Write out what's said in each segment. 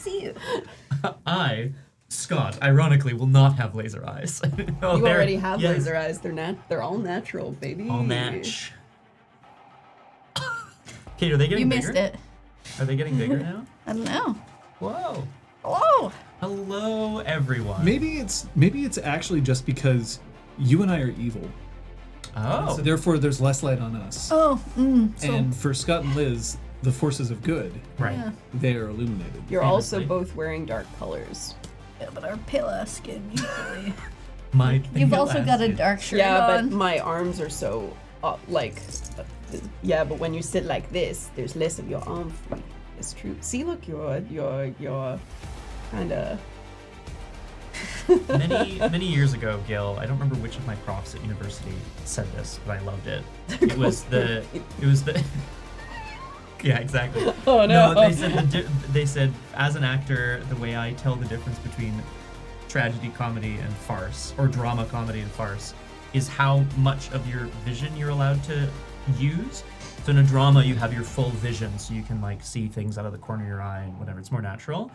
see you. I, Scott, ironically, will not have laser eyes. You already have laser eyes. They're all natural, baby. All natch. Kate, are they getting bigger? You missed it. Are they getting bigger now? I don't know. Whoa. Hello. Hello, everyone. Maybe it's actually just because you and I are evil. Oh. So therefore, there's less light on us. Oh, And for Scott and Liz, the forces of good, Right. yeah. they are illuminated. You're Famously. also both wearing dark colors. Yeah, but our pale ass skin usually. You've also got a dark shirt Yeah, on. but my arms are so yeah. But when you sit like this, there's less of your arm free. It's true. See, look, you're kind of. many years ago, Gil, I don't remember which of my profs at university said this, but I loved it. It was the yeah, exactly. Oh no. They said as an actor, the way I tell the difference between tragedy comedy and farce, or drama comedy and farce, is how much of your vision you're allowed to use. So in a drama, you have your full vision, so you can like see things out of the corner of your eye and whatever. It's more natural.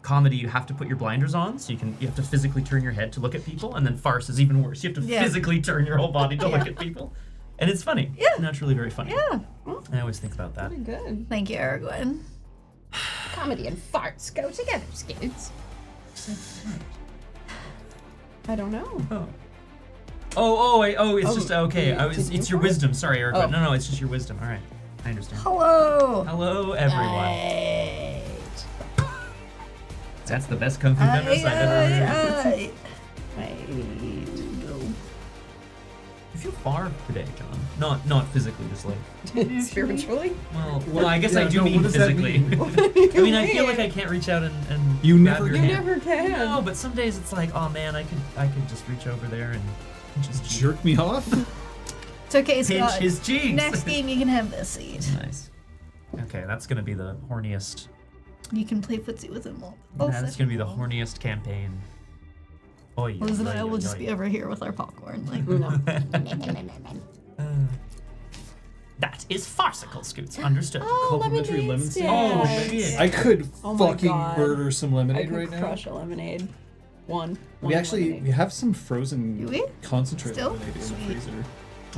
Comedy, you have to put your blinders on, so you have to physically turn your head to look at people, and then farce is even worse. You have to physically turn your whole body to look at people, and it's funny. Yeah. Naturally very funny. Yeah. I always think about that. Pretty good. Thank you, Aragorn. Comedy and farts go together, Scoots. I don't know. It's just okay. It's your wisdom. Sorry, Eric. Oh. No, it's just your wisdom. All right, I understand. Hello. Hello, everyone. Right. That's the best kung fu memories I've ever heard. You feel far today, John. Not physically, just like Spiritually? well, I guess I do mean what does that physically. mean? I mean, I feel like I can't reach out and You grab never your can. hand. Never can. No, but some days it's like, oh man, I could just reach over there and just Jerk me off? It's okay, pinch Scott. his cheeks. Next game, you can have this seat. Nice. Okay, that's gonna be the horniest. You can play footsie with him all. That's gonna be the horniest campaign. Oy, Liz and oy, I will oy, just oy. be over here with our popcorn. Like, That is farcical, Scoots. Understood. Complimentary lemon stand. Oh shit! I could Oh my fucking God. murder some I lemonade could right now. crush a lemonade. One We actually lemonade. have some frozen Do we? concentrate Still? lemonade in the Sweet. freezer.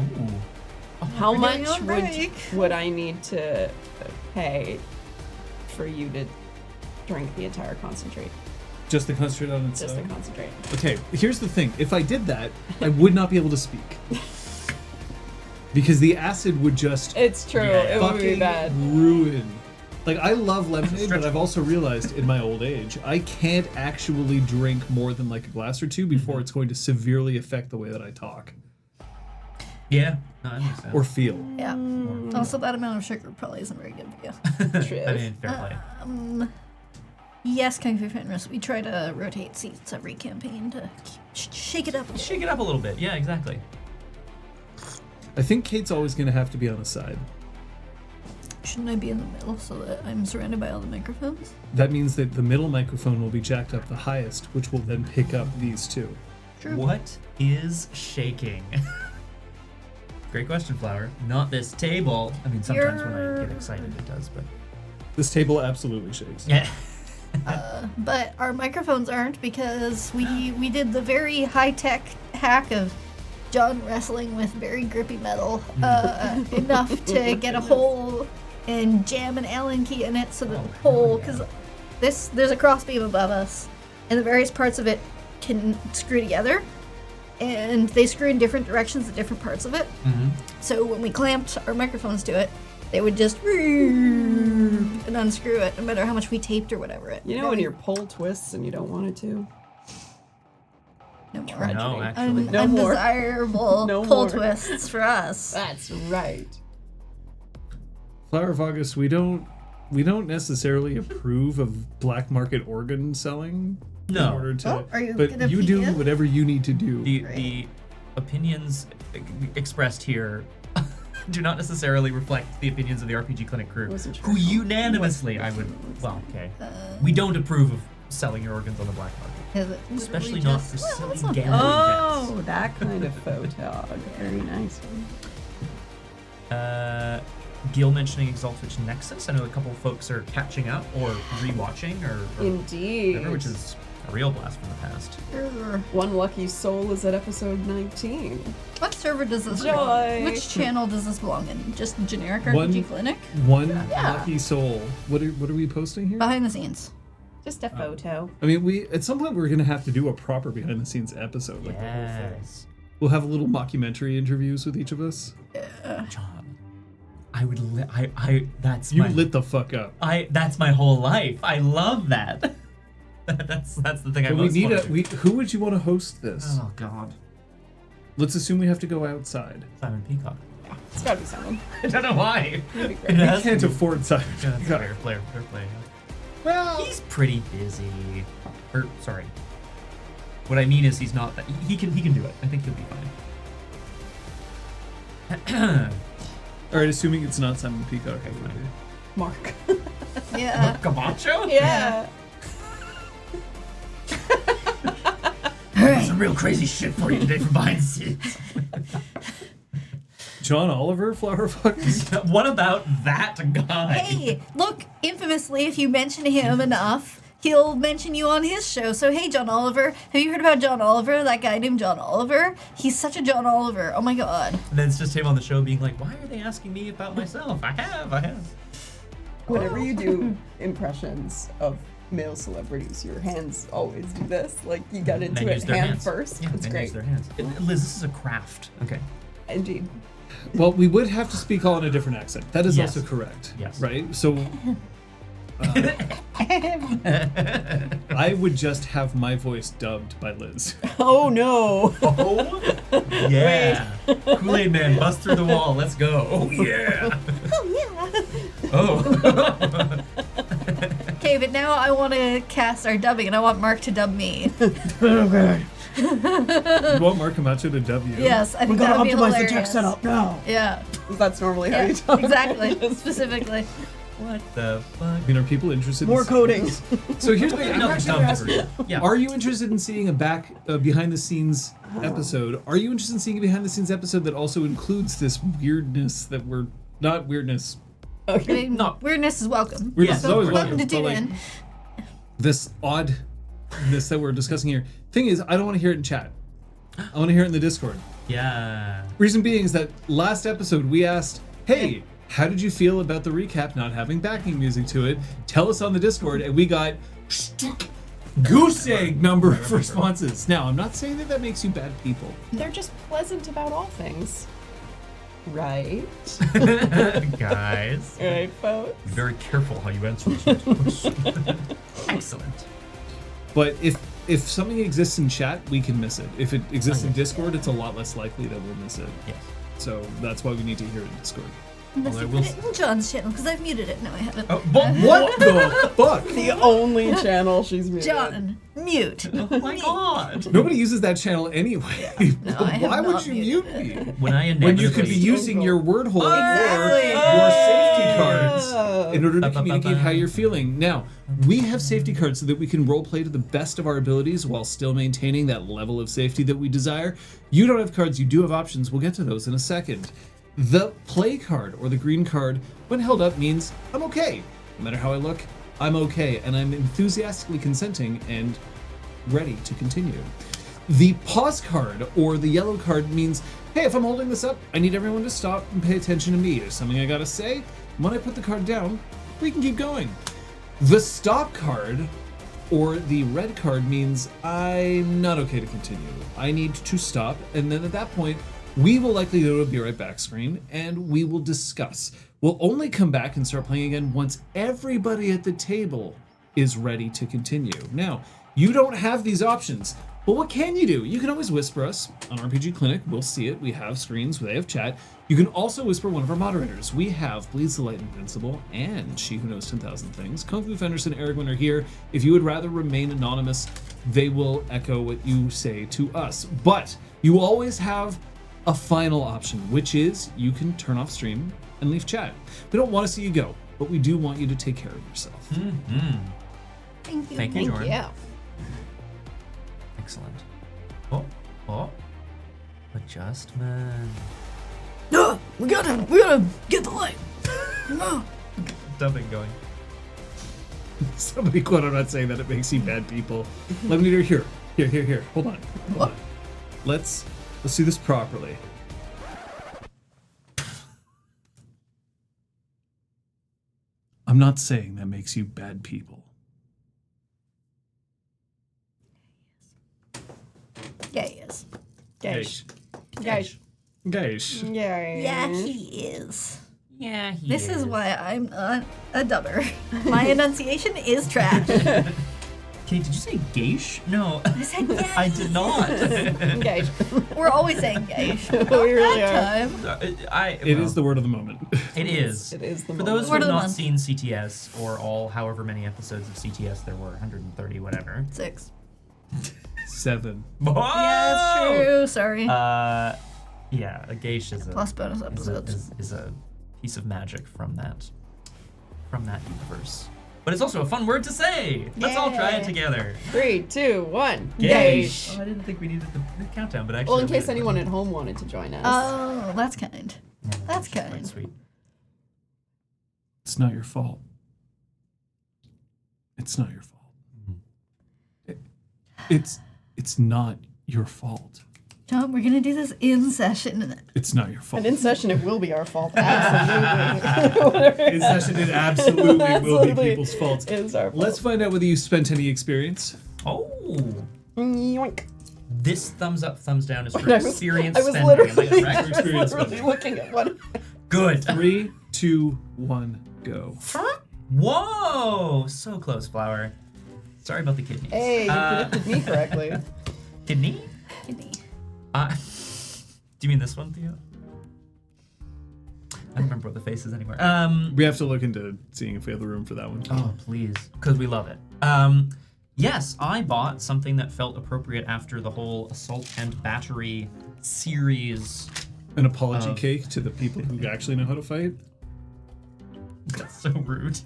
Ooh. How We're much doing on break. would I need to pay for you to drink the entire concentrate? Just the concentrate on its Just the own. concentrate. Okay, here's the thing. If I did that, I would not be able to speak. Because the acid would just It's true. Yeah. It would be fucking bad. ruin. Like, I love lemonade, but Stretch I've also realized in my old age, I can't actually drink more than like a glass or two before it's going to severely affect the way that I talk Yeah. No, I understand. or feel. yeah. Also, that amount of sugar probably isn't very good for you. True. I mean, fair play. Yes, Kung Fu Fitness. We try to rotate seats every campaign to shake it up. Shake it up a little bit. Yeah, exactly. I think Kate's always going to have to be on the side. Shouldn't I be in the middle so that I'm surrounded by all the microphones? That means that the middle microphone will be jacked up the highest, which will then pick up these two. True. What is shaking? Great question, Flower. Not this table. I mean, sometimes when I get excited, it does, but This table absolutely shakes. yeah. But our microphones aren't because we did the very high-tech hack of John wrestling with very grippy metal enough to get a hole and jam an Allen key in it so that the hole, because there's a crossbeam above us and the various parts of it can screw together, and they screw in different directions at different parts of it. So when we clamped our microphones to it, they would just and unscrew it, no matter how much we taped or whatever it. You know when your pole twists and you don't want it to? No more. Tragedy. No, actually. No more. Undesirable No pull more. twists for us. That's right. Flower of August, we don't necessarily approve of black market organ selling. No. In order to, Oh, are you but gonna you do pee in? whatever you need to do. The opinions expressed here do not necessarily reflect the opinions of the RPG Clinic crew, Wasn't who sure. unanimously, we don't approve of selling your organs on the black market. Is it Especially literally not just- for well, silly it's not gambling Oh, bets. that kind of photog. Very nice one. Gil mentioning Exalted Nexus. I know a couple of folks are catching up or rewatching or Indeed. whatever, which is a real blast from the past. One lucky soul is at episode 19. What server does this Joy. belong? Which channel does this belong in? Just generic RPGClinic? One Yeah. lucky soul. What are we posting here? Behind the scenes. Just a photo. I mean, we at some point we're gonna have to do a proper behind the scenes episode. Like Yes. we'll have a little mockumentary interviews with each of us. John, I would that's You my lit the fuck up. that's my whole life. I love that. that's the thing I But we most need want to. who would you want to host this? Oh God, Let's assume we have to go outside. Simon Peacock. It's gotta be someone. I don't know why. It'd be It great. has We can't to be. afford Simon. Yeah, that's Peacock. fair play. Well, He's pretty busy. Or sorry. What I mean is he's not that he can do it. I think he'll be fine. all right. Assuming it's not Simon Peacock. Okay, fine. Mark. Yeah. Camacho? Yeah. Some real crazy shit for you today from behind the scenes. John Oliver, Flower Fox. What about that guy? Hey, look, infamously, if you mention him enough, he'll mention you on his show. So, hey, John Oliver, have you heard about John Oliver? That guy named John Oliver? He's such a John Oliver. Oh my god. And then it's just him on the show being like, why are they asking me about myself? I have. Whenever you do impressions of male celebrities, your hands always do this. Like, you get into Then it use their hand hands. first. Yeah, It's then great. use their hands. Liz, this is a craft. Okay. Indeed. Well, we would have to speak all in a different accent. That is Yes. also correct. Yes. Right? So I would just have my voice dubbed by Liz. Oh no. Oh, yeah. Kool-Aid Man, bust through the wall. Let's go. Oh, yeah. Oh, yeah. Oh. Okay, but now I want to cast our dubbing, and I want Mark to dub me. You want Mark Camacho to dub you? Yes, I think that would be hilarious. now. Yeah, That's normally how yeah, you talk. exactly, specifically. What the fuck? I mean, are people interested More in coding. So here's the Wait, thing. no, I'm actually dumb gonna ask you, version. Yeah. Are you interested in seeing a behind the scenes episode? Are you interested in seeing a behind the scenes episode that also includes this weirdness that we're not weirdness? I mean, No. weirdness is welcome. Weirdness So is always welcome welcome, to but, tune like, in. This oddness that we're discussing here. Thing is, I don't want to hear it in chat. I want to hear it in the Discord. Yeah. Reason being is that last episode we asked, hey, how did you feel about the recap not having backing music to it? Tell us on the Discord, and we got goose egg number of responses. Now, I'm not saying that makes you bad people. They're just pleasant about all things. Right? Guys. Right, folks? Be very careful how you answer this. Excellent. But if something exists in chat, we can miss it. If it exists in Okay. Discord, it's a lot less likely that we'll miss it. Yes. So that's why we need to hear it in Discord. Unless I you will put it in John's channel, because I've muted it. No, I haven't. Oh, but What the fuck? The only channel she's muted. John, mute. Oh my god. Nobody uses that channel anyway. No, I have Why would not you muted mute me? When I When inevitably you could be using your word hole Exactly. or your safety cards Oh. in order to communicate how you're feeling. Now, we have safety cards so that we can roleplay to the best of our abilities while still maintaining that level of safety that we desire. You don't have cards, you do have options. We'll get to those in a second. The play card, or the green card, when held up means I'm okay. No matter how I look, I'm okay, and I'm enthusiastically consenting and ready to continue. The pause card, or the yellow card, means, hey, if I'm holding this up, I need everyone to stop and pay attention to me. There's something I gotta say. When I put the card down, we can keep going. The stop card, or the red card, means I'm not okay to continue. I need to stop, and then at that point, we will likely go to a be right back screen, and we will discuss. We'll only come back and start playing again once everybody at the table is ready to continue. Now, you don't have these options, but what can you do? You can always whisper us on RPGClinic. We'll see it. We have screens. They have chat. You can also whisper one of our moderators. We have Bleeds the Light Invincible and She Who Knows 10,000 Things. Kung Fu Fenderson and Aragorn are here. If you would rather remain anonymous, they will echo what you say to us. But you always have a final option, which is you can turn off stream and leave chat. We don't want to see you go, but we do want you to take care of yourself. Thank you. Thank you, Jordan. Yeah. Excellent. Oh. Adjustment. No, we gotta get the light. Dubbing going. Somebody quote, I'm not saying that it makes you bad people. Let me here. Hold on. Let's do this properly. I'm not saying that makes you bad people. Yeah, he is. Geish. Geish. Yeah, he is. Yeah, he This is why I'm not a dubber. My enunciation is trash. Kate, did you say geish? No. I said yes. I did not. Geish. We're always saying geish. We really that are. time. It is the word of the moment. It is. It is the For those who Word have of the not month. seen CTS, or all however many episodes of CTS there were, 130 whatever. 6. 7. Whoa! Yeah, it's true. Sorry. Yeah, a geish is Plus bonus episodes. is a piece of magic from that universe. But it's also a fun word to say. Let's all try it Yeah. together. 3, 2, 1. Geish. Oh, I didn't think we needed the countdown, but actually. Well, in case anyone at home wanted to join us. Oh, that's kind. Yeah, That's quite kind. sweet. It's not your fault. It's not your fault. It's not your fault. John, we're gonna do this in session. It's not your fault. And in session, it will be our fault. Absolutely. In session, it absolutely will be Absolutely people's faults. is our fault. Let's find out whether you spent any experience. Oh. Yoink. This thumbs up, thumbs down is for I was experience literally, spending. Am I correct? I was Experience literally spending. looking at one. Good. 3, 2, 1, go. Whoa! So close, Flower. Sorry about the kidneys. Hey, you predicted me correctly. Kidney? Kidney. Do you mean this one, Theo? I don't remember what the face is anymore. We have to look into seeing if we have the room for that one. Oh, please. Because we love it. Yes, I bought something that felt appropriate after the whole Assault and Battery series. An apology cake to the people who actually know how to fight. That's so rude.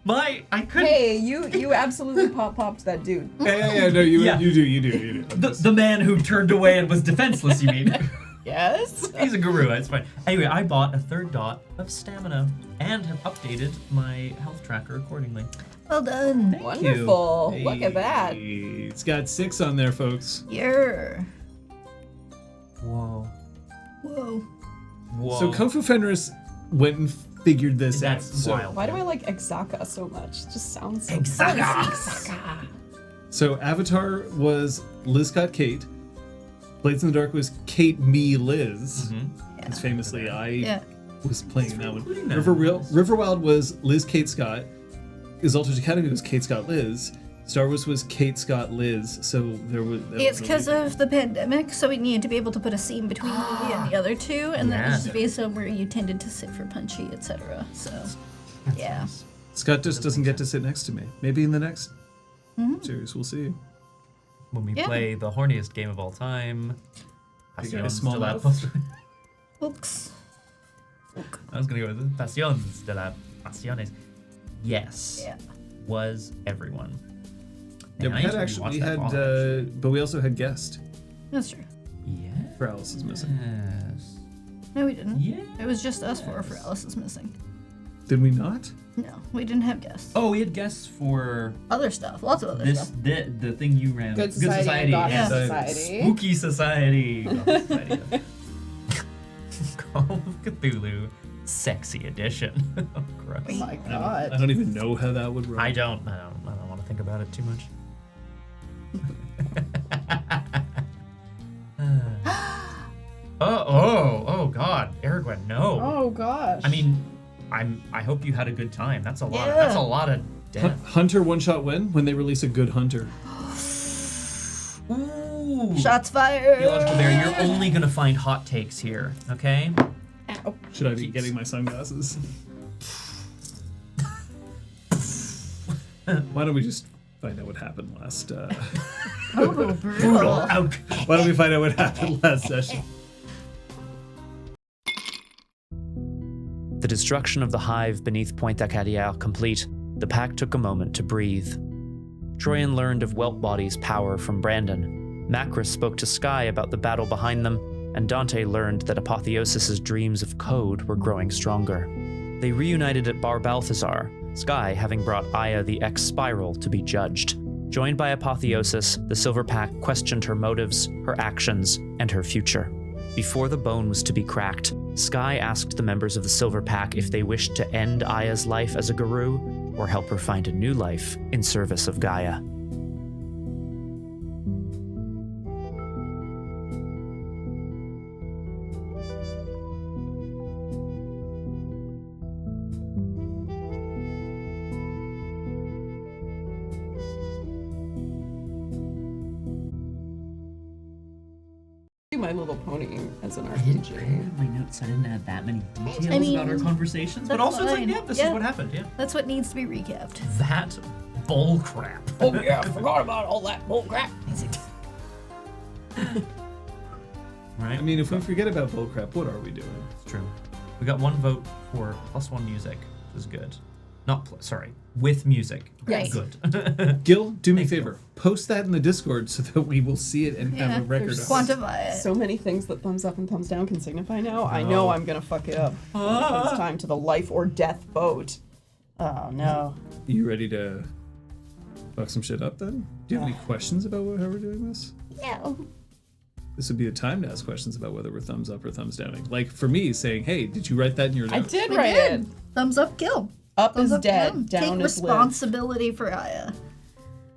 I couldn't. Hey, you absolutely popped that dude. Yeah, no, you Yeah. do. You do. The man who turned away and was defenseless, you mean? Yes? He's a guru, it's fine. Anyway, I bought a 3rd dot of stamina and have updated my health tracker accordingly. Well done. Wonderful. Hey, Look at that. It's got 6 on there, folks. Yeah. Whoa. Whoa. Whoa. So Kung Fu Fenris went and figured this out. That's So, wild. Why do I like Exaka so much? It just sounds so Exaka. so Avatar was Liz got Kate. Blades in the Dark was Kate, me, Liz. Because famously, I was playing that one. including that. Riverwild was Liz, Kate, Scott. Exalted Academy was Kate, Scott, Liz. Star Wars was Kate, Scott, Liz. So there was. It's because of the pandemic, so we needed to be able to put a scene between me and the other two, and that was Yeah. based on where you tended to sit for punchy, etc. So, yeah. Scott just doesn't get to sit next to me. Maybe in the next series, we'll see. When we Yeah. play the horniest game of all time. You got a Passions small de la mouth? Oops. I was gonna go with Passions de la Pasiones. Yes. Yeah. Was everyone. Yeah, Man, I we need had to actually, rewatch we that had, bottle, but we also had guest. That's true. Yeah. For Alice is missing. Yes. No, we didn't. Yeah. It was just us four for Alice is missing. Did we not? No, we didn't have guests. Oh, we had guests for Other stuff. Lots of other this stuff. the thing you ran. Good Society and Goth and Society. Spooky Society. Goth Society. Call of Cthulhu, sexy edition. Oh, gross. Oh my I god. don't even know how that would run. I don't want to think about it too much. Oh God, Aragorn, no. Oh gosh. I mean, I hope you had a good time. That's a lot. Yeah. That's a lot of death. Hunter one-shot win when they release a good Hunter. Ooh. Shots fired. Theological Bear, you're only gonna find hot takes here, okay? Ow. Should I be getting my sunglasses? Why don't we just find out what happened last? Oh, brutal. Ouch. Why don't we find out what happened last session? The destruction of the hive beneath Pointe Acadière complete, the pack took a moment to breathe. Troyan learned of Whelp Body's power from Brandon. Macris spoke to Sky about the battle behind them, and Dante learned that Apotheosis's dreams of code were growing stronger. They reunited at Bar Balthazar, Sky having brought Aya the X-Spiral to be judged. Joined by Apotheosis, the Silver Pack questioned her motives, her actions, and her future. Before the bone was to be cracked, Sky asked the members of the Silver Pack if they wished to end Aya's life as a Garou or help her find a new life in service of Gaia. My Little Pony as an I didn't RPG. have my notes. I didn't add that many details I mean, about our conversations, but that's also it's like, fine. yeah, this is what happened. Yeah, That's what needs to be recapped. that bull crap. Oh yeah, I forgot about all that bullcrap. Right. I mean, if we forget about bullcrap, what are we doing? It's true. We got 1 vote for +1 music, which is good. Not sorry, with music. Right. Good. Gil, do me a Thank you. favor. Post that in the Discord so that we will see it and have a record of it. Quantify it. So many things that thumbs up and thumbs down can signify now. I know I'm gonna fuck it up. When it comes time to the life or death vote. Oh no. You ready to fuck some shit up then? Do you have any questions about how we're doing this? No. This would be a time to ask questions about whether we're thumbs up or thumbs downing. Like for me, saying, "Hey, did you write that in your I notes?" did We write did. it. Thumbs up, kill. Up Thumbs is up, dead, kill. down Take is live. responsibility for Aya.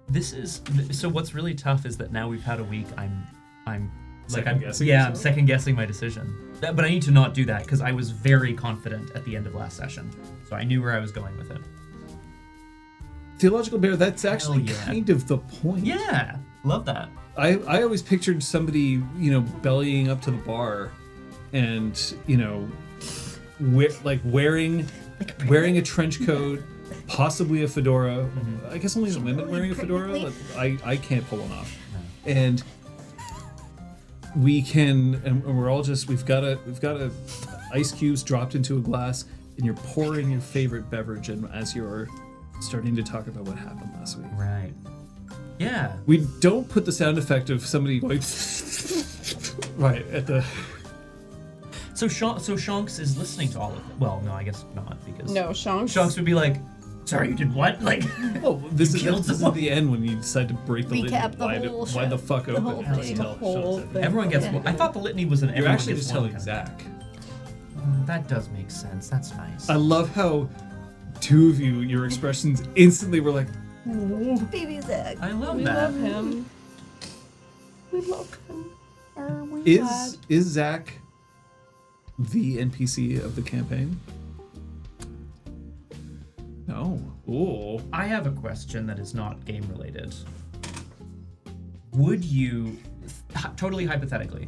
This is so. What's really tough is that now we've had a week. I'm Second guessing Yeah, I'm yourself? second guessing my decision. But I need to not do that because I was very confident at the end of last session, so I knew where I was going with it. Theological Bear, that's actually yeah. kind of the point. Yeah, love that. I always pictured somebody, bellying up to the bar and, wearing a trench coat, possibly a fedora. I guess only the women wearing a fedora. I can't pull one off. And we can, and we're all just, we've got a ice cubes dropped into a glass, and you're pouring your favorite beverage in as you're starting to talk about what happened last week. Right. Yeah. We don't put the sound effect of somebody going right at the. So Shonks is listening to all of it. Well, no, I guess not because No, Shonks. Shonks would be like, "Sorry, you did what?" Like, Oh, this is killed this is someone. the end when you decide to break the Recap litany. the whole Why the show, fuck the open? whole Just thing. tell The whole Shonks thing. everyone gets Yeah. one. I thought the litany was an. You're everyone actually gets just one telling kind of- Zach. That does make sense. That's nice. I love how two of you, your expressions instantly were like, Baby Zach. I love We that. love him. We love him. Are we glad? is Zach the NPC of the campaign? No. Oh. I have a question that is not game related. Would you, totally hypothetically,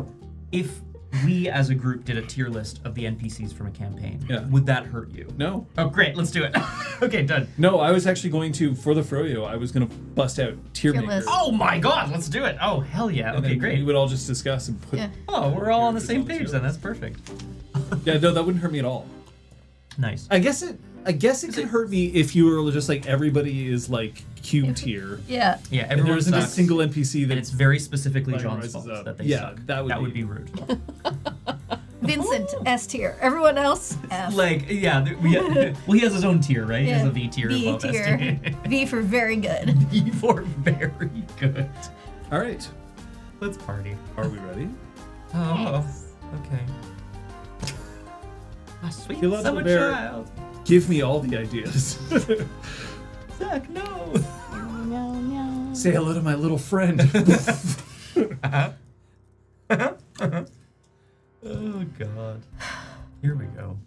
if we as a group did a tier list of the NPCs from a campaign, Yeah. would that hurt you? No. Oh, great. Let's do it. Okay, done. No, I was actually going to, for the Froyo, I was going to bust out tier Tier makers. list. Oh my God, let's do it. Oh, hell yeah. And Okay, then great. We would all just discuss and put. Yeah. Oh, we're all on the characters same on the page tier then. list. That's perfect. Yeah, no, that wouldn't hurt me at all. Nice. I guess it could hurt me if you were just like everybody is like cube tier. Yeah. Yeah, And everyone there isn't a sucks, single NPC that and it's very specifically Like, John's rises fault up. that they Yeah, suck. that would be be- rude. Vincent, S tier. Everyone else, F. Like, yeah, well, he has his own tier, right? He has a V tier V above S tier. tier. V for very good. V for very good. All right. Let's party. Are we ready? Oh, okay. A sweet Philip summer Bear. child. Give me all the ideas. Zach, no. Meow, meow. Say hello to my little friend. Oh, God. Here we go,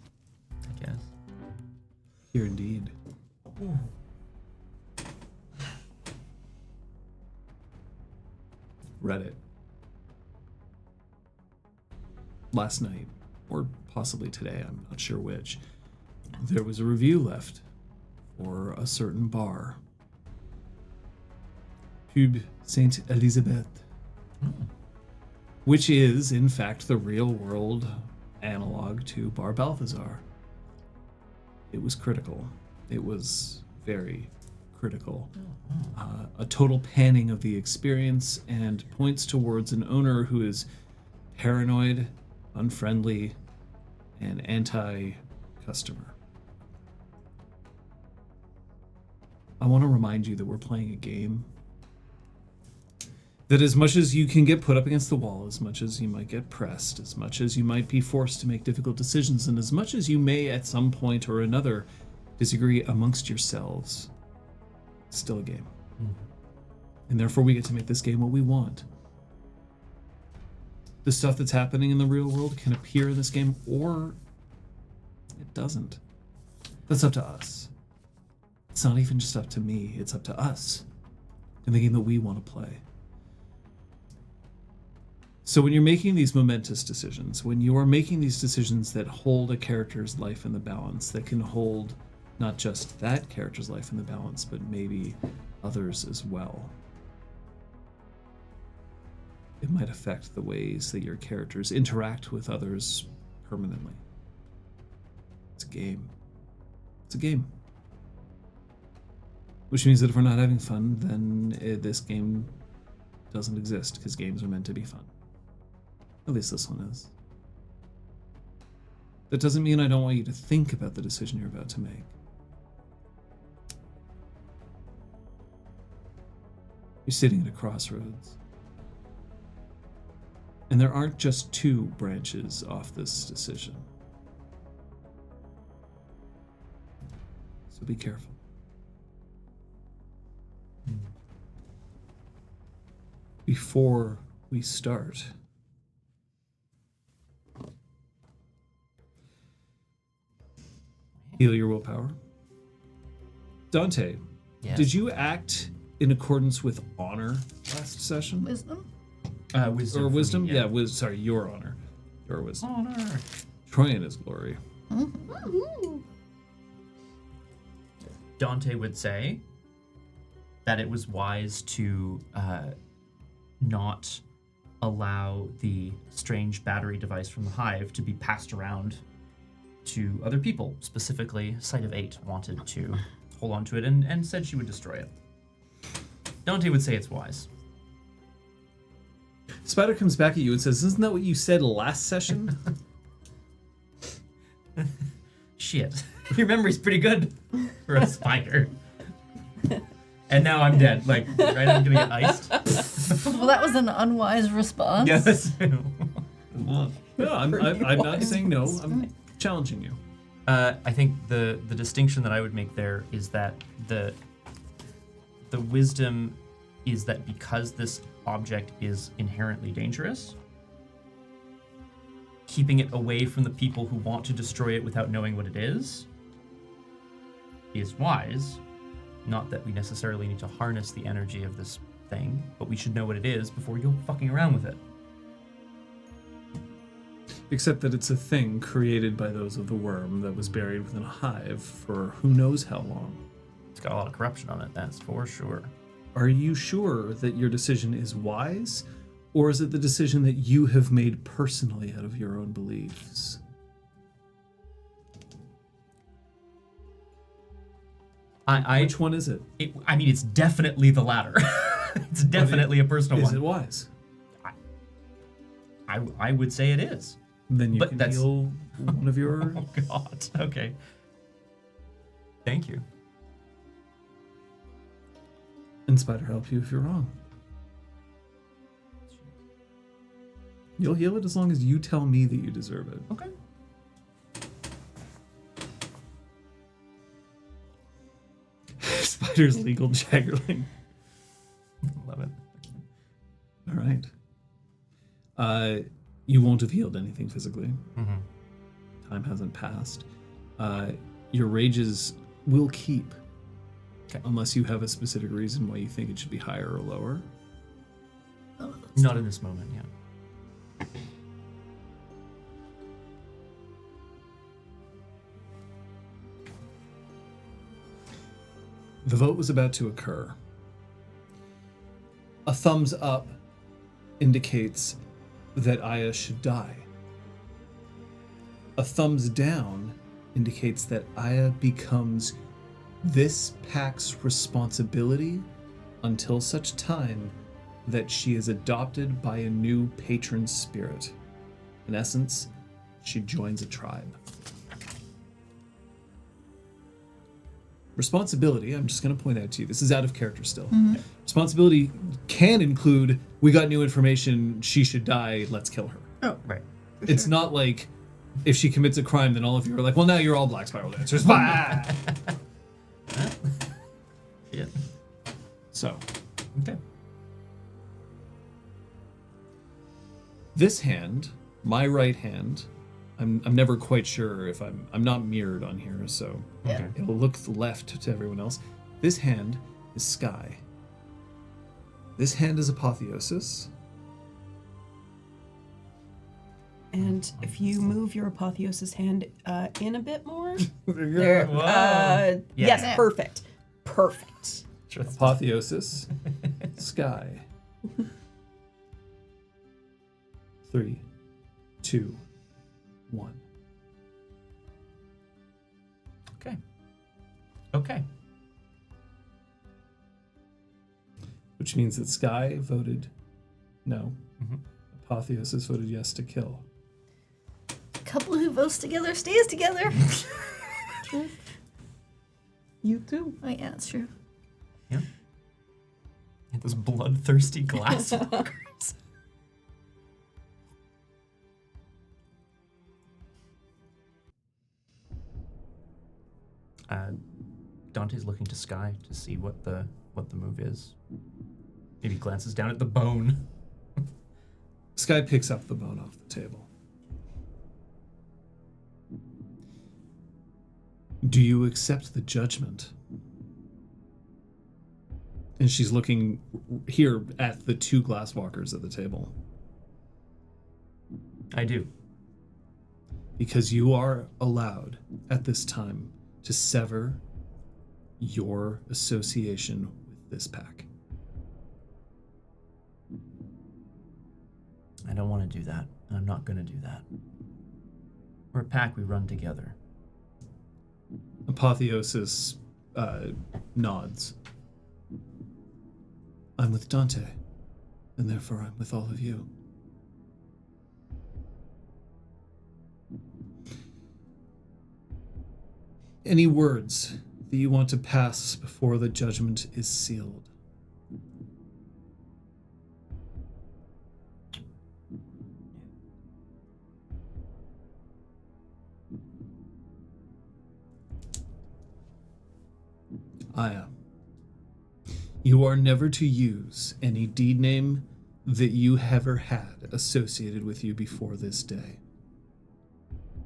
I guess. Here indeed. Reddit. Last night, or possibly today, I'm not sure which, there was a review left for a certain bar. Pub Saint Elizabeth. Which is, in fact, the real world analog to Bar Balthazar. It was critical. It was very critical. A total panning of the experience and points towards an owner who is paranoid, unfriendly, and anti-customer. I want to remind you that we're playing a game. That as much as you can get put up against the wall, as much as you might get pressed, as much as you might be forced to make difficult decisions, and as much as you may at some point or another disagree amongst yourselves, it's still a game. And therefore we get to make this game what we want. The stuff that's happening in the real world can appear in this game, or it doesn't. That's up to us. It's not even just up to me, it's up to us in the game that we want to play. So when you're making these momentous decisions, when you are making these decisions that hold a character's life in the balance, that can hold not just that character's life in the balance, but maybe others as well, it might affect the ways that your characters interact with others permanently. It's a game. It's a game. Which means that if we're not having fun, then this game doesn't exist, because games are meant to be fun. At least this one is. That doesn't mean I don't want you to think about the decision you're about to make. You're sitting at a crossroads. And there aren't just two branches off this decision. So be careful. Before we start, heal your willpower. Dante, Yes. did you act in accordance with honor last session? Wisdom? Wisdom. Or for wisdom? me, Yeah, sorry, your honor. Your wisdom. Honor. Troy in his glory. Dante would say that it was wise to not allow the strange battery device from the hive to be passed around to other people. Specifically, Sight of 8 wanted to hold on to it and said she would destroy it. Dante would say it's wise. Spider comes back at you and says, "Isn't that what you said last session?" Shit. Your memory's pretty good for a spider. And now I'm dead. Like, right? I'm gonna get iced. Well, that was an unwise response. Yes. No, I'm not saying no. I'm challenging you. I think the distinction that I would make there is that the wisdom is that because this object is inherently dangerous, keeping it away from the people who want to destroy it without knowing what it is wise. Not that we necessarily need to harness the energy of this thing, but we should know what it is before we go fucking around with it. Except that it's a thing created by those of the worm that was buried within a hive for who knows how long. It's got a lot of corruption on it, that's for sure. Are you sure that your decision is wise, or is it the decision that you have made personally out of your own beliefs? Which one is it? I mean, it's definitely the latter. It's definitely a personal Is one. it wise? I would say it is. Then you But can that's- heal one of your... Oh God. Okay. Thank you. And Spider help you if you're wrong. You'll heal it as long as you tell me that you deserve it. Okay. Spider's legal jaggerling. Love it. All right. You won't have healed anything physically. Mm-hmm. Time hasn't passed. Your rages will keep. Okay. Unless you have a specific reason why you think it should be higher or lower. Not in this moment, yeah. The vote was about to occur. A thumbs up indicates that Aya should die. A thumbs down indicates that Aya becomes this pack's responsibility until such time that she is adopted by a new patron spirit. In essence, she joins a tribe. responsibility, I'm just going to point out to you, this is out of character still. Responsibility can include, we got new information, she should die, let's kill her. Oh, Right. It's not like if she commits a crime, then all of you are like, well, now you're all Black Spiral dancers. Bah! Yeah. So, Okay. this hand, my right hand, I'm never quite sure if I'm not mirrored on here, so Okay. it'll look left to everyone else. This hand is Sky. This hand is Apotheosis. And if you move your Apotheosis hand in a bit more, there. Whoa. Yes, Yeah. perfect. Perfect. Apotheosis, Sky. 3, 2, 1. Okay. Okay. Which means that Sky voted no. Mhm. Apotheosis voted yes to kill. Couple who votes together stays together. You too. Oh yeah, that's true. Yeah. Those bloodthirsty glass walkers. Dante's looking to Sky to see what the move is. Maybe glances down at the bone. Sky picks up the bone off the table. Do you accept the judgment? And she's looking here at the two glass walkers at the table. I do. Because you are allowed at this time to sever your association with this pack. I don't want to do that, and I'm not going to do that. We're a pack, we run together. Apotheosis nods. I'm with Dante, and therefore I'm with all of you. Any words that you want to pass before the judgment is sealed? Aya, you are never to use any deed name that you ever had associated with you before this day.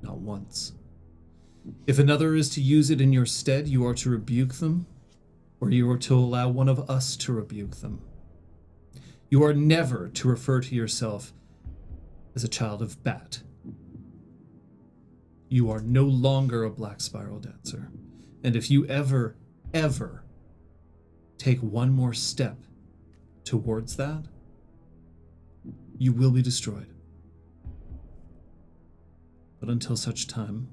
Not once. If another is to use it in your stead, you are to rebuke them, or you are to allow one of us to rebuke them. You are never to refer to yourself as a child of Bat. You are no longer a Black Spiral dancer, and if you ever take one more step towards that, you will be destroyed. But until such time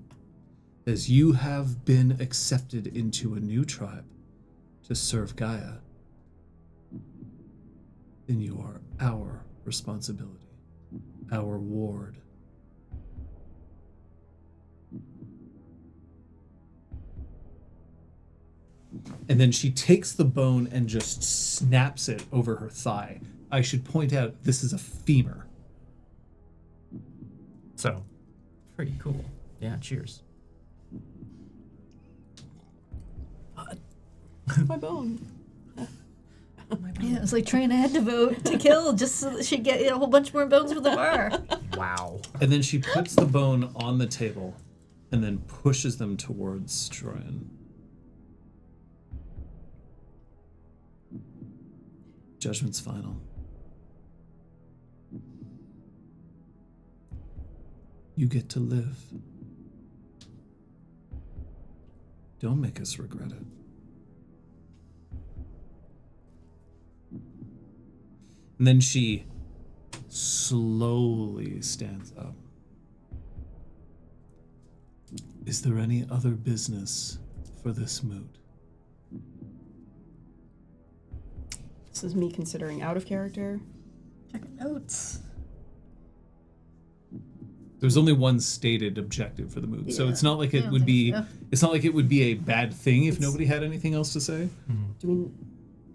as you have been accepted into a new tribe to serve Gaia, then you are our responsibility, our ward. And then she takes the bone and just snaps it over her thigh. I should point out, this is a femur. So, pretty cool. Yeah, cheers. My bone. Yeah, it was like trying to head to vote to kill just so that she'd get a whole bunch more bones for the bar. Wow. And then she puts the bone on the table and then pushes them towards Troyan. Judgment's final. You get to live. Don't make us regret it. And then she slowly stands up. Is there any other business for this moot? This is me considering out of character. Checking notes. There's only one stated objective for the mood, so it's not like I it don't would think be. so. It's not like it would be a bad thing if nobody had anything else to say. Do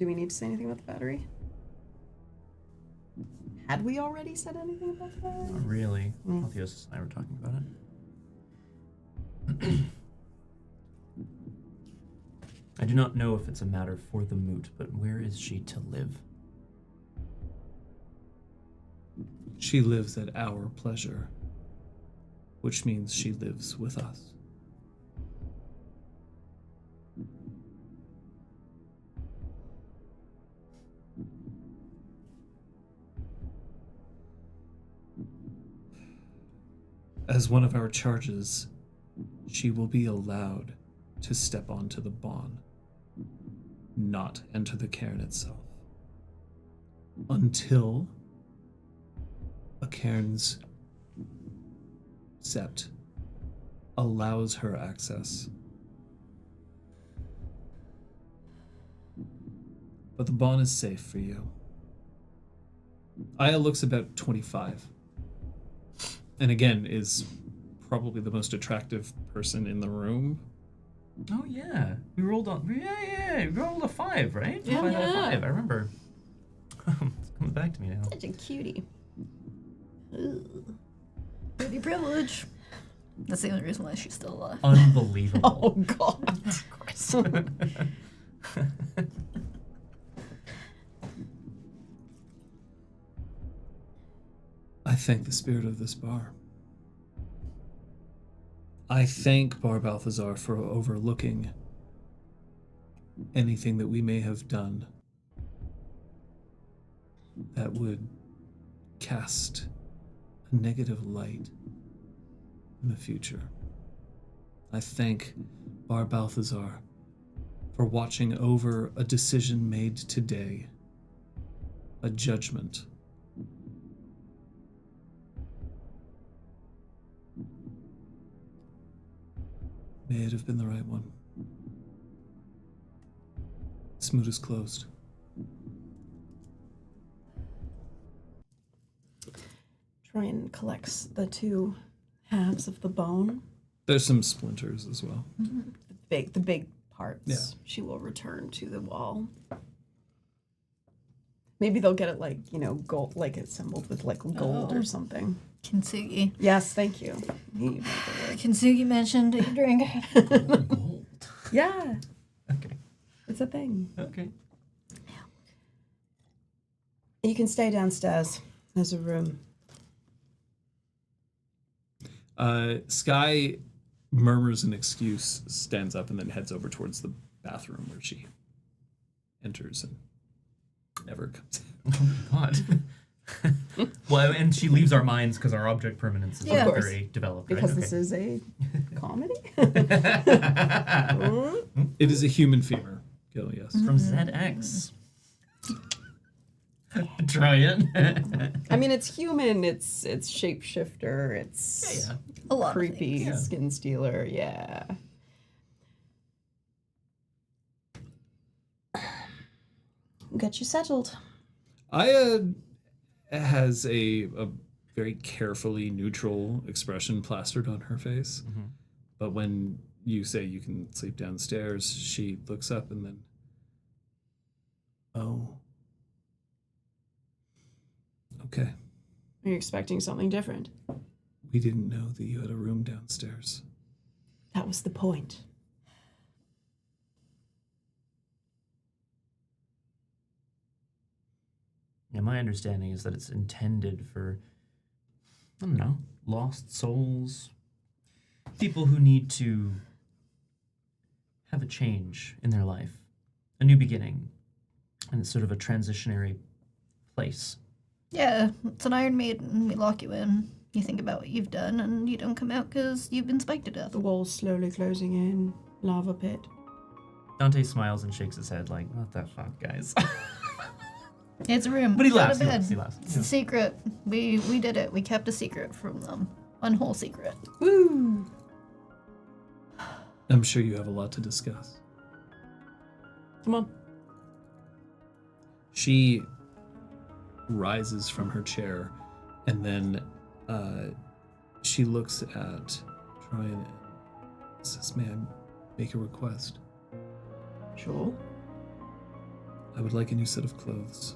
we need to say anything about the battery? Had we already said anything about the battery? Not really. Apotheosis and I were talking about it. I do not know if it's a matter for the moot, but where is she to live? She lives at our pleasure, which means she lives with us. As one of our charges, she will be allowed to step onto the Bon, not enter the cairn itself, until a cairn's sept allows her access. But the Bon is safe for you. Aya looks about 25. And again, is probably the most attractive person in the room. Oh yeah, we rolled on. Yeah, we rolled a 5, right? Yeah. 5 out of 5. I remember. It's coming back to me now. Such a cutie. Pretty privilege. That's the only reason why she's still alive. Unbelievable. Oh God. Of course. I thank the spirit of this bar. I thank Bar Balthazar for overlooking anything that we may have done that would cast a negative light in the future. I thank Bar Balthazar for watching over a decision made today, a judgment. May it have been the right one. This mood is closed. Troyan collects the two halves of the bone. There's some splinters as well. The big parts. Yeah. She will return to the wall. Maybe they'll get it gold, like assembled with gold or something. Kintsugi. Yes, thank you. Kintsugi mentioned a drink. Gold. Yeah, Okay. it's a thing. Okay. You can stay downstairs. There's a room. Sky murmurs an excuse, stands up, and then heads over towards the bathroom where she enters and never comes out. God. Well, and she leaves our minds because our object permanence is Yeah. not very developed, right? Because this is a comedy? It is a human femur kill, yes. From ZX. Try it. I mean, it's human, it's shapeshifter, it's Yeah. A lot creepy, of Yeah. skin stealer, yeah. Get you settled. Aya has a very carefully neutral expression plastered on her face. Mm-hmm. But when you say you can sleep downstairs, she looks up and then, oh. Okay. Are you expecting something different? We didn't know that you had a room downstairs. That was the point. Yeah, my understanding is that it's intended for, I don't know, lost souls, people who need to have a change in their life, a new beginning, and it's sort of a transitionary place. Yeah, it's an Iron Maiden. We lock you in. You think about what you've done, and you don't come out because you've been spiked to death. The walls slowly closing in, lava pit. Dante smiles and shakes his head like, what the fuck, guys? It's a room. But he Go to laughs, bed. he laughs. It's a secret. We did it. We kept a secret from them. One whole secret. Woo! I'm sure you have a lot to discuss. Come on. She rises from her chair and then She looks at Tryon and says, "May I make a request? Sure. I would like a new set of clothes.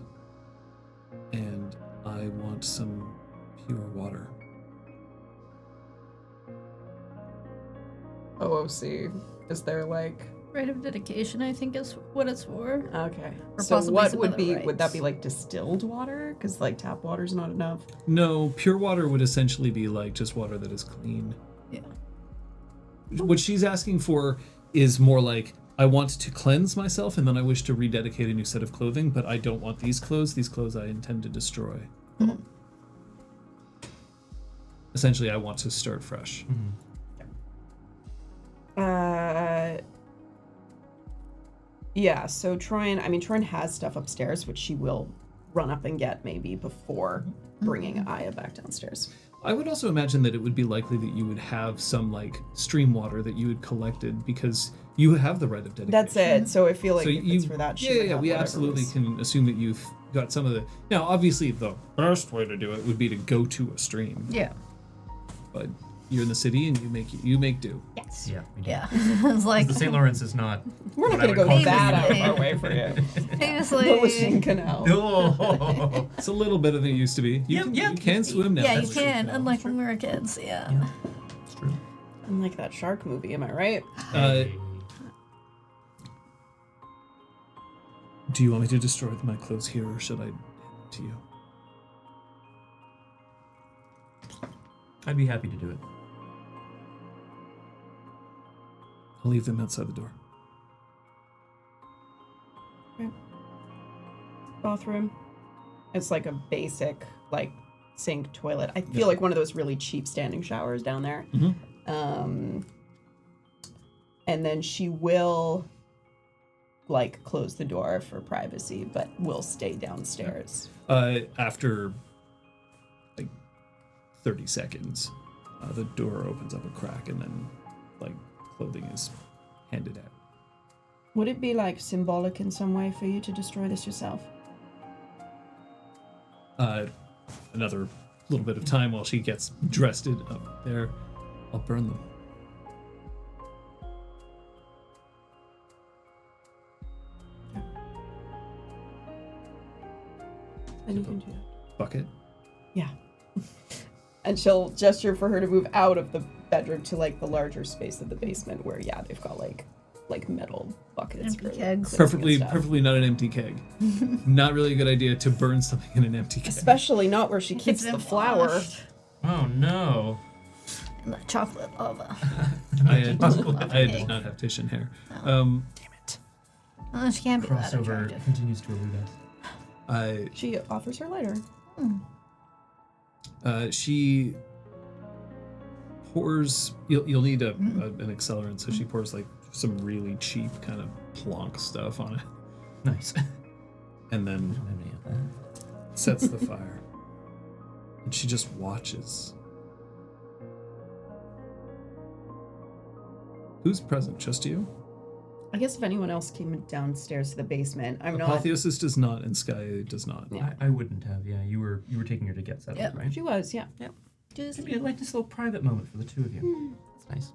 And I want some pure water." OOC. Is there like... Rite of dedication, I think, is what it's for. Okay. Or So possibly what some would other be, would that rites. be like distilled water? Because like tap water's not enough. No, pure water would essentially be like just water that is clean. Yeah. What she's asking for is more like, I want to cleanse myself and then I wish to rededicate a new set of clothing, but I don't want these clothes. These clothes I intend to destroy. Mm-hmm. Essentially, I want to start fresh. Yeah, so Tryon has stuff upstairs, which she will run up and get maybe before bringing Aya back downstairs. I would also imagine that it would be likely that you would have some like stream water that you had collected because you have the rite of dedication. That's it. So I feel like So if it's for that, she would have we whatever absolutely was- can assume that you've got some of the. Now, obviously, the best way to do it would be to go to a stream, Yeah. but you're in the city and you make do. Yes. Yeah, we do. Yeah. It's like The St. Lawrence is not. We're not what I going to would go call that out of convenient. our way for you. famously. The Lachine Canal. Oh. It's a little better than it used to be. You can swim now. Yeah, you That's true. can. Unlike when we were kids. Yeah. Yeah, it's true. Unlike that shark movie, am I right? Do you want me to destroy my clothes here, or should I hand them to you? I'd be happy to do it. I'll leave them outside the door. Bathroom. It's like a basic, like, sink, toilet. I feel like one of those really cheap standing showers down there. Mhm. And then she will, like, close the door for privacy, but will stay downstairs. After like 30 seconds, the door opens up a crack, and then like clothing is handed out. Would it be, like, symbolic in some way for you to destroy this yourself? Another little bit of time while she gets dressed up there. I'll burn them. Then you can do that. Bucket. Yeah. And she'll gesture for her to move out of the bedroom to, like, the larger space of the basement where, yeah, they've got, like metal buckets. Empty for kegs. cleansing and stuff. Preferably not an empty keg. Not really a good idea to burn something in an empty keg. Especially not where she keeps It's the been flour. washed Oh no. in the chocolate lava. I did not have Tish in hair. Damn it. Oh, she can't be that Crossover attractive. continues to elude us. She offers her lighter. She pours. You'll need an accelerant, so she pours like some really cheap kind of plonk stuff on it, Nice. and I then don't have any of that. sets the fire. And she just watches. Who's present? Just you? I guess if anyone else came downstairs to the basement, I'm not. Apotheosis does not, and Sky does not. Yeah. I wouldn't have. Yeah, you were taking her to get settled, Yep. right? She was, yeah. Just Maybe I'd like this little private moment for the two of you. That's nice.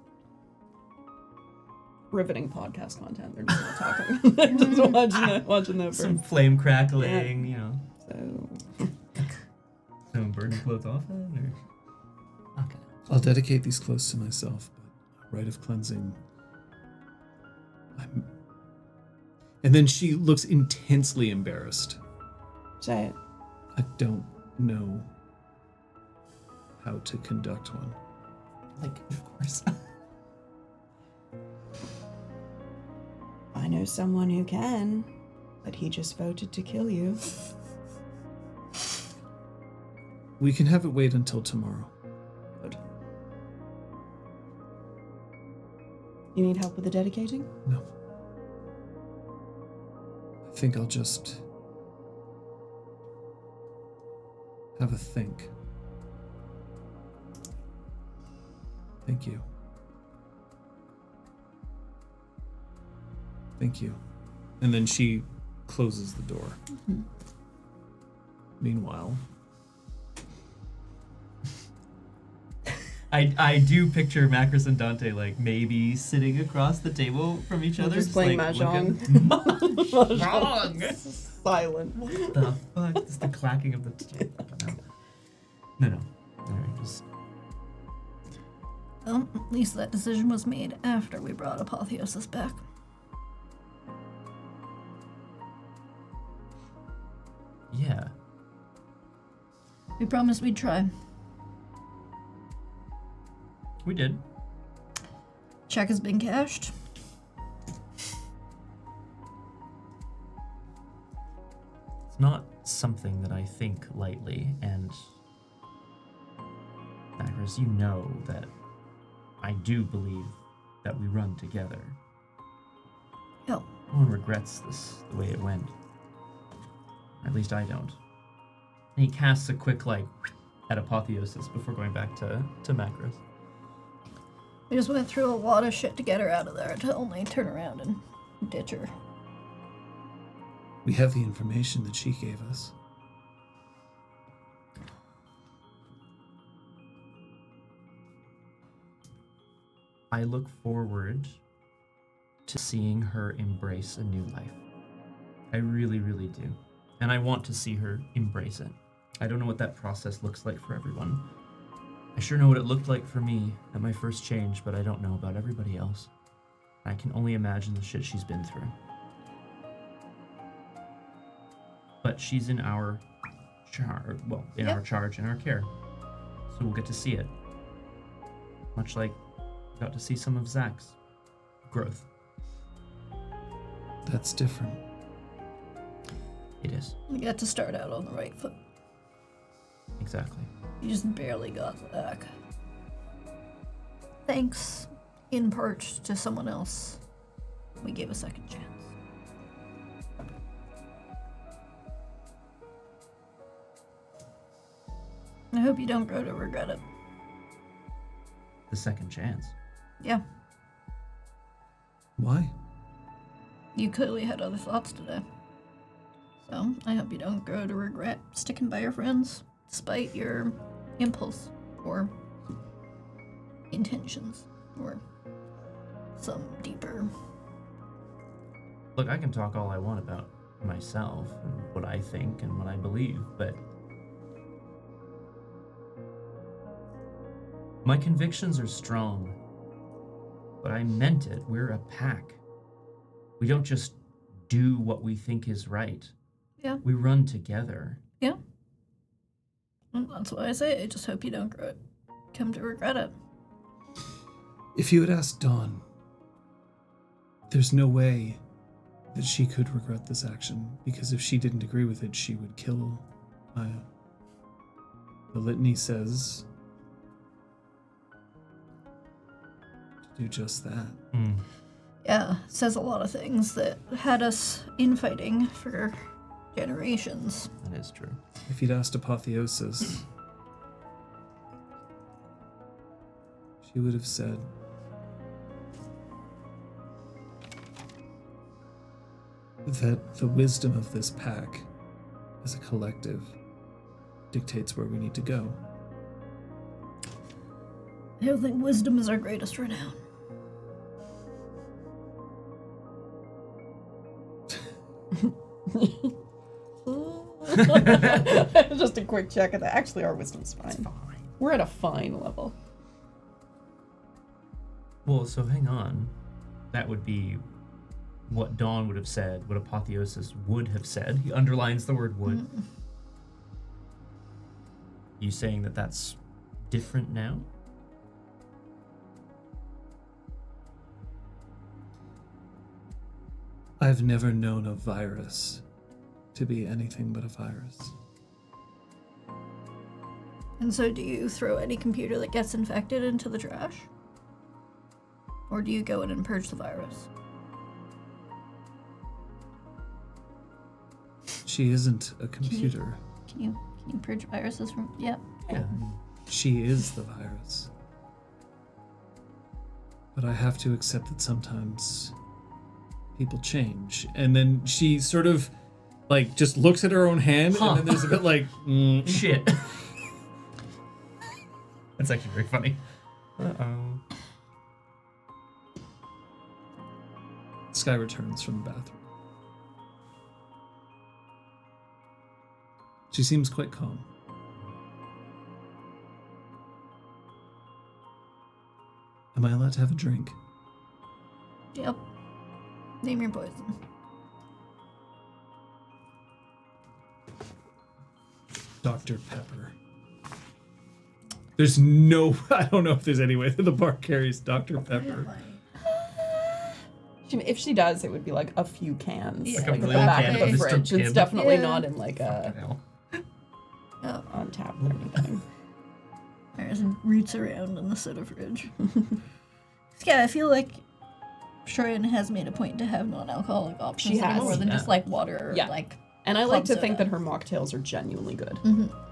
Riveting podcast content. They're just not talking. They're just watching that Some burn. flame crackling, you know. So, Someone burning clothes off it, or. Okay. I'll dedicate these clothes to myself, but rite of cleansing. And then she looks intensely embarrassed. say it. I don't know how to conduct one. Like, of course. I know someone who can, but he just voted to kill you. We can have it wait until tomorrow. Good. You need help with the dedicating? No. I think I'll just have a think. Thank you. Thank you. And then she closes the door. Mm-hmm. Meanwhile, I do picture Macris and Dante like maybe sitting across the table from each other, just playing like, mahjong. Mahjong. Silent. What the fuck? It's the clacking of the. No. Anyway, just. Well, at least that decision was made after we brought Apotheosis back. Yeah. We promised we'd try. We did. Check has been cashed. It's not something that I think lightly, and Macris, you know that I do believe that we run together. Yep. No one regrets this the way it went. At least I don't. And he casts a quick, like, at Apotheosis before going back to Macris. We just went through a lot of shit to get her out of there to only turn around and ditch her. We have the information that she gave us. I look forward to seeing her embrace a new life. I really, really do. And I want to see her embrace it. I don't know what that process looks like for everyone. I sure know what it looked like for me at my first change, but I don't know about everybody else. I can only imagine the shit she's been through. But she's in our our charge and our care. So we'll get to see it. Much like we got to see some of Zach's growth. That's different. It is. We got to start out on the right foot. Exactly. You just barely got back. Thanks, in part, to someone else. We gave a second chance. I hope you don't grow to regret it. The second chance. Yeah, Why? you clearly had other thoughts today. So, I hope you don't grow to regret sticking by your friends, despite your impulse, or intentions, or some deeper... Look, I can talk all I want about myself and what I think and what I believe, but my convictions are strong. But I meant it. We're a pack. We don't just do what we think is right. Yeah. We run together. Yeah. Well, that's why I say I just hope you don't come to regret it. If you had asked Dawn, there's no way that she could regret this action, because if she didn't agree with it, she would kill Aya. The litany says to do just that. Yeah, it says a lot of things that had us infighting for generations. That is true. If you'd asked Apotheosis, she would have said, that the wisdom of this pack as a collective dictates where we need to go. I don't think wisdom is our greatest renown. Just a quick check of that. Actually, our wisdom's fine. It's fine. We're at a fine level. Well, so hang on. That would be what Dawn would have said, what Apotheosis would have said. He underlines the word would. You saying that that's different now? I've never known a virus to be anything but a virus. And so do you throw any computer that gets infected into the trash? Or do you go in and purge the virus? She isn't a computer. Can you purge viruses from... Yeah. Yeah. She is the virus. But I have to accept that sometimes people change. And then she sort of, like, just looks at her own hand, and then there's a bit like, Shit. That's actually very funny. Uh-oh. Sky returns from the bathroom. She seems quite calm. Am I allowed to have a drink? Yep. Name your poison. Dr. Pepper. There's no... I don't know if there's any way that the bar carries Dr. Pepper. If she does, it would be like a few cans. Yeah. Like, Like a at the real back can of of the Mr. fridge. It's Pibb. definitely Yeah. not in like a Hell. Oh, on tap or anything. there's roots around in the soda fridge. Yeah, I feel like Shrian has made a point to have non-alcoholic options She has. more than Yeah. just like water or Yeah. like. And I like to Club think soda. that her mocktails are genuinely good.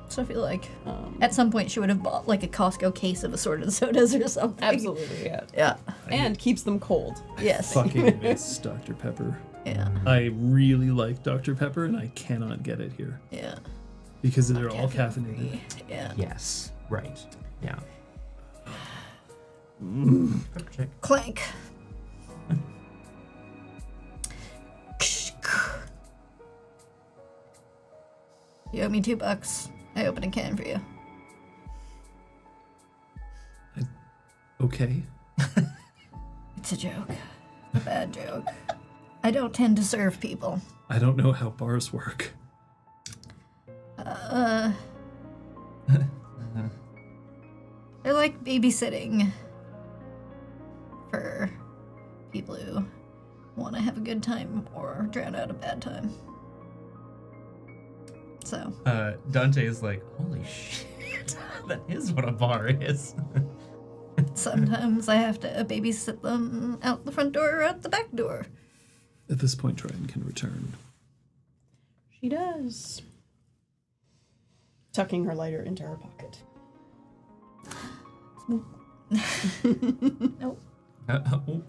So I feel like Um, at some point she would have bought like a Costco case of assorted sodas or something. absolutely, yeah. Yeah. And keeps them cold. Yes. Fucking miss Dr. Pepper. Yeah. I really like Dr. Pepper, and I cannot get it here Yeah. because they're all caffeinated. Yeah. Yes. Right. Yeah. Pepper check. Clank. You owe me $2. I open a can for you. Okay. It's a joke. A bad joke. I don't tend to serve people. I don't know how bars work. They're like babysitting for people who want to have a good time or drown out a bad time. So, Dante is like, holy shit, that is what a bar is. sometimes I have to babysit them out the front door or out the back door. At this point, Triton can return. She does. Tucking her lighter into her pocket. Nope. Oh.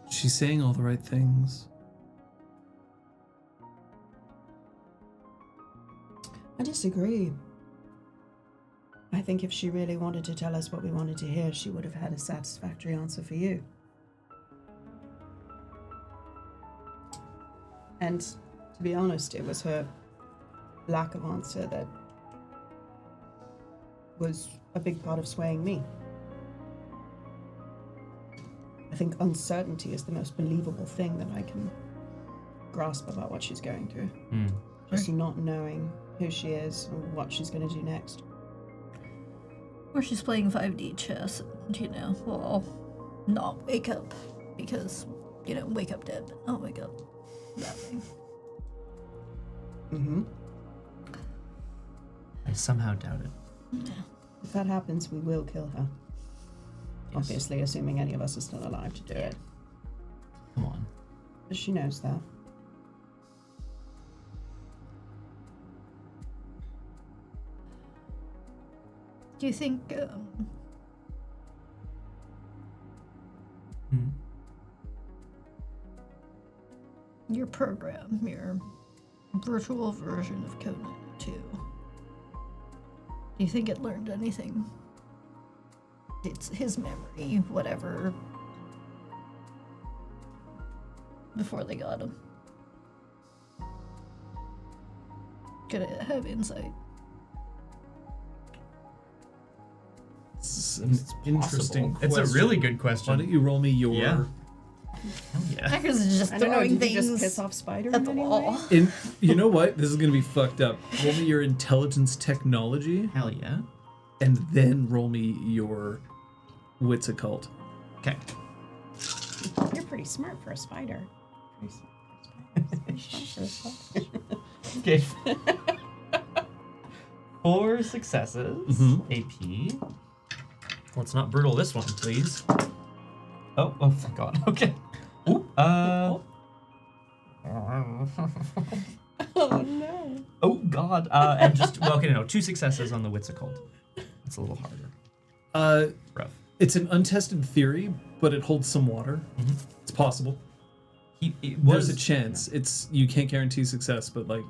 She's saying all the right things. I disagree. I think if she really wanted to tell us what we wanted to hear, she would have had a satisfactory answer for you. And to be honest, it was her lack of answer that was a big part of swaying me. I think uncertainty is the most believable thing that I can grasp about what she's going through. Just not knowing who she is or what she's going to do next. Or she's playing 5D chess and, we'll all not wake up because, wake up dead, but not wake up that way. Mm-hmm. I somehow doubt it. If that happens, we will kill her. Yes. Obviously, assuming any of us are still alive to do it. Come on. But she knows that. Do you think, your program, your virtual version of Code 92, do you think it learned anything? It's his memory, whatever, before they got him. Could it have insight? It's an interesting It's a question. really good Why question. don't you roll me your... Yeah. Hell yeah. Hackers is just I don't know, throwing did you just things piss off Spider at the wall. You know what? This is going to be fucked up. Roll me your intelligence technology, Hell yeah. and then roll me your wits occult. Okay. You're pretty smart for a spider. Pretty smart for a spider. Okay. 4 successes. AP. Let's not brutal this one, please. Oh, thank God. Okay. Ooh, Oh no. Oh God. And just okay, no, 2 successes on the wits occult. It's a little harder. Rough. It's an untested theory, but it holds some water. It's possible. There's a chance. It's you can't guarantee success, but like,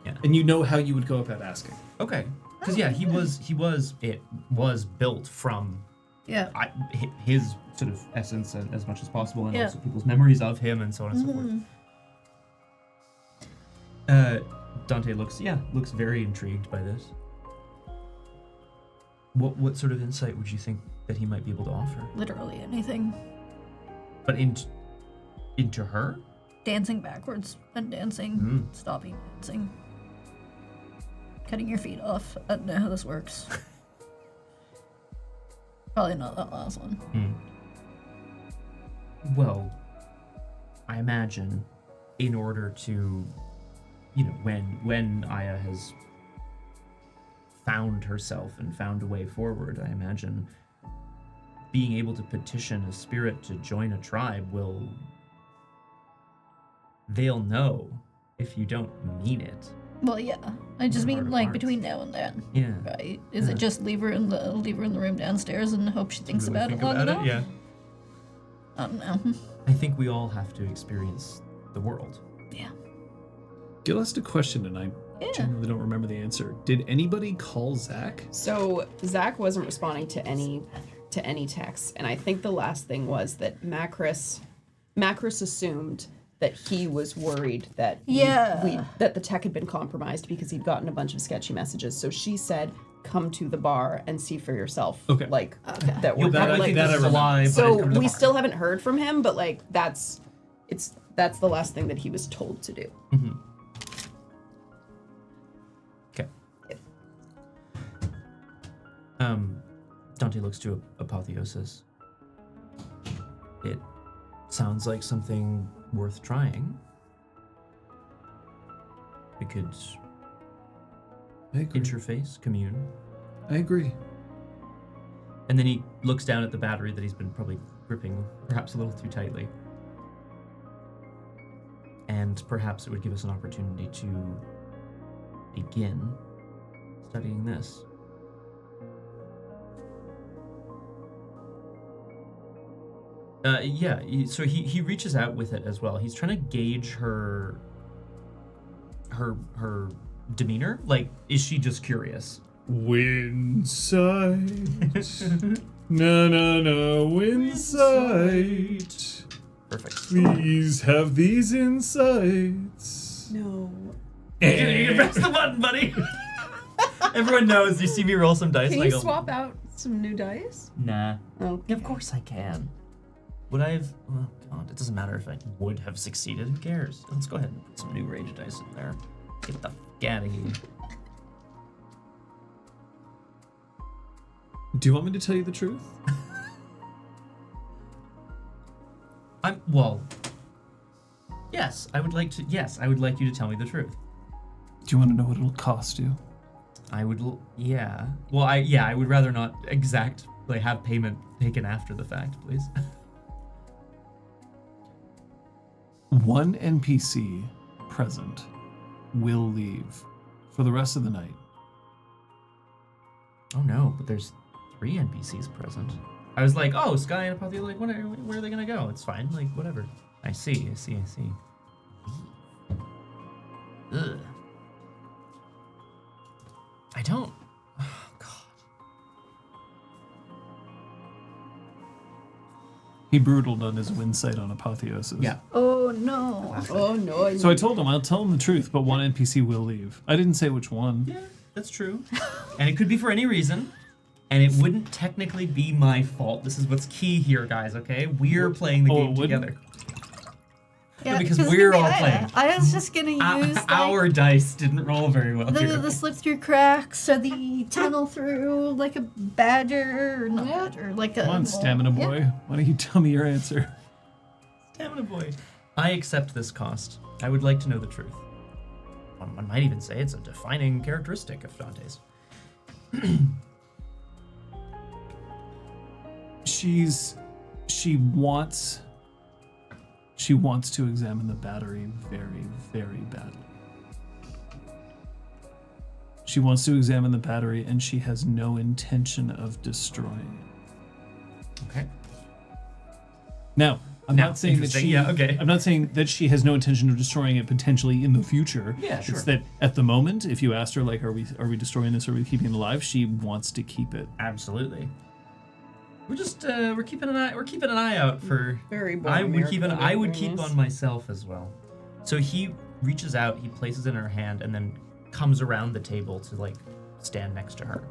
Yeah. and you know how you would go about asking. Okay. Because yeah, it was built from Yeah. his sort of essence as much as possible, and also people's memories of him, and so on and so forth. Dante looks very intrigued by this. What sort of insight would you think that he might be able to offer? Literally anything. But into her? Dancing backwards and dancing, stopping dancing, cutting your feet off. I don't know how this works. Probably not that last one. Well, I imagine in order to, when Aya has found herself and found a way forward, I imagine being able to petition a spirit to join a tribe they'll know if you don't mean it. Well, yeah. I just mean like between now and then. Yeah. Right? Is it just leave her in the room downstairs and hope she thinks about it long enough? Yeah. I don't know. I think we all have to experience the world. Yeah. Gil asked a question, and I genuinely don't remember the answer. Did anybody call Zach? So Zach wasn't responding to any texts, and I think the last thing was that Macris assumed that he was worried that that the tech had been compromised because he'd gotten a bunch of sketchy messages. So she said, "Come to the bar and see for yourself." Okay. That we're So we still haven't heard from him, but that's the last thing that he was told to do. Mm-hmm. Okay. Dante looks to Apotheosis. It sounds like something worth trying. We could interface, commune. I agree. And then he looks down at the battery that he's been probably gripping perhaps a little too tightly. And perhaps it would give us an opportunity to begin studying this. So he reaches out with it as well. He's trying to gauge her demeanor. Like, is she just curious? Winsight. No, winsight. Perfect. Please have these insights. No. You can press the button, buddy. Everyone knows. You see me roll some dice. Can and I you go, swap out some new dice? Nah. Oh, Of course I can. Would I have? Oh God, it doesn't matter if I would have succeeded. Who cares? Let's go ahead and put some new rage dice in there. Get the f*** out of here. Do you want me to tell you the truth? Yes, I would like to. Yes, I would like you to tell me the truth. Do you want to know what it'll cost you? I would. Yeah. Well, I would rather not have payment taken after the fact, please. One NPC present will leave for the rest of the night. Oh no, but there's 3 NPCs present. I was like, oh, Sky and Apothea, where are they gonna go? It's fine, whatever. I see. Ugh. I don't. Oh, God. He brutaled on his winsight on Apotheosis. Yeah. Oh no. Oh no. So I told him I'll tell him the truth, but one NPC will leave. I didn't say which one. Yeah, that's true. And it could be for any reason. And it wouldn't technically be my fault. This is what's key here, guys, okay? We're playing the game together. Yeah, because we're all I playing. I was just gonna use our dice didn't roll very well here. the slip through cracks or the tunnel through like a badger or not badger, like a. Come on, Stamina Boy. Why don't you tell me your answer? Stamina Boy. I accept this cost. I would like to know the truth. One might even say it's a defining characteristic of Dante's. She wants to examine the battery very, very badly. She wants to examine the battery, and she has no intention of destroying it. Okay. Now, I'm not saying that she. Yeah, okay. I'm not saying that she has no intention of destroying it potentially in the future. Yeah, sure. It's that at the moment, if you asked her, like, are we destroying this? Or are we keeping it alive? She wants to keep it. Absolutely. we're keeping an eye out for. Very I boring. would keep on myself as well. So he reaches out, he places it in her hand, and then comes around the table to like stand next to her.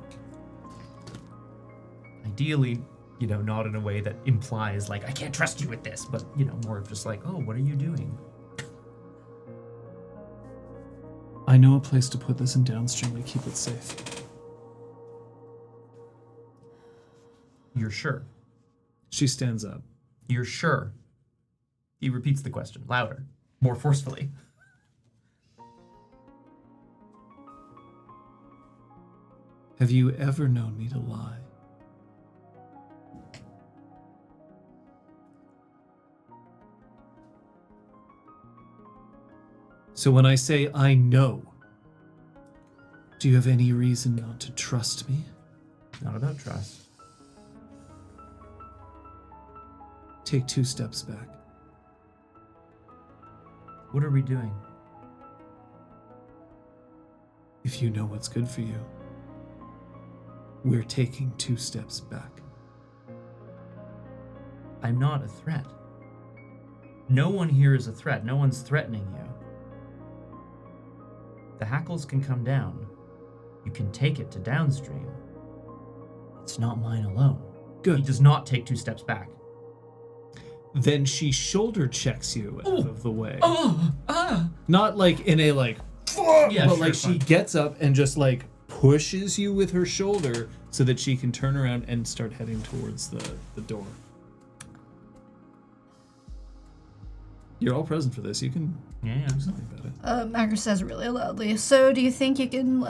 Ideally, not in a way that implies like I can't trust you with this, but more of just like, oh, what are you doing? I know a place to put this in downstream to keep it safe. You're sure? She stands up. You're sure? He repeats the question, louder, more forcefully. Have you ever known me to lie? So when I say I know, do you have any reason not to trust me? Not about trust. Take 2 steps back. What are we doing? If you know what's good for you, we're taking 2 steps back. I'm not a threat. No one here is a threat. No one's threatening you. The hackles can come down. You can take it to downstream. It's not mine alone. Good. He does not take 2 steps back. Then she shoulder checks you out of the way. Oh, Not like in a like, yeah, but sure, like she fine. gets up and just like pushes you with her shoulder so that she can turn around and start heading towards the door. You're all present for this. You can Yeah. do something about it. Macro says really loudly, so do you think you can,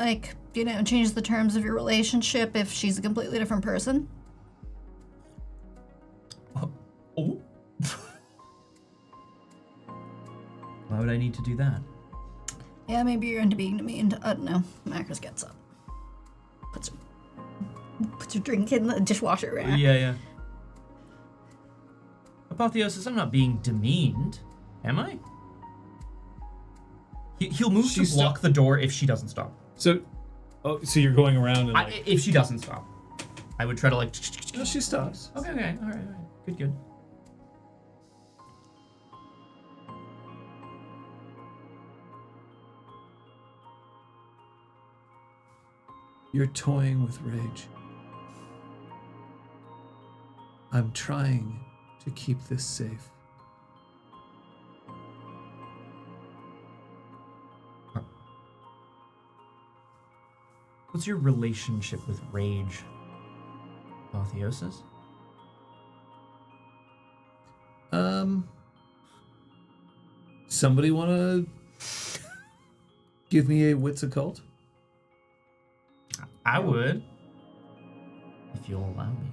change the terms of your relationship if she's a completely different person? Oh. Why would I need to do that? Yeah, maybe you're into being demeaned. I don't know. Macros gets up. Puts your drink in the dishwasher rack. Yeah. Apotheosis, I'm not being demeaned, am I? He'll move to block the door if she doesn't stop. So you're going around and If she doesn't stop, I would try to like. no, she stops. Okay, all right, good. You're toying with rage. I'm trying to keep this safe. What's your relationship with rage, Apotheosis? Somebody want to give me a wits occult? I would, if you'll allow me.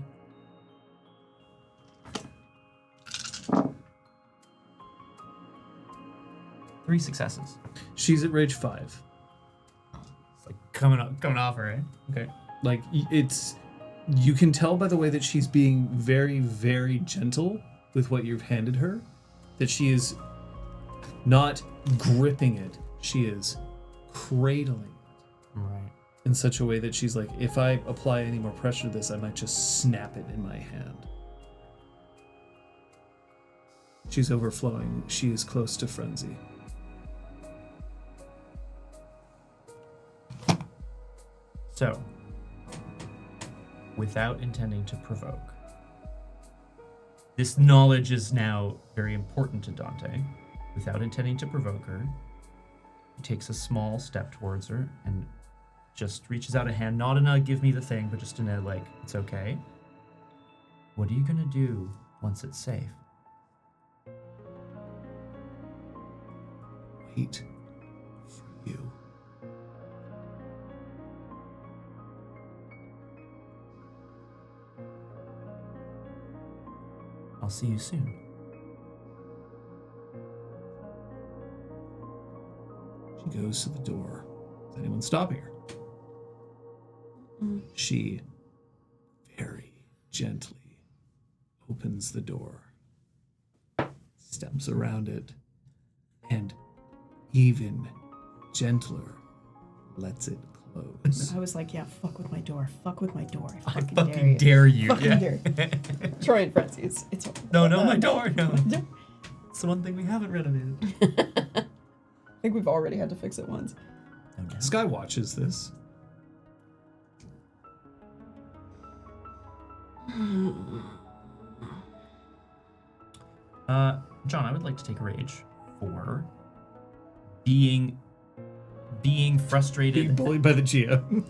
Three successes. She's at rage 5. It's like coming off her, eh? Okay. Like you can tell by the way that she's being very, very gentle with what you've handed her, that she is not gripping it. She is cradling it. Right. In such a way that she's like, if I apply any more pressure to this, I might just snap it in my hand. She's overflowing. She is close to frenzy. So, without intending to provoke, this knowledge is now very important to Dante. Without intending to provoke her, he takes a small step towards her and just reaches out a hand, not in a give me the thing, but just in a like, it's okay. What are you gonna do once it's safe? Wait for you. I'll see you soon. She goes to the door. Is anyone stopping her? She very gently opens the door, steps around it, and even gentler lets it close. I was like, yeah, fuck with my door. Fuck with my door. I Fucking fucking dare you. Fucking Yeah. dare you. Troy and Frenzy, it's No, my door. No. It's the one thing we haven't renovated. I think we've already had to fix it once. Okay. Sky watches this. John, I would like to take rage for being frustrated. Being bullied by the GM.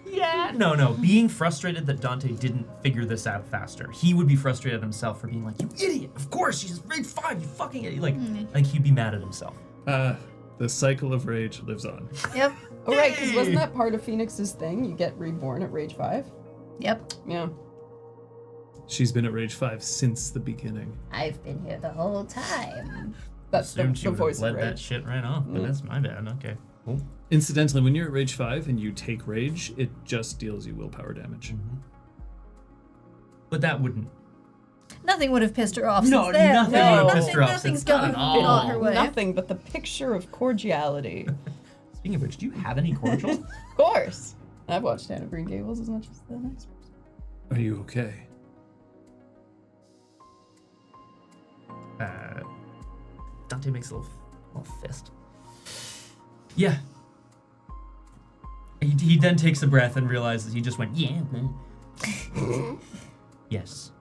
Yeah, no. Being frustrated that Dante didn't figure this out faster. He would be frustrated himself for being like, you idiot! Of course, she's rage 5, you fucking idiot! Like he'd be mad at himself. The cycle of rage lives on. Yep. Oh, right, because wasn't that part of Phoenix's thing? You get reborn at Rage 5? Yep. Yeah. She's been at Rage 5 since the beginning. I've been here the whole time. That's the Assumed she would voice have of let Rage. that shit right off, but that's my bad. Okay. Cool. Incidentally, when you're at Rage 5 and you take Rage, it just deals you willpower damage. But that wouldn't. Nothing would have pissed her off No, since then. nothing would have pissed her off Nothing's since then gone at all. not her way. Nothing but the picture of cordiality. Of Speaking of which, do you have any cordial? course. I've watched Anne of Green Gables as much as the next person. Are you okay? Dante makes a little fist. Yeah. He then takes a breath and realizes he just went, yeah. Yes.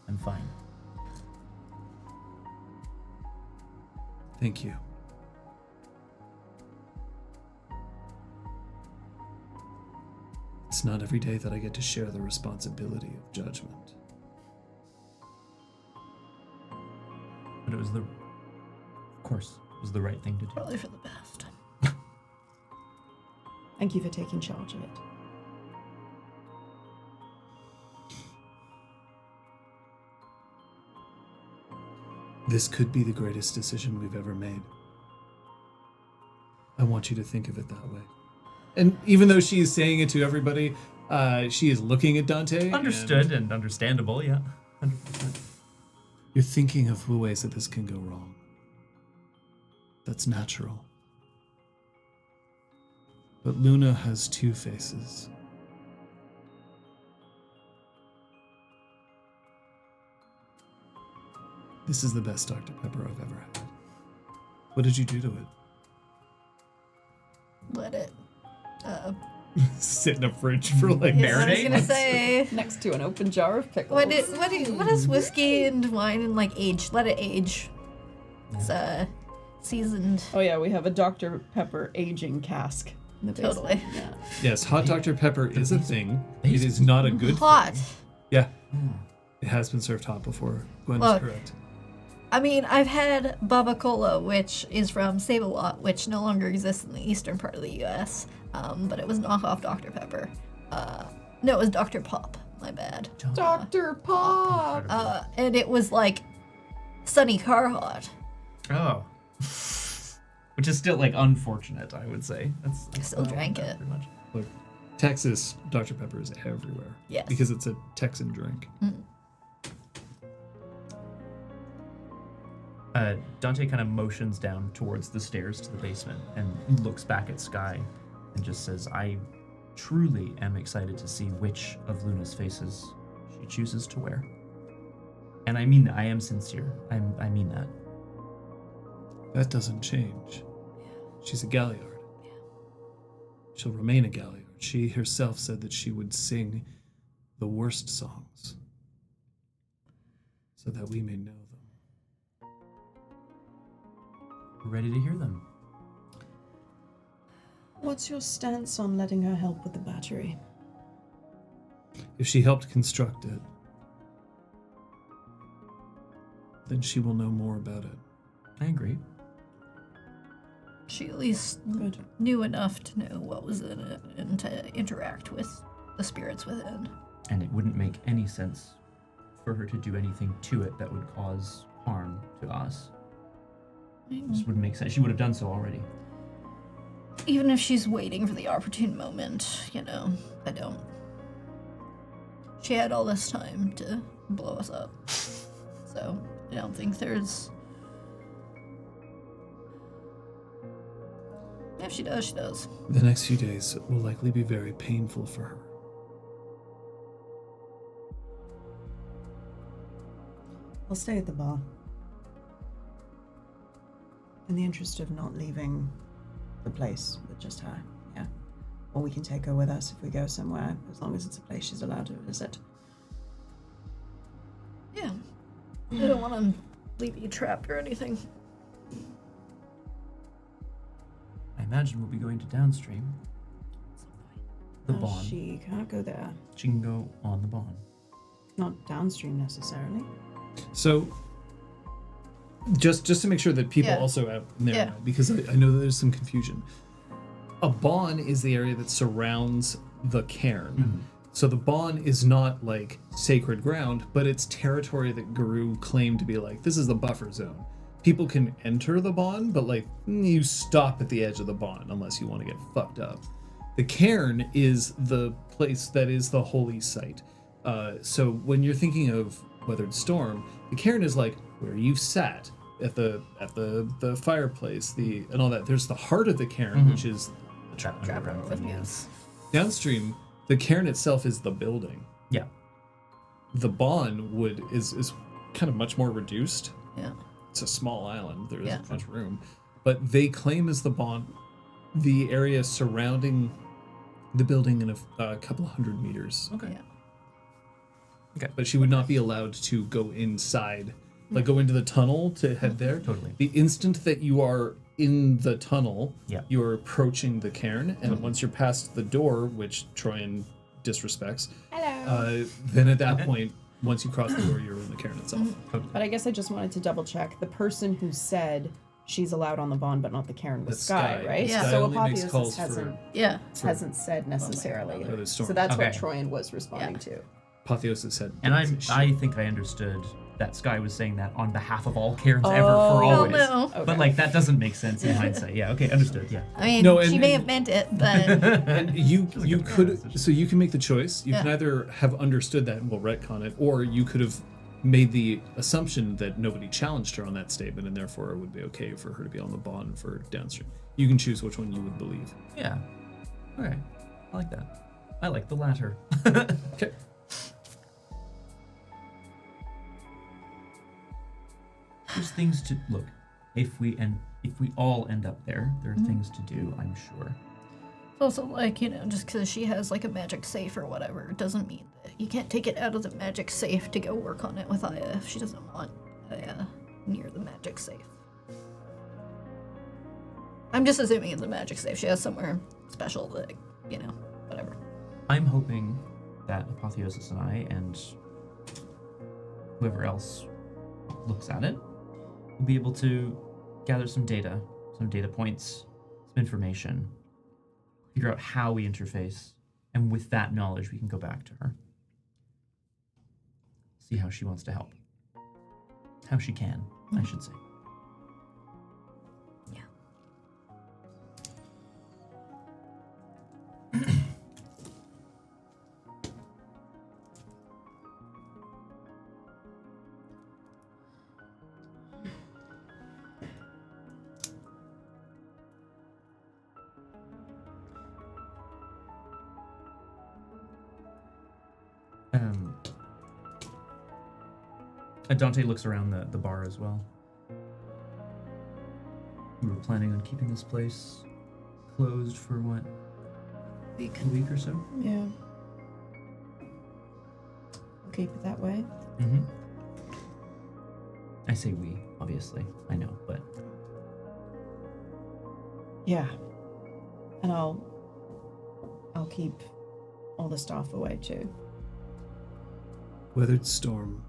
I'm fine. Thank you. It's not every day that I get to share the responsibility of judgment. But it was of course, it was the right thing to do. Probably for the best. Thank you for taking charge of it. This could be the greatest decision we've ever made. I want you to think of it that way. And even though she is saying it to everybody, she is looking at Dante. Understood and understandable, yeah. 100%. You're thinking of the ways that this can go wrong. That's natural. But Luna has two faces. This is the best Dr. Pepper I've ever had. What did you do to it? Let it. Sit in a fridge for like Yeah, I was marinate? gonna say. Next to an open jar of pickles. What is whiskey and wine and like age? Let it age. It's seasoned. Oh yeah, we have a Dr. Pepper aging cask in the basement. Totally. Yeah. Yes, hot Dr. Pepper is a thing. It is not a good Hot. thing. Yeah. It has been served hot before. Gwen is Look. correct. I mean, I've had Baba Cola, which is from Save-A-Lot, which no longer exists in the eastern part of the U.S., but it was knockoff Dr. Pepper. No, it was Dr. Pop. My bad. Dr. Pop! And it was like Sunny Car Hot. Oh. Which is still like unfortunate, I would say. I still drank it. Pretty much. Look, Texas Dr. Pepper is everywhere. Yes. Because it's a Texan drink. Dante kind of motions down towards the stairs to the basement and looks back at Sky and just says, I truly am excited to see which of Luna's faces she chooses to wear. And I mean that. I am sincere. I mean that. That doesn't change. She's a Galliard. She'll remain a Galliard. She herself said that she would sing the worst songs so that we may know them. We're ready to hear them. What's your stance on letting her help with the battery? If she helped construct it, then she will know more about it. I agree. She at least Good. knew enough to know what was in it and to interact with the spirits within. And it wouldn't make any sense for her to do anything to it that would cause harm to us. It just wouldn't make sense. She would have done so already. Even if she's waiting for the opportune moment, you know, I don't. She had all this time to blow us up. So, I don't think there's... If she does, she does. The next few days will likely be very painful for her. I'll stay at the bar. In the interest of not leaving the place with just her, yeah. Or we can take her with us if we go somewhere, as long as it's a place she's allowed to visit. Yeah. I don't want to leave you trapped or anything. I imagine we'll be going to downstream. The bond. She can't go there. She can go on the bond. Not downstream necessarily. So, just to make sure that people Yeah. also out there Yeah. know, because I know that there's some confusion. A bawn is the area that surrounds the cairn. So the bawn is not like sacred ground, but it's territory that Guru claimed to be like, this is the buffer zone. People can enter the bawn, but like you stop at the edge of the bawn unless you want to get fucked up. The cairn is the place that is the holy site. So when you're thinking of Weathered Storm, the cairn is like where you've sat at the fireplace, and all that. There's the heart of the cairn, which is the trap underground thing. Yes. Downstream, the cairn itself is the building. Yeah. The bawn is kind of much more reduced. Yeah. It's a small island. There isn't Yeah. much room, but they claim as the bawn the area surrounding the building in a couple 100 meters. Okay. Yeah. Okay. But she would not be allowed to go inside, like go into the tunnel to head there. Totally. The instant that you are in the tunnel, Yeah. you're approaching the cairn, and once you're past the door, which Troyan disrespects, then at that point, once you cross the door, you're in the cairn itself. But I guess I just wanted to double check. The person who said she's allowed on the bond but not the cairn was That's Sky, Sky. right? Yeah. Sky So only makes calls Apotheosis Yeah. hasn't said necessarily. Weathered Storm. So that's what Okay. Troyan was responding to. Apotheosis said, And I think I understood that Sky was saying that on behalf of all cairns ever for Oh, always. no. Okay. But like that doesn't make sense in hindsight. Yeah, okay, understood. Yeah. I mean, No, and- she may have meant it, but and you could, so you can make the choice. You can Yeah. either have understood that and we'll retcon it, or you could have made the assumption that nobody challenged her on that statement, and therefore it would be okay for her to be on the bond for downstream. You can choose which one you would believe. Yeah. Okay. I like that. I like the latter. Okay. There's things to look. If we all end up there are things to do, I'm sure. it's also like, just because she has like a magic safe or whatever, it doesn't mean that you can't take it out of the magic safe to go work on it with Aya if she doesn't want Aya near the magic safe. I'm just assuming it's a magic safe. She has somewhere special that, whatever. I'm hoping that Apotheosis and I and whoever else looks at it will be able to gather some data points, some information, figure out how we interface, and with that knowledge we can go back to her. See how she wants to help. How she can, I should say. Yeah. Dante looks around the bar as well. We were planning on keeping this place closed for what? A week or so? Yeah. We'll keep it that way. Mm-hmm. I say we, obviously. I know, but Yeah. And I'll keep all the staff away too. Weathered Storm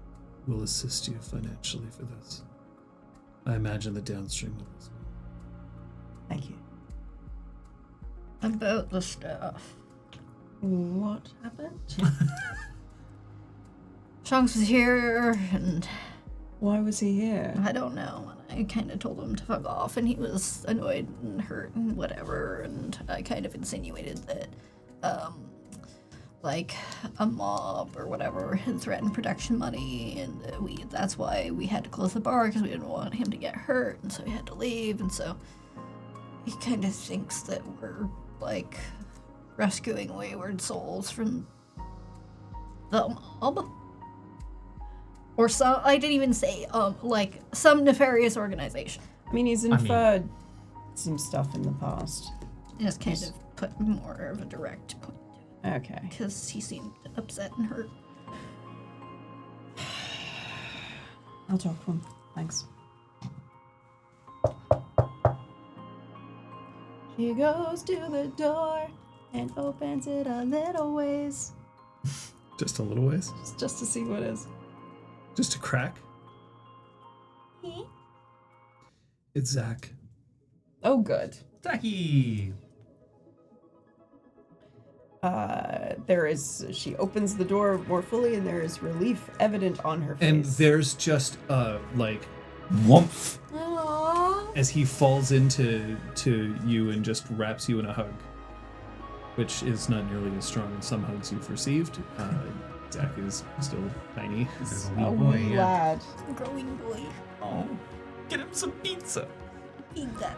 will assist you financially for this. I imagine the downstream will as well. Thank you. About the stuff. What happened? Shanks was here, and Why was he here? I don't know. And I kind of told him to fuck off, and he was annoyed and hurt and whatever. And I kind of insinuated that, like a mob or whatever had threatened production money, and that's why we had to close the bar because we didn't want him to get hurt, and so he had to leave. And so He kind of thinks that we're, like, rescuing wayward souls from the mob. Or some, I didn't even say, like, some nefarious organization. I mean, he's inferred some stuff in the past. Just kind of put more of a direct point to it. Okay. Because he seemed upset and hurt. I'll talk to him. Thanks. She goes to the door and opens it a little ways. Just a little ways? Just to see what it is. Just a crack? It's Zach. Oh, good. Tacky. She opens the door more fully, and there is relief evident on her face. And there's just whumph, Aww. as he falls into you and just wraps you in a hug, which is not nearly as strong as some hugs you've received. Zach is still tiny. This is a Oh, wee boy. Yeah. lad. Growing boy. Oh, get him some pizza. Eat that.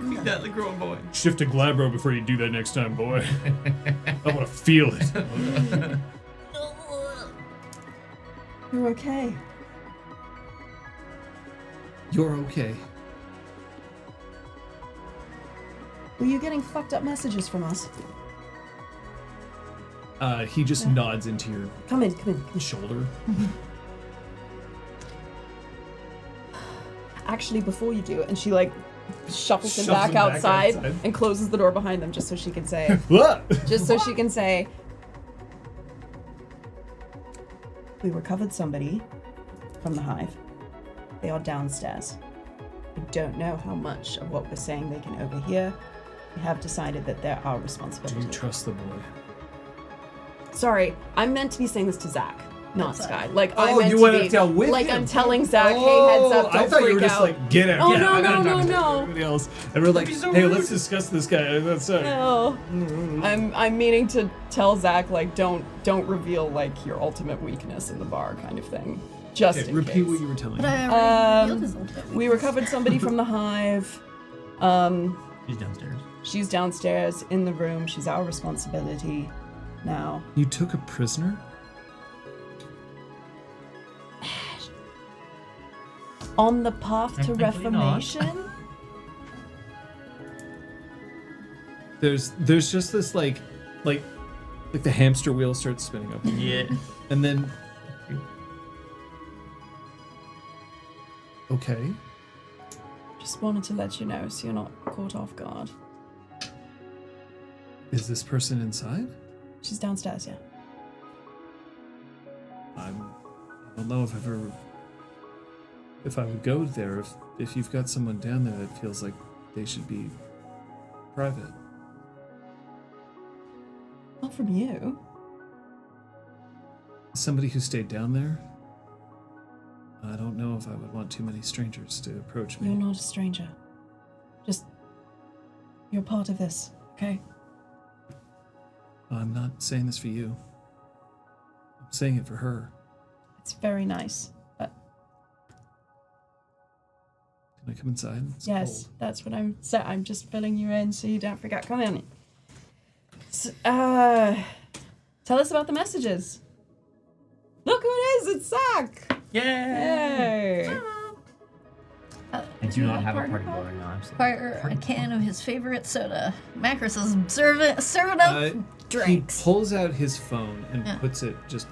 Feed that the growing boy. Shift to Glabro before you do that next time, boy. I want to feel it. You're okay. You're okay. Were you getting fucked up messages from us? He just nods into your Come in. shoulder. Actually, before you do, and she like shuffles him Shoves back him back outside outside. and closes the door behind them, just so she can say, What? we recovered somebody from the hive. They are downstairs. I don't know how much of what we're saying they can overhear. We have decided that they're our Do responsibility. you trust the boy? Sorry, I meant to be saying this to Zach, not That's Sky. fine. Like I Oh, meant you to went be up down with like him. I'm telling Zach, hey, heads up, don't I thought freak you were just out. like, get out. Oh, get no, out. I gotta no, talk to no. everybody else. And we're like, be so hey, rude. let's discuss this guy. That's sorry. No. I'm meaning to tell Zach like don't reveal like your ultimate weakness in the bar kind of thing. Just Okay, in repeat case. what you were telling But me. I already revealed his ultimate We weakness. recovered somebody from the hive. He's downstairs. She's downstairs in the room. She's our responsibility now. You took a prisoner? On the path to Technically not. reformation. There's just this like the hamster wheel starts spinning up. Yeah. And then okay. Just wanted to let you know so you're not caught off guard. Is this person inside? She's downstairs, yeah. I don't know if I would go there if you've got someone down there that feels like they should be private. Not from you. Somebody who stayed down there? I don't know if I would want too many strangers to approach me. You're not a stranger. Just you're part of this, okay? I'm not saying this for you. I'm saying it for her. It's very nice. But Can I come inside? It's yes, cold. that's what I'm saying. I'm just filling you in so you don't forget. Come in. Tell us about the messages. Look who it is! It's Zach! Yay! Hey! I do not have a party boy now. I'm sorry. Fire a can of his favorite soda. Macros is serving up drinks. He pulls out his phone and Yeah. puts it just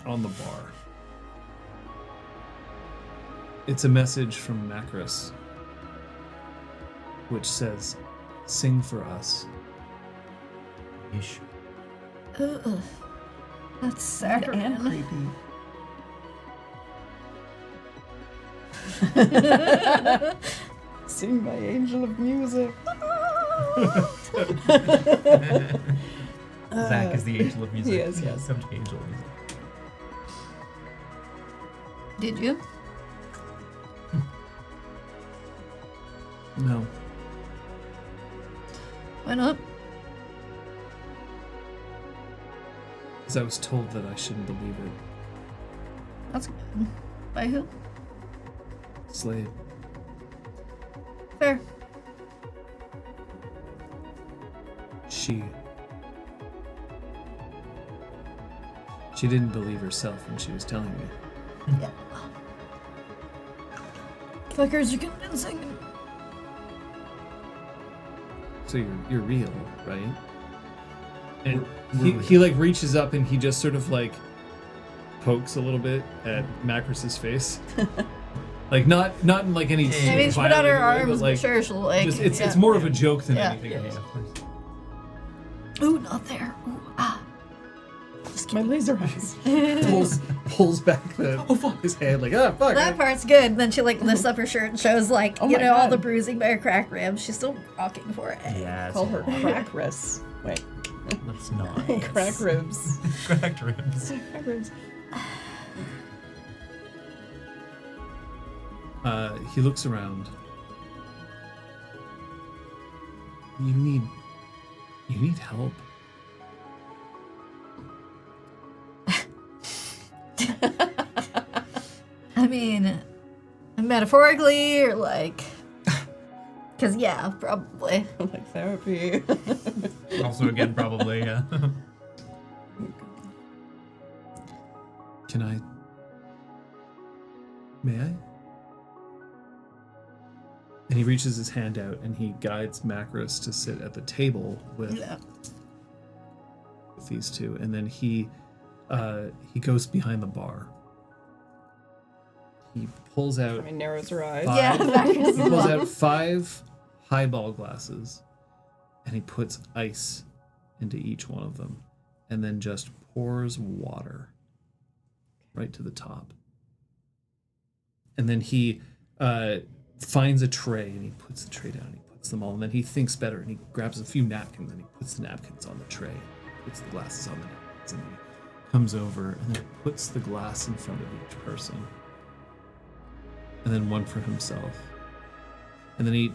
on the bar. It's a message from Macros, which says, "Sing for us." Ish. Ugh. That's And saccharine. creepy. Sing by Angel of Music. Zach is the angel of music. he is, yes. Come to the angel of music. Did you? No. Why not? Because I was told that I shouldn't believe it. That's good. By who? Slade. Fair. She didn't believe herself when she was telling me. Yeah. Fuckers are convincing. So you're real, right? And he like reaches up and he just sort of like pokes a little bit at Macros's face. Like not in like any I mean, she put out her arms, but like, sure she'll like. just, it's more of a joke than anything Yeah, else. of course. Ooh, not there. Ooh, ah. Just My kidding. laser eyes. Pulls back his hand like, ah, fuck. That part's good. Then she like lifts up her shirt and shows like Oh you my know all God. the bruising by her cracked ribs. She's still rocking for it. Yeah, Call her crack wrists. Wait. That's not. Crack ribs. Cracked ribs. Crack ribs. He looks around. You need help. I mean, metaphorically or like, cause yeah, probably. Like therapy. Also, again, probably, yeah. Can I? May I? And he reaches his hand out and he guides Macros to sit at the table with these two, and then he goes behind the bar. He pulls out I mean, narrows her eyes. Yeah, he pulls out 5 highball glasses and he puts ice into each one of them and then just pours water right to the top. And then he finds a tray and he puts the tray down and he puts them all, and then he thinks better and he grabs a few napkins and he puts the napkins on the tray, puts the glasses on the napkins, and then he comes over and then puts the glass in front of each person. And then one for himself. And then he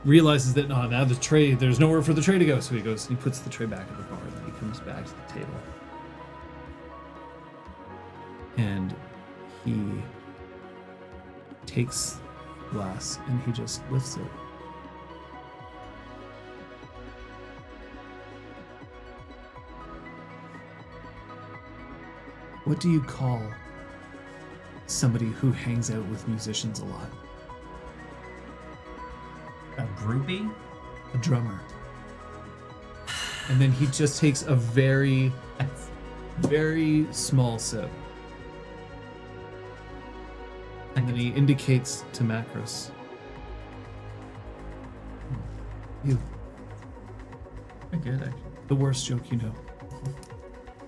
realizes that now the tray, there's nowhere for the tray to go. So he goes and he puts the tray back at the bar, and then he comes back to the table. And he takes the glass and he just lifts it. What do you call somebody who hangs out with musicians a lot? A groupie? A drummer. And then he just takes a very, very small sip. And then he indicates to Macros. You, Pretty good, actually. the worst joke you know.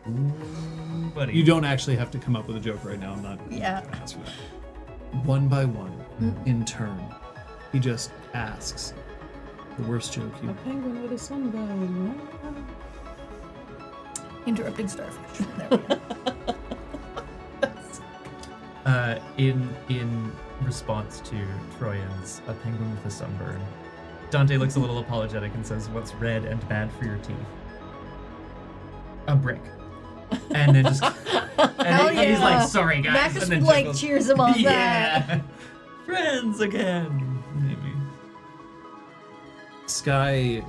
Ooh, buddy. You don't actually have to come up with a joke right now. I'm not Yeah. gonna ask for that. One by one, in turn, he just asks the worst joke A you penguin with a sunburn. Interrupting starfish. There we go. In response to Troyan's A Penguin with a Sunburn, Dante looks a little apologetic and says, "What's red and bad for your teeth?" A brick. And then just and he's yeah. like, "Sorry guys." Marcus and then would like chuckles. cheers him on that. Yeah. Friends again. Maybe. Sky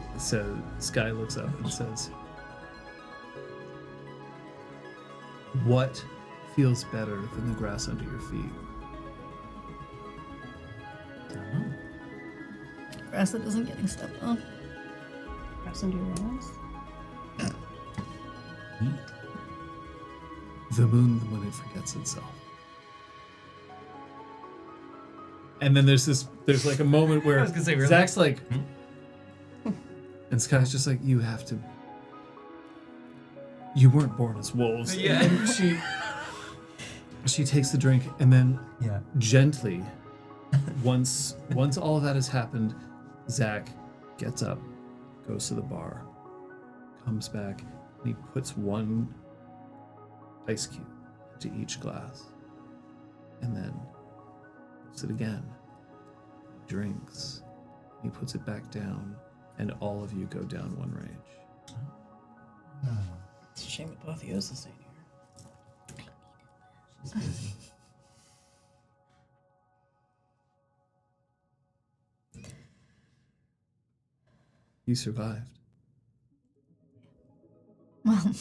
looks up and says, "What feels better than the grass under your feet?" Grass that isn't getting stepped on. Press into your eyes. The moon when it forgets itself. And then there's like a moment where I was gonna say, really? Zach's like, and Sky's just like, you weren't born as wolves. Yeah. And she takes the drink and then Yeah. gently, once all of that has happened, Zach gets up, goes to the bar, comes back, and he puts one ice cube into each glass, and then puts it again, drinks, he puts it back down, and all of you go down one range. It's a shame Apotheosis ain't here. She's busy. You survived. Well,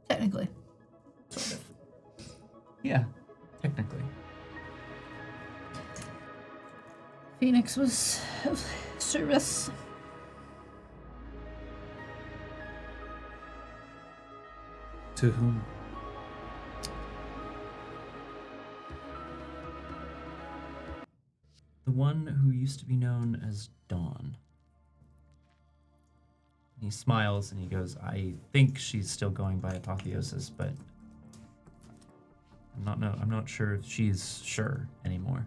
technically. Sort of. Yeah, technically. Phoenix was of service. To whom? The one who used to be known as Dawn. He smiles and he goes, I think she's still going by Apotheosis, but I'm not sure if she's sure anymore.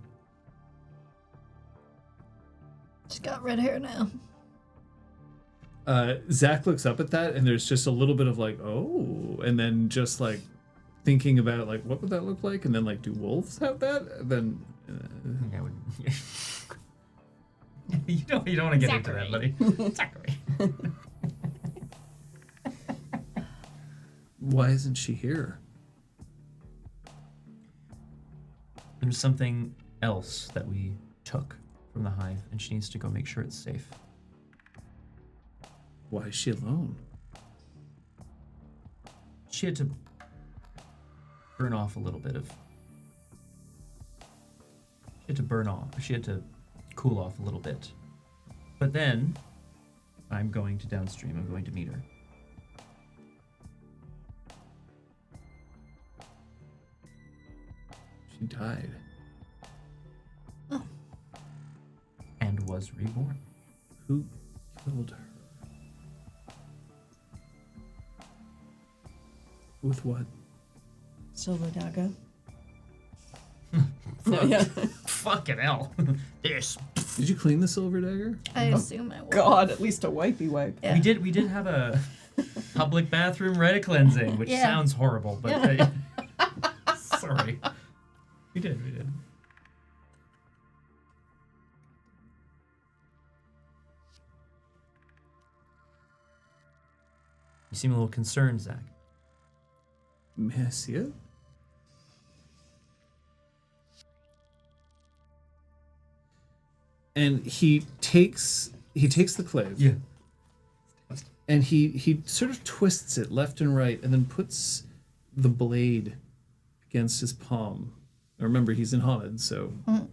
She's got red hair now. Zach looks up at that, and there's just a little bit of like, oh, and then just like thinking about like, what would that look like? And then like, do wolves have that? And then I think I would. you don't want to get into that, buddy. Zachary. why isn't she here? There's something else that we took from the hive, and she needs to go make sure it's safe. Why is she alone? She had to burn off a little bit of. She had to cool off a little bit. But then, I'm going to downstream. I'm going to meet her. She died. Oh. And was reborn. Who killed her? With what? Silver dagger. Fucking hell. This. Did you clean the silver dagger? I assume I will. God, at least a wipey wipe. Yeah. We did have a public bathroom reti-cleansing, which Yeah. sounds horrible, but sorry. We did. You seem a little concerned, Zach. May I see it? And he takes the clave. Yeah. And he sort of twists it left and right, and then puts the blade against his palm. Now remember, he's in Hamid, so. Mm.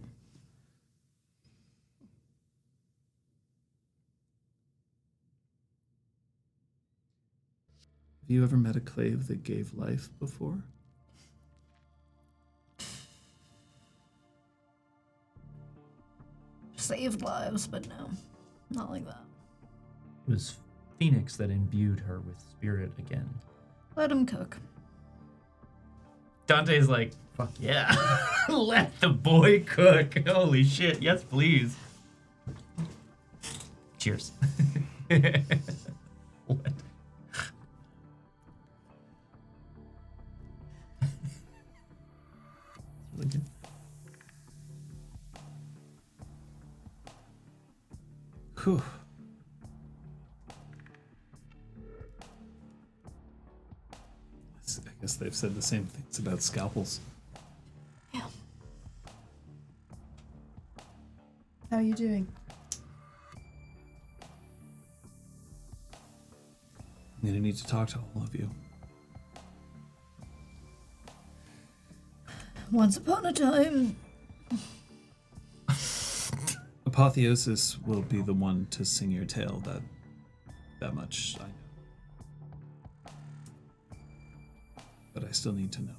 Have you ever met a clave that gave life before? Saved lives, but no. Not like that. It was Phoenix that imbued her with spirit again. Let him cook. Dante's like, fuck yeah. Let the boy cook. Holy shit. Yes, please. Cheers. What? Really good. Whew. I guess they've said the same things about scalpels. Yeah. How are you doing? I'm gonna need to talk to all of you. Once upon a time. Apotheosis will be the one to sing your tale. That much I know. But I still need to know.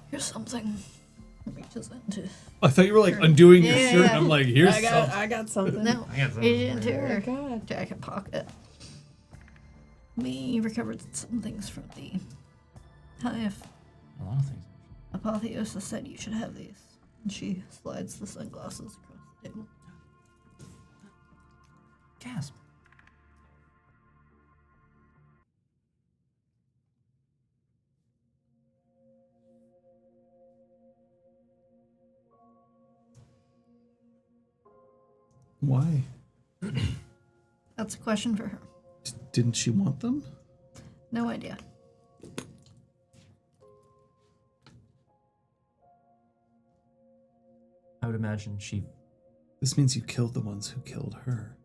Here's something. Reaches into. I thought you were like undoing your Yeah, shirt. yeah. I'm like, here's I got something. No. I got some. Reaches into Oh my her God. jacket pocket. We recovered some things from the hive. A lot of things. Apotheosis said you should have these. And she slides the sunglasses across the table. Gasp. Why? That's a question for her. Didn't she want them? No idea. I would imagine she. This means you killed the ones who killed her.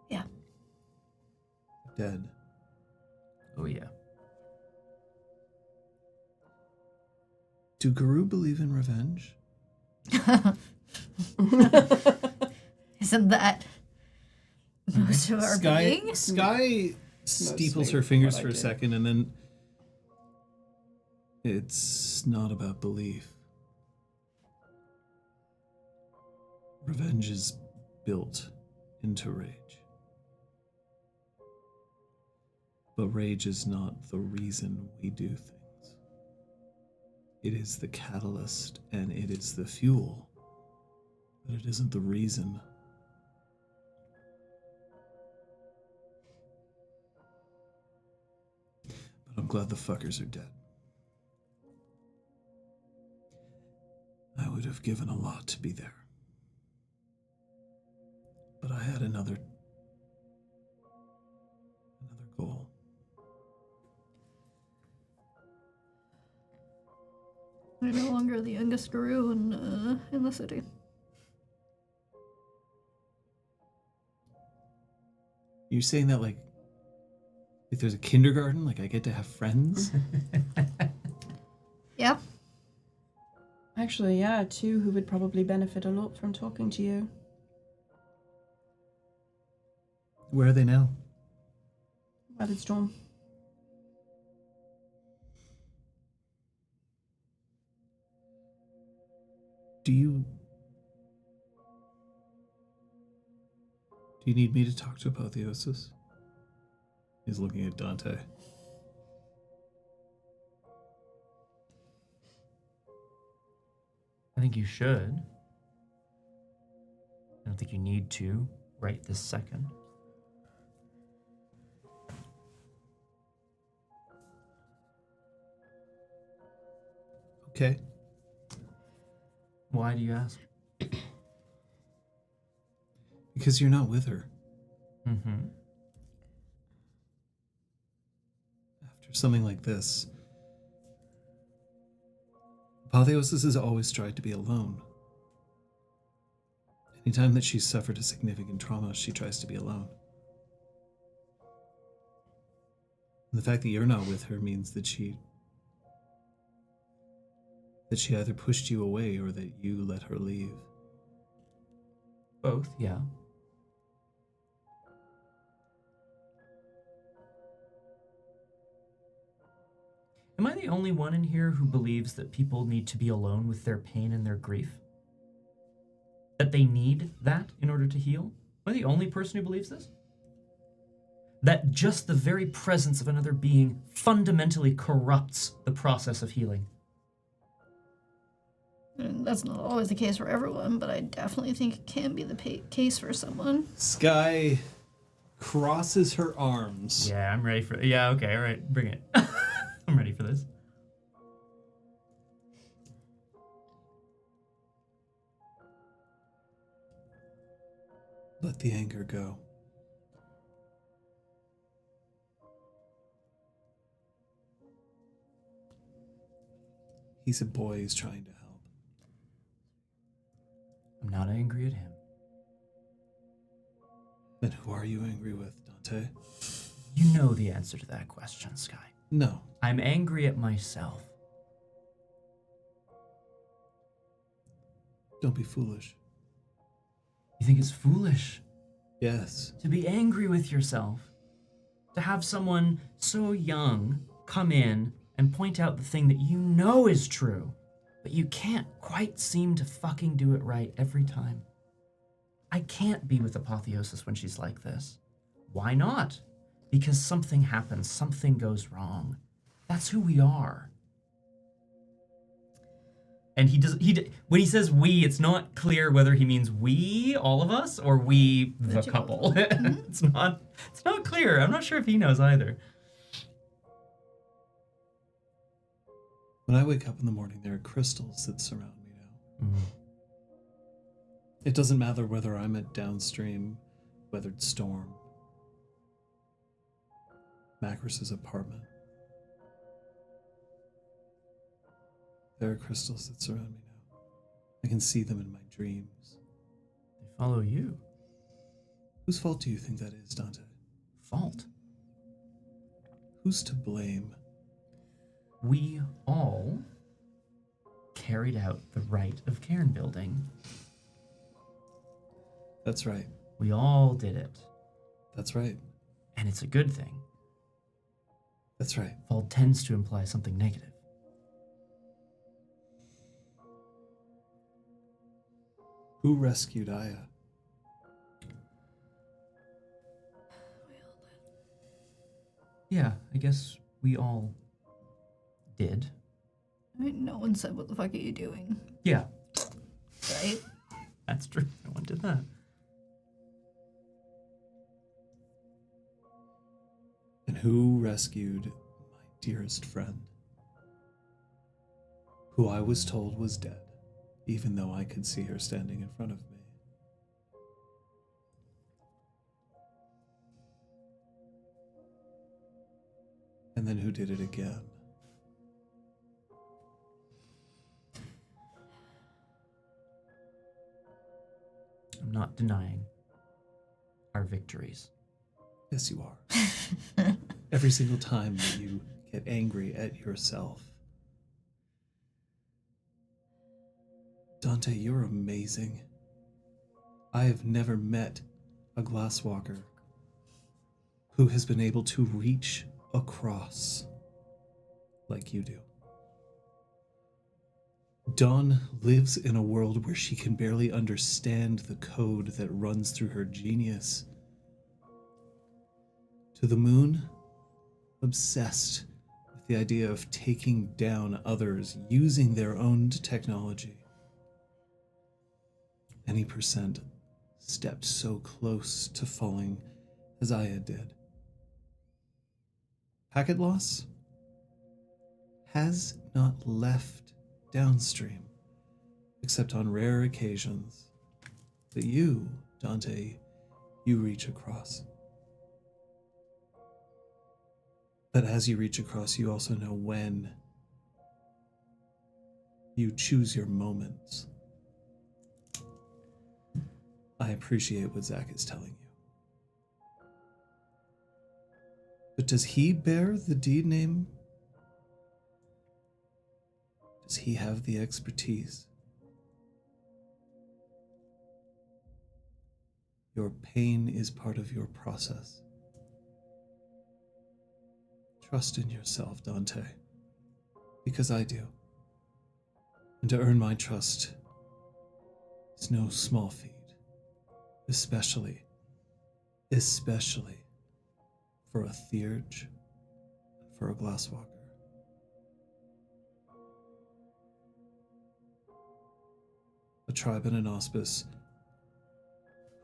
Yeah. dead. Oh, yeah. Do Guru believe in revenge? Isn't that most of our being? Sky steeples her fingers for a second, and then it's not about belief. Revenge is built into rage. But rage is not the reason we do things. It is the catalyst and it is the fuel, but it isn't the reason. But I'm glad the fuckers are dead. I would have given a lot to be there. But I had another goal. You're no longer the youngest guru in the city. You're saying that like if there's a kindergarten, like I get to have friends? Yeah. Actually, yeah, two who would probably benefit a lot from talking to you. Where are they now? Weathered Storm. Do you need me to talk to Apotheosis? He's looking at Dante. I think you should. I don't think you need to right this second. Okay. Why do you ask? Because you're not with her. Mm-hmm. After something like this, Apotheosis has always tried to be alone. Anytime that she's suffered a significant trauma, she tries to be alone. And the fact that you're not with her means that she either pushed you away or that you let her leave. Both, yeah. Am I the only one in here who believes that people need to be alone with their pain and their grief? That they need that in order to heal? Am I the only person who believes this? That just the very presence of another being fundamentally corrupts the process of healing? And that's not always the case for everyone, but I definitely think it can be the case for someone. Sky crosses her arms. Yeah, I'm ready for... Yeah, okay, all right, bring it. I'm ready for this. Let the anger go. He's a boy who's trying to help. I'm not angry at him. Then who are you angry with, Dante? You know the answer to that question, Sky. No. I'm angry at myself. Don't be foolish. You think it's foolish Yes. to be angry with yourself? To have someone so young come in and point out the thing that you know is true, but you can't quite seem to fucking do it right every time. I can't be with Apotheosis when she's like this. Why not? Because something happens, something goes wrong. That's who we are. And when he says we, it's not clear whether he means we, all of us, or we, the couple. It's not clear. I'm not sure if he knows either. When I wake up in the morning, there are crystals that surround me now. Mm. It doesn't matter whether I'm at downstream, Weathered Storm, Macris's apartment. There are crystals that surround me now. I can see them in my dreams. They follow you. Whose fault do you think that is, Dante? Fault? Who's to blame? We all carried out the rite of cairn building. That's right. We all did it. That's right. And it's a good thing. That's right. Fall tends to imply something negative. Who rescued Aya? Yeah, I guess we all did. I mean, no one said, what the fuck are you doing? Yeah, Right? that's true. No one did that. And who rescued my dearest friend? Who I was told was dead, even though I could see her standing in front of me. And then who did it again? I'm not denying our victories. Yes, you are. Every single time that you get angry at yourself. Dante, you're amazing. I have never met a glasswalker who has been able to reach across like you do. Dawn lives in a world where she can barely understand the code that runs through her genius. To the moon, obsessed with the idea of taking down others using their own technology. Any percent stepped so close to falling as Aya did. Packet loss has not left downstream, except on rare occasions. But you, Dante, you reach across. But as you reach across, you also know when. You choose your moments. I appreciate what Zach is telling you. But does he bear the deed name? Does he have the expertise? Your pain is part of your process. Trust in yourself, Dante, because I do. And to earn my trust is no small feat, especially for a theurge and for a glasswalker. A tribe and an auspice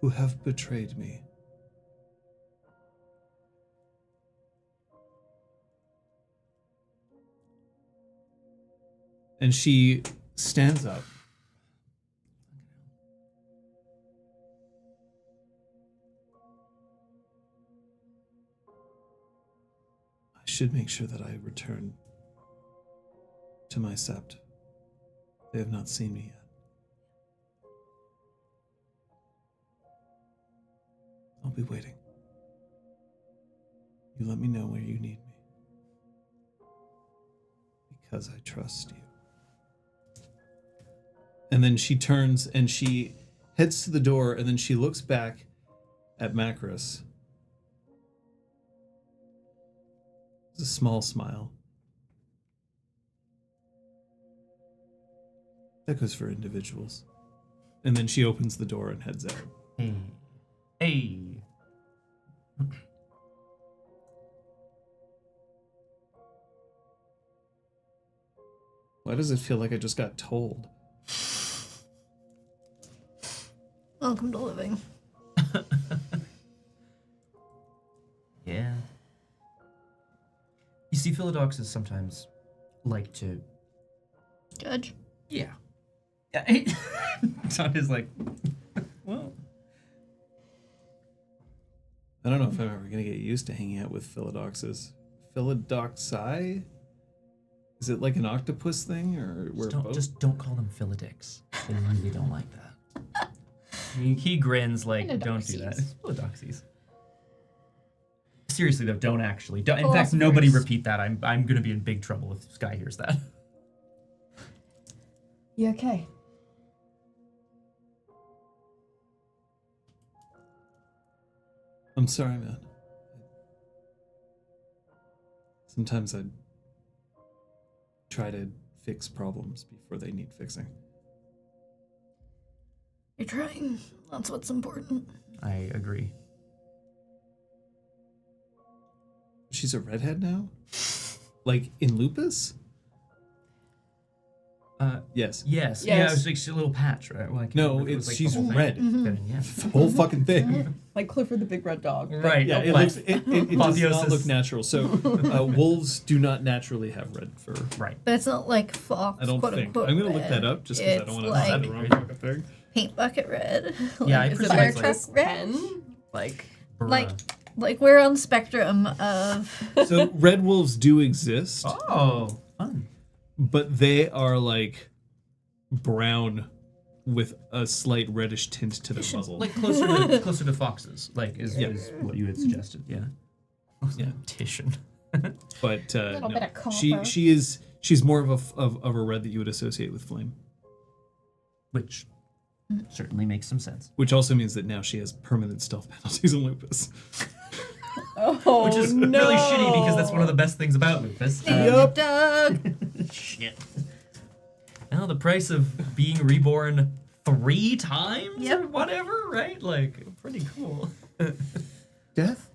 who have betrayed me. And she stands up. I should make sure that I return to my sept. They have not seen me yet. I'll be waiting. You let me know where you need me. Because I trust you. And then she turns and she heads to the door, and then she looks back at Macris. It's a small smile. That goes for individuals. And then she opens the door and heads out. Hey. Hey. Why does it feel like I just got told? Welcome to living. Yeah. You see, Philodoxes sometimes like to... Judge? Yeah. Dante's like, well... I don't know if I'm ever going to get used to hanging out with Philodoxes. Philodoxi? Is it like an octopus thing, or we're both? Just don't call them Philodix. They really don't like that. He grins like, don't do that. It's Philodoxes. Seriously though, don't. In fact, nobody repeat that. I'm gonna be in big trouble if Sky hears that. You okay? I'm sorry, man. Sometimes I try to fix problems before they need fixing. You're trying. That's what's important. I agree. She's a redhead now? Like in Lupus? Yes. Yes. Yeah, it was like a little patch, right? Well, No, it was like she's the whole thing. red. Yeah. The whole fucking thing. Like Clifford the Big Red Dog. Right. Yeah, it does not look natural. So wolves do not naturally have red fur. Right. But it's not like fox, I don't quote think. unquote. I'm gonna look red. that up just because I don't want to It's say like the wrong fucking thing. paint bucket red. Yeah, I Is it presume fire it's truck like red? Like Like we're on the spectrum of. So red wolves do exist, Oh, fun. but they are like brown with a slight reddish tint to the muzzle. Like closer to foxes. Like is what you had suggested. Yeah. Yeah. Titian. But Little no. bit of copper. she's more of a red that you would associate with flame, Which certainly makes some sense. which also means that now she has permanent stealth penalties in Lupus. Oh, Which is no. really shitty because that's one of the best things about Lupus. Yup. Doug. Shit. Now the price of being reborn 3 times Yep. or whatever, right? Like, pretty cool. Death?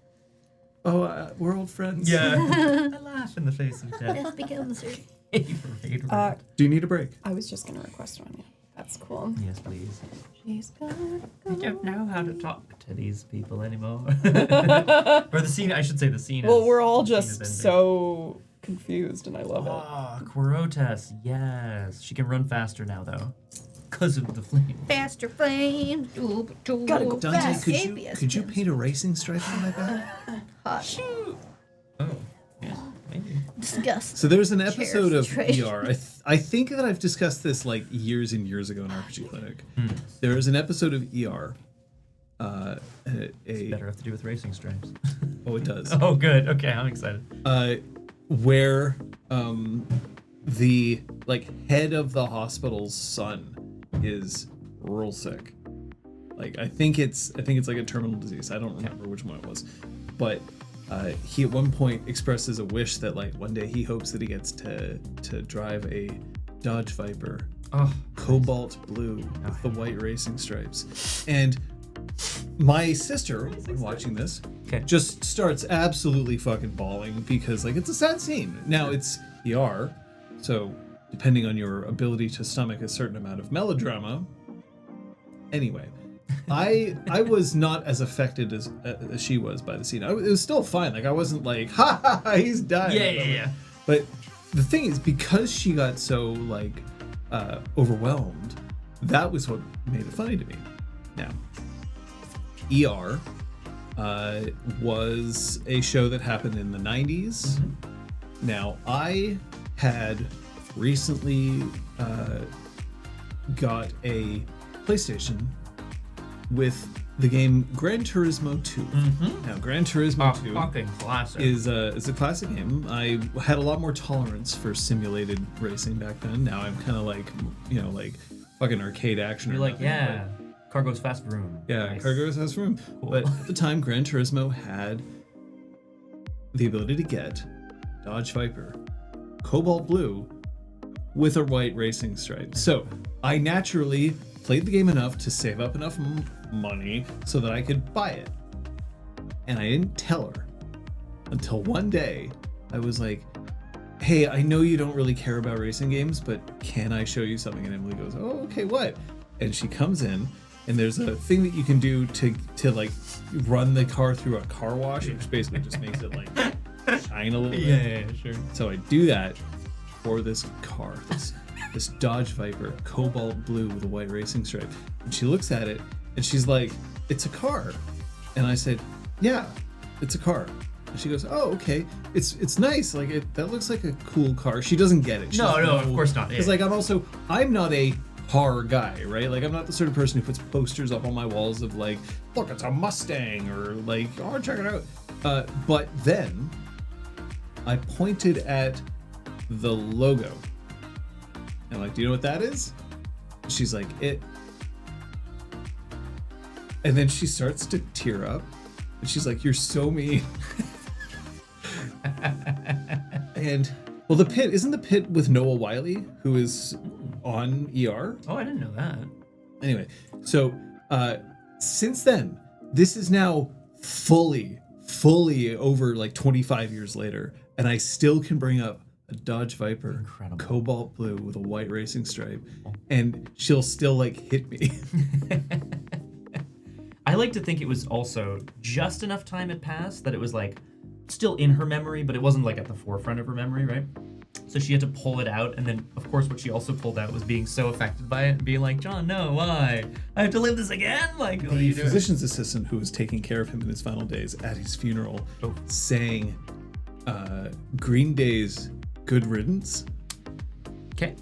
Oh, we're old friends. Yeah. I laugh in the face of death. Death becomes her. Do you need a break? I was just gonna request one. Yeah, that's cool. Yes, please. She's gonna I don't know how to talk to these people anymore. Or the scene, I should say the scene. Well, is- we're all the scene is just ending. so confused, and I love it. Ah, Quorotas, yes. She can run faster now, though. Because of the flame. Faster flame. Gotta go Dante, fast. could you paint a racing stripe on my back? Hot. Oh, yeah, maybe. Disgust. So there's an episode of Chairs. ER. I think that I've discussed this like years and years ago in RPG Clinic. There is an episode of ER. Better have to do with racing stripes. Oh, it does. Oh, good. Okay, I'm excited. Where the like head of the hospital's son is real sick. Like I think it's like a terminal disease. I don't remember which one it was, but he at one point expresses a wish that like one day he hopes that he gets to drive a Dodge Viper, cobalt blue with the white racing stripes. And my sister, when watching this, just starts absolutely fucking bawling because like it's a sad scene. Now it's ER, so depending on your ability to stomach a certain amount of melodrama. Anyway, I was not as affected as she was by the scene. It was still fine. Like I wasn't like, ha ha, ha he's dying. Yeah. But the thing is, because she got so like overwhelmed, that was what made it funny to me. Now, ER was a show that happened in the 90s. Now, I had recently got a PlayStation with the game Gran Turismo 2. Now, Gran Turismo 2 fucking classic. is a classic game. I had a lot more tolerance for simulated racing back then. Now I'm kind of like, you know, like fucking arcade action. You're or like, nothing, yeah, cargo's fast room. yeah, Nice. Cargo's has room. Cool. But at the time, Gran Turismo had the ability to get Dodge Viper, cobalt blue, with a white racing stripe. So I naturally played the game enough to save up enough money so that I could buy it. And I didn't tell her until one day I was like, hey, I know you don't really care about racing games, but can I show you something? And Emily goes, oh, okay, what? And she comes in, and there's a thing that you can do to like run the car through a car wash, which basically just makes it like shine a little bit. Yeah, sure. So I do that for this car, this Dodge Viper, cobalt blue with a white racing stripe. And she looks at it and she's like, it's a car. And I said, yeah, it's a car. And she goes, oh, okay. It's nice. Like that looks like a cool car. She doesn't get it. No, of course not. Because like I'm not a car guy, right? Like I'm not the sort of person who puts posters up on my walls of like, look, it's a Mustang, or like, oh, check it out. But then I pointed at the logo. And like, do you know what that is? She's like, it. And then she starts to tear up. And she's like, you're so mean. And, well, the Pit, isn't the Pit with Noah Wiley, who is on ER? Oh, I didn't know that. Anyway, so since then, this is now fully over like 25 years later, and I still can bring up a Dodge Viper, Incredible. cobalt blue with a white racing stripe, and she'll still like hit me. I like to think it was also just enough time had passed that it was like still in her memory, but it wasn't like at the forefront of her memory, right? So she had to pull it out, and then of course what she also pulled out was being so affected by it and being like, John, no, why? I have to live this again? Like, what are The you doing? physician's assistant who was taking care of him in his final days at his funeral sang Green Day's Good Riddance. Okay.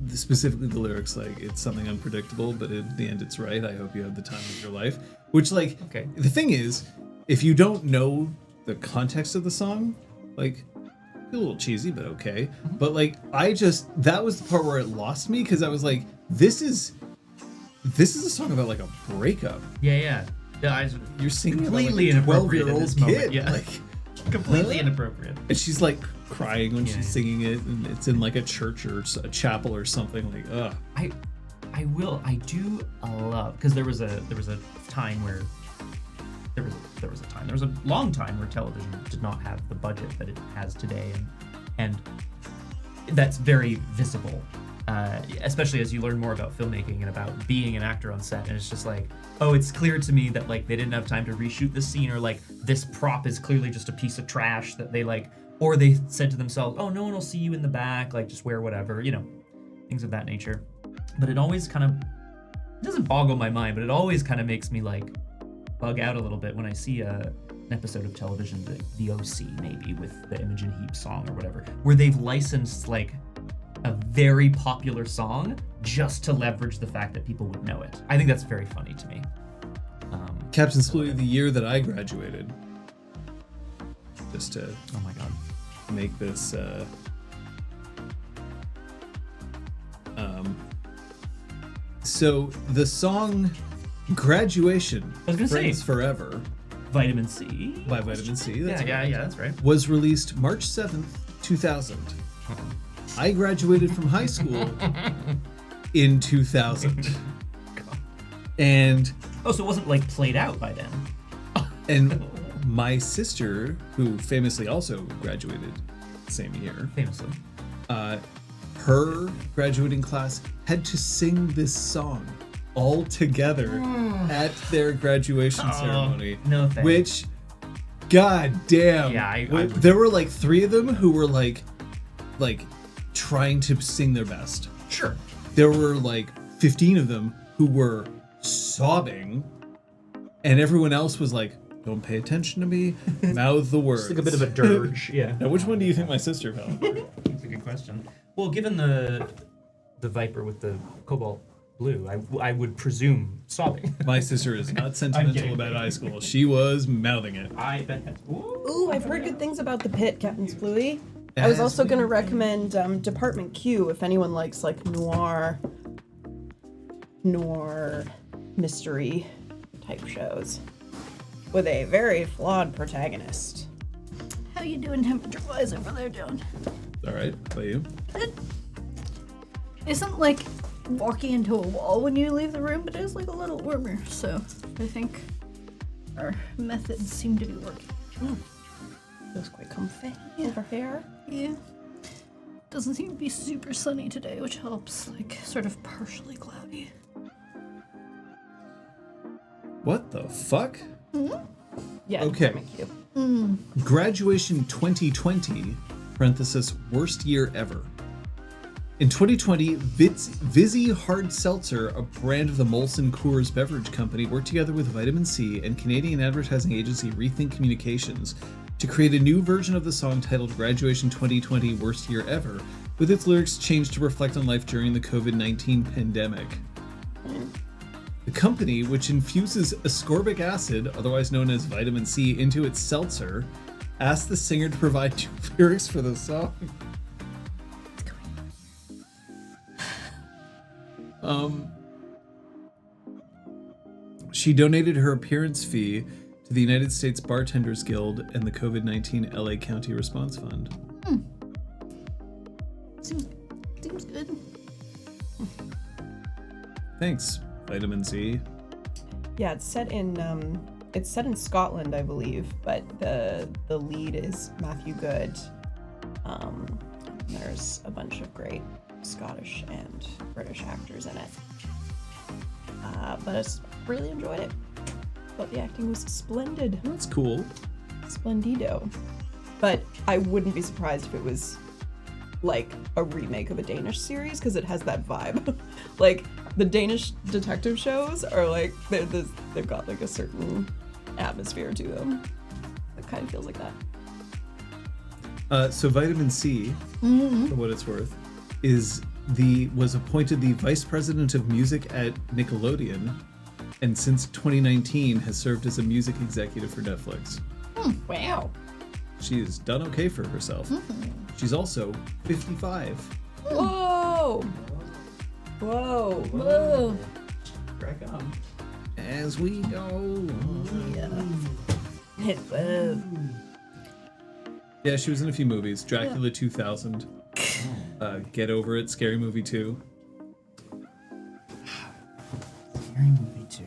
Specifically the lyrics, like, it's something unpredictable, but in the end it's right. I hope you have the time of your life. Which, like, Okay. the thing is, if you don't know the context of the song, like, a little cheesy, but okay. But like, that was the part where it lost me, because I was like, this is a song about like a breakup. Yeah. You're singing Completely about like a inappropriate in 12-year-old this kid. moment, yeah. Like, completely What? inappropriate. and she's like crying when Yeah. she's singing it, and it's in like a church or a chapel or something. Like, ugh. I do love, because there was a time where there was a long time where television did not have the budget that it has today, and that's very visible, especially as you learn more about filmmaking and about being an actor on set. And it's just like, oh, it's clear to me that like they didn't have time to reshoot this scene, or like this prop is clearly just a piece of trash that they like, or they said to themselves, oh, no one will see you in the back, like just wear whatever, things of that nature. But it always kind of, it doesn't boggle my mind, but it always kind of makes me like bug out a little bit when I see an episode of television, the OC maybe, with the Imogen Heap song or whatever, where they've licensed like a very popular song just to leverage the fact that people would know it. I think that's very funny to me. Captain Spluty, the year that I graduated, just to Oh my god. make this so the song Graduation, I was gonna say. Friends Forever Vitamin C. by Vitamin C, that's Yeah, right, that's right. was released March 7th, 2000. I graduated from high school in 2000. And Oh, so it wasn't like played out by then. and my sister, who famously also graduated the same year, Famously. her graduating class had to sing this song all together at their graduation ceremony. No thanks. Which, god damn. Yeah, I would- there were like 3 of them who were like trying to sing their best. Sure. There were like 15 of them who were sobbing, and everyone else was like, don't pay attention to me, mouth the words. It's like a bit of a dirge. Yeah. Now, which one do you think my sister felt? That's a good question. Well, given the Viper with the cobalt blue, I would presume sobbing. My sister is not sentimental kidding. about high school. She was mouthing it. I bet. Ooh. Ooh, I've heard good things about the Pit, Captain Spluty. I was also going to recommend Department Q if anyone likes like noir mystery type shows with a very flawed protagonist. How you doing temperature-wise over there, John? All right, how about you? It isn't like walking into a wall when you leave the room, but it is like a little warmer, so I think our methods seem to be working. Feels quite comfy over here. Yeah. Doesn't seem to be super sunny today, which helps, like, sort of partially cloudy. What the fuck? Yeah, Okay. Department Q. Graduation 2020, parenthesis, worst year ever. In 2020, Vizzy Hard Seltzer, a brand of the Molson Coors beverage company, worked together with Vitamin C and Canadian advertising agency Rethink Communications to create a new version of the song titled Graduation 2020 Worst Year Ever, with its lyrics changed to reflect on life during the COVID-19 pandemic. The company, which infuses ascorbic acid, otherwise known as vitamin C, into its seltzer, asked the singer to provide 2 lyrics for the song. She donated her appearance fee to the United States Bartenders Guild and the COVID-19 LA County Response Fund. Seems good. Thanks, Vitamin C. Yeah, it's set in Scotland, I believe, but the lead is Matthew Good. There's a bunch of great Scottish and British actors in it. But I really enjoyed it. Thought the acting was splendid. That's cool. Splendido. But I wouldn't be surprised if it was like a remake of a Danish series, because it has that vibe. Like the Danish detective shows are like they've got like a certain atmosphere to them. It kind of feels like that. So Vitamin C, for what it's worth, was appointed the vice president of music at Nickelodeon, and since 2019 has served as a music executive for Netflix. Wow. She's done okay for herself. She's also 55. Whoa. Whoa. Whoa. Crack on. As we go. Whoa. Yeah, she was in a few movies. Dracula 2000. Get Over It, Scary Movie 2. Scary Movie 2.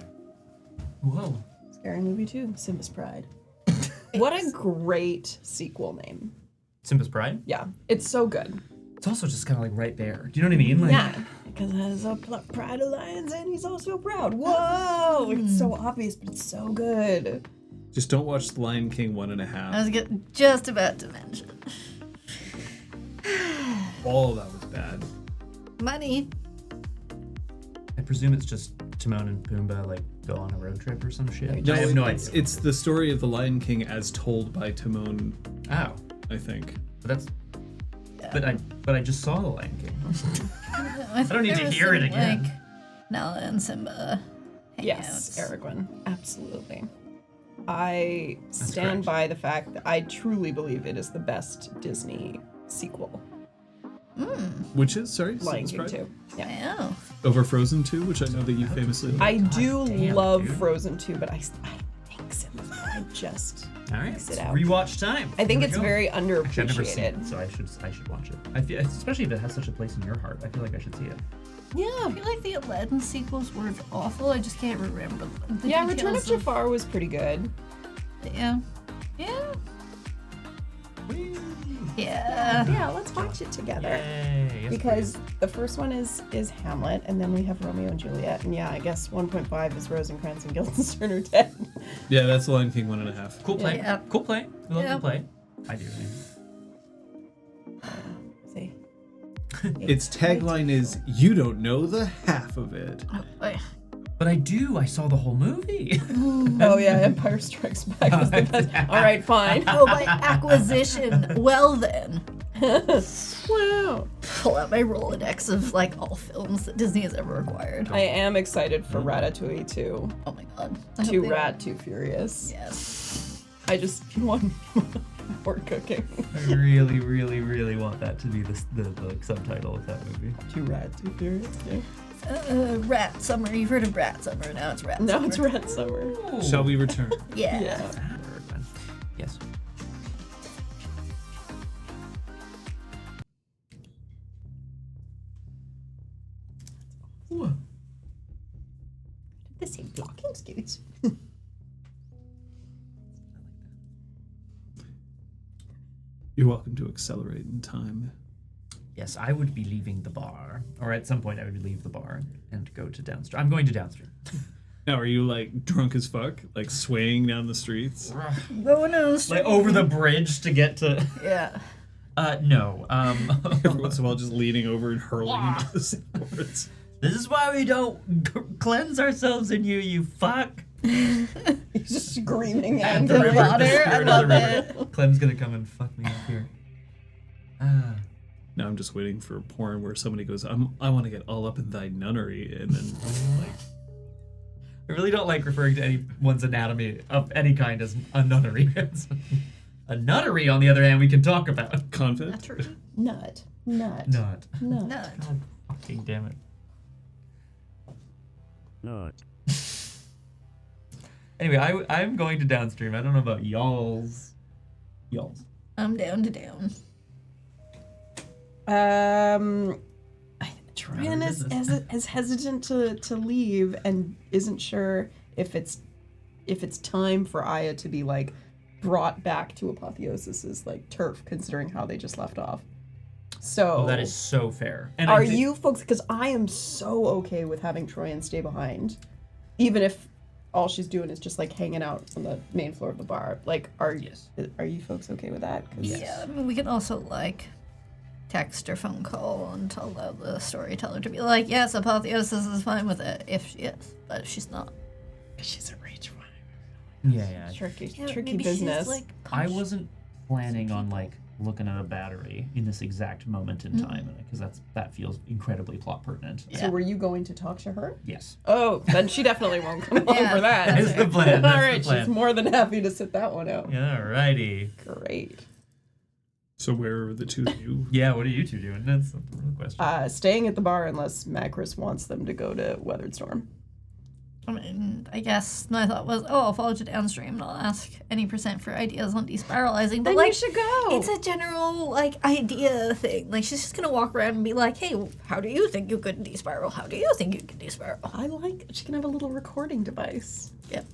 Whoa. Scary Movie 2, Simba's Pride. What a great sequel name. Simba's Pride? Yeah, it's so good. It's also just kind of like right there. Do you know what I mean? Like, Yeah, because it has a pride of lions and he's also proud. Whoa! Like, it's so obvious, but it's so good. Just don't watch The Lion King 1.5. I was just about to mention. All of that was bad. Money. I presume it's just Timon and Pumbaa like go on a road trip or some shit. No, I have no idea. It's the story of The Lion King as told by Timon, Oh, I think. but that's. Yeah. But I just saw The Lion King. I don't need to hear it again. Like Nala and Simba. Yes, hangouts. Aragorn. Absolutely. I stand correct. by the fact that I truly believe it is the best Disney sequel. Which is, sorry? Lion Simba's King Pride? 2. Yeah. Yeah. Over Frozen 2, which I know that you famously love. I do damn, love dude. Frozen 2, but I think Simba's Pride just All right, Mix it it's out. rewatch time. I think Here we it's go. very Actually, I've never seen it, underappreciated. so I should watch it. I feel, especially if it has such a place in your heart. I feel like I should see it. Yeah. I feel like the Aladdin sequels were awful. I just can't remember the Yeah, Return of details Jafar was pretty good. Yeah. Yeah. Yeah. Yeah, let's watch it together. Yay! Yes, Because the first one is Hamlet, and then we have Romeo and Juliet, and yeah, I guess 1.5 is Rosencrantz and Guildenstern are dead. Yeah, that's The Lion King 1.5. please. Cool play. Yeah. Cool play. We love Yeah. the play. I do. See? Its tagline is, "You don't know the half of it." But I do. I saw the whole movie. Oh yeah, Empire Strikes Back was the best. All right, fine. Oh, by acquisition. Well then. Wow. Pull out my Rolodex of like all films that Disney has ever acquired. I am excited for Ratatouille 2. Oh my god. I hope Too they- Rat, Too Furious. Yes. I just want more cooking. I really, really, really want that to be the like, subtitle of that movie. Too Rat, Too Furious. Yeah. Rat Summer. You've heard of Rat Summer. Now it's Rat No, Summer. it's Rat Summer. Shall we return? Yeah. Yeah. Yes. Ooh. The same blocking skills. You're welcome to accelerate in time. Yes, I would be leaving the bar, or at some point I would leave the bar and go to downstream. I'm going to downstream. Now, are you like drunk as fuck, like swaying down the streets? Going on. Like over the bridge to get to. Yeah. No. Every once in a while, just leaning over and hurling into the sandboards. This is why we don't cleanse ourselves in you, you fuck. He's just screaming At and the river, water, the I spirit of love the river. Clem's gonna come and fuck me up here. Now I'm just waiting for porn where somebody goes, I want to get all up in thy nunnery, and then like I really don't like referring to anyone's anatomy of any kind as a nuttery. A nuttery, on the other hand, we can talk about. Confit? Nuttery? Nut. Nut. Nut. God fucking damn it. Nut. Anyway, I'm going to downstream. I don't know about y'all's. I'm down to down. Tran is hesitant to leave and isn't sure if it's time for Aya to be like brought back to Apotheosis's like turf, considering how they just left off. So Oh, that is so fair. And are you folks? Because I am so okay with having Troyan stay behind, even if all she's doing is just like hanging out on the main floor of the bar. Like, are you folks okay with that? 'Cause Yeah, I mean, we can also like text or phone call and tell the storyteller to be like, yes, Apotheosis is fine with it if she is, but if she's not. she's a rage one. Yeah. Tricky Yeah, maybe business. She's, like, I wasn't planning on like looking at a battery in this exact moment in time because that feels incredibly plot pertinent. So were you going to talk to her? Yes. Oh, then she definitely won't come along Yeah, for that. That's the plan. All That's right, the plan. she's more than happy to sit that one out. Yeah, alrighty. Great. So where are the two of you? Yeah, what are you two doing? That's the real question. Staying at the bar unless Macris wants them to go to Weathered Storm. I mean, I guess my thought was, I'll follow you downstream and I'll ask any percent for ideas on despiralizing. But Then like, you should go. it's a general like idea thing. Like she's just gonna walk around and be like, "Hey, how do you think you could despiral? How do you think you can despiral?" She can have a little recording device. Yep.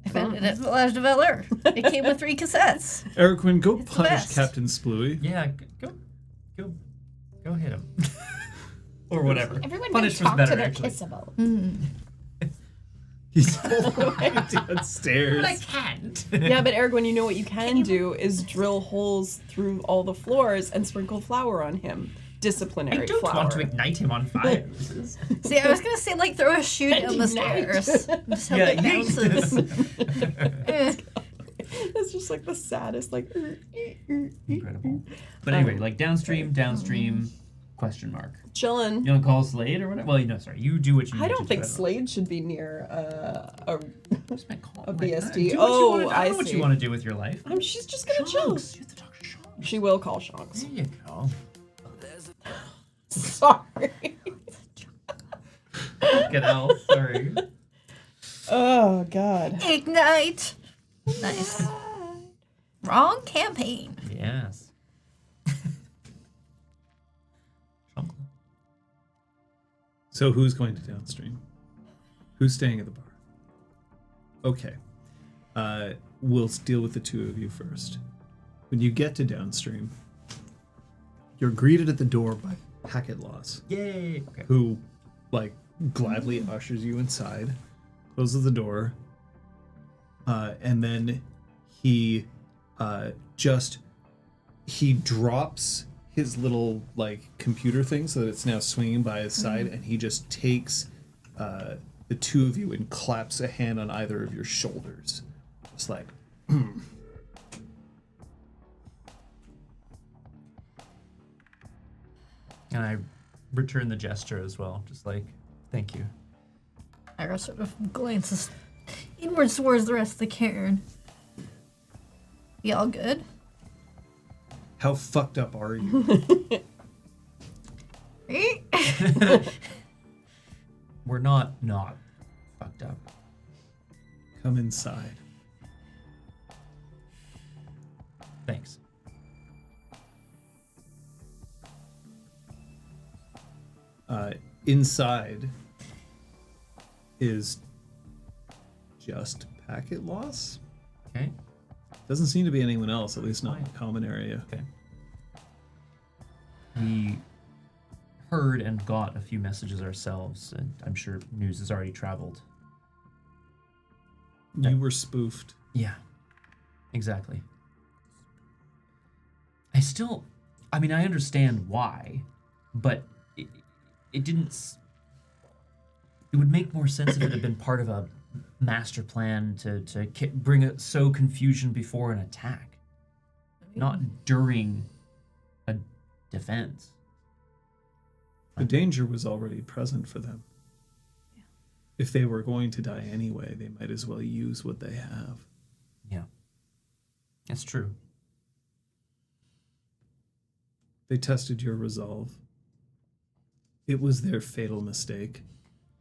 I found it at Village de Valeur. It came with 3 cassettes. Eriquin, go It's the punish best. Captain Splooey. Yeah, go hit him. Or whatever. Everyone Punish can was talk better, to their actually. kissable. He's all the way downstairs. I can't. Yeah, but Eric, when you know what you can do is drill holes through all the floors and sprinkle flour on him. Disciplinary I don't flour. want to ignite him on fire. See, I was gonna say like throw a shoe down the stairs. Just hope it bounces. It's just like the saddest, like. Incredible. But anyway, like downstream, question mark. Chillin'. You want to call Slade or whatever? Well, you do what you need I to don't do. think Slade should be near a A BSD. Do Oh, what you want. I I know what see. you want to do with your life. She's just gonna chill. Shanks. You have to talk to Shanks. She will call Shanks. There you go. Sorry. Get out. Sorry. Oh God. Ignite. Nice. Wrong campaign. Yes. So who's going to downstream? Who's staying at the bar? Okay. We'll deal with the two of you first. When you get to downstream, you're greeted at the door by Packet Loss, Yay. Okay. who, like, gladly ushers you inside, closes the door, and then he drops his little like computer thing so that it's now swinging by his side, and he just takes the two of you and claps a hand on either of your shoulders, just like. And I return the gesture as well, just like, thank you. Ira sort of glances inwards towards the rest of the cairn. Y'all good? How fucked up are you? We're not fucked up. Come inside. Thanks. Inside is just Packet Loss. Okay. Doesn't seem to be anyone else, at least not in the common area. Okay. We heard and got a few messages ourselves, and I'm sure news has already traveled. You were spoofed. Yeah, exactly. I mean, I understand why, but it didn't. It would make more sense if it had been part of a master plan to bring sow confusion before an attack, not during a defense. The danger was already present for them. If they were going to die anyway, they might as well use what they have. Yeah. That's true. They tested your resolve. It was their fatal mistake.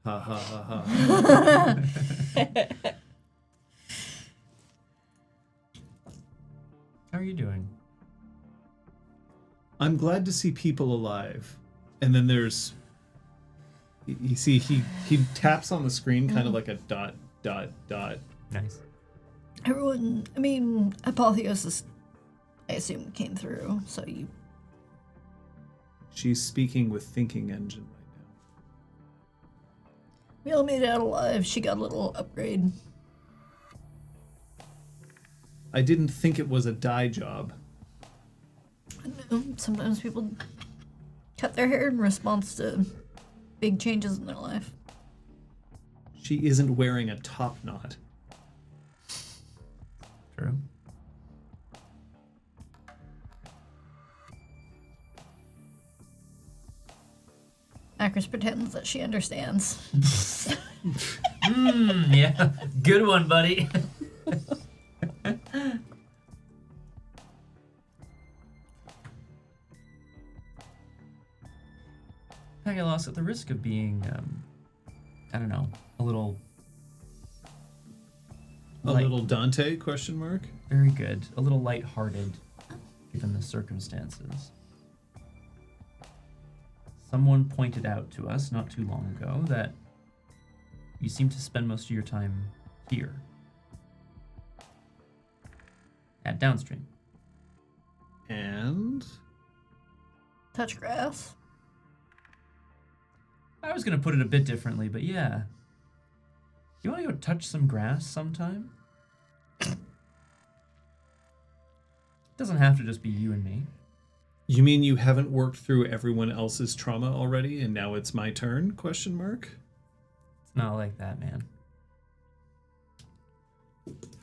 Ha ha ha ha. How are you doing? I'm glad to see people alive. And then there's, you see, he taps on the screen kind of like a dot, dot, dot. Nice. Everyone, I mean, Apotheosis, I assume, came through, so you... She's speaking with thinking engine right now. We all made it out alive. She got a little upgrade. I didn't think it was a dye job. I know, sometimes people cut their hair in response to big changes in their life. She isn't wearing a top knot. True. Akris pretends that she understands. Yeah. Good one, buddy. Pegalos, at the risk of being, I don't know, a little... A little Dante, question mark? Very good. A little lighthearted, given the circumstances. Someone pointed out to us not too long ago that you seem to spend most of your time here. At Downstream. And? Touch grass. I was going to put it a bit differently, but yeah. You want to go touch some grass sometime? It doesn't have to just be you and me. You mean you haven't worked through everyone else's trauma already and now it's my turn, question mark? It's not like that, man.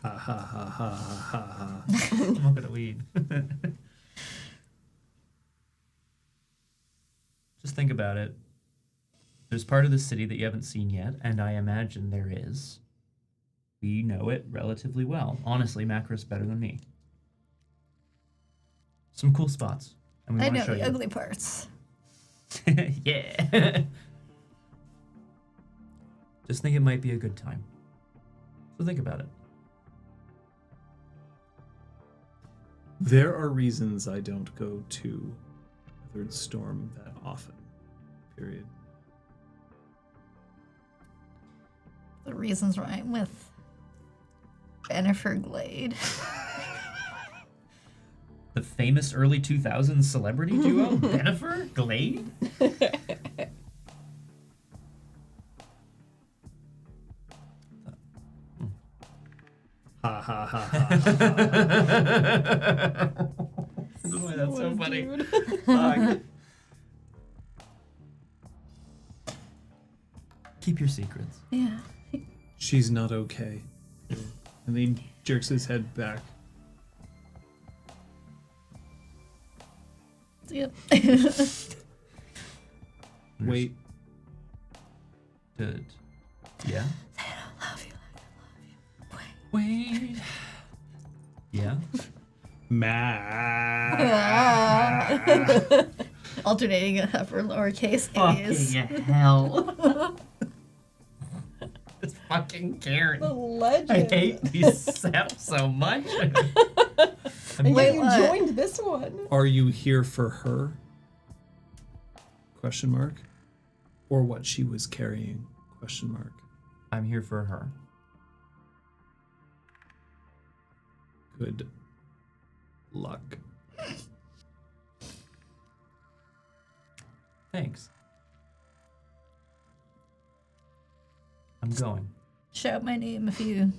Ha ha ha ha ha ha. Smoking a weed. Just think about it. There's part of the city that you haven't seen yet, and I imagine there is. We know it relatively well. Honestly, Macris better than me. Some cool spots. And we I want to know show the you. ugly parts. Yeah. Just think it might be a good time. So think about it. There are reasons I don't go to Weathered Storm that often. Period. The reasons why I'm with Jennifer Glade. The famous early 2000s celebrity duo, Jennifer Glade? Ha ha ha ha. Boy, that's so funny. Dude. Fuck. Keep your secrets. Yeah. She's not okay. And he jerks his head back. Yep. Wait. Good. Yeah? I love you like I love you. Wait. Yeah? Alternating upper lowercase A's. Fucking hell. It's fucking Karen. The legend. I hate these saps so much. And Wait, yet you what? joined this one. Are you here for her? Question mark. Or what she was carrying? Question mark. I'm here for her. Good luck. Thanks. I'm going. Shout my name if you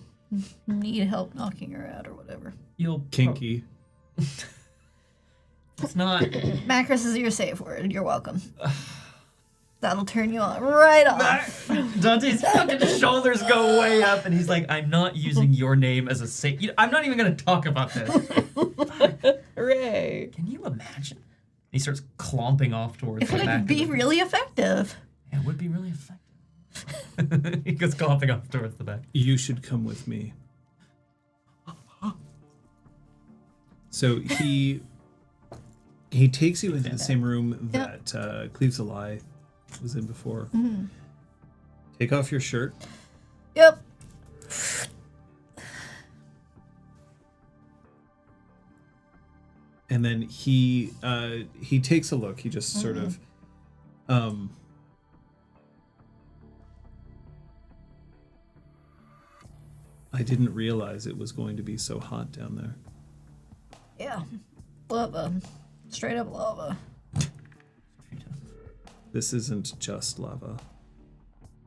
need help knocking her out or whatever. You'll Kinky. It's not. Macris is your safe word. You're welcome. That'll turn you on right off. Dante's fucking shoulders go way up, and he's like, "I'm not using your name as a safe. I'm not even gonna talk about this." Hooray. Can you imagine? He starts clomping off towards It the would back. be of the... really effective. Yeah, it would be really effective. He goes clomping off towards the back. You should come with me. So he takes you into the same room that Cleaves Ally was in before. Mm-hmm. Take off your shirt. Yep. And then he takes a look. He just sort of I didn't realize it was going to be so hot down there. Yeah. Lava. Straight up lava. This isn't just lava.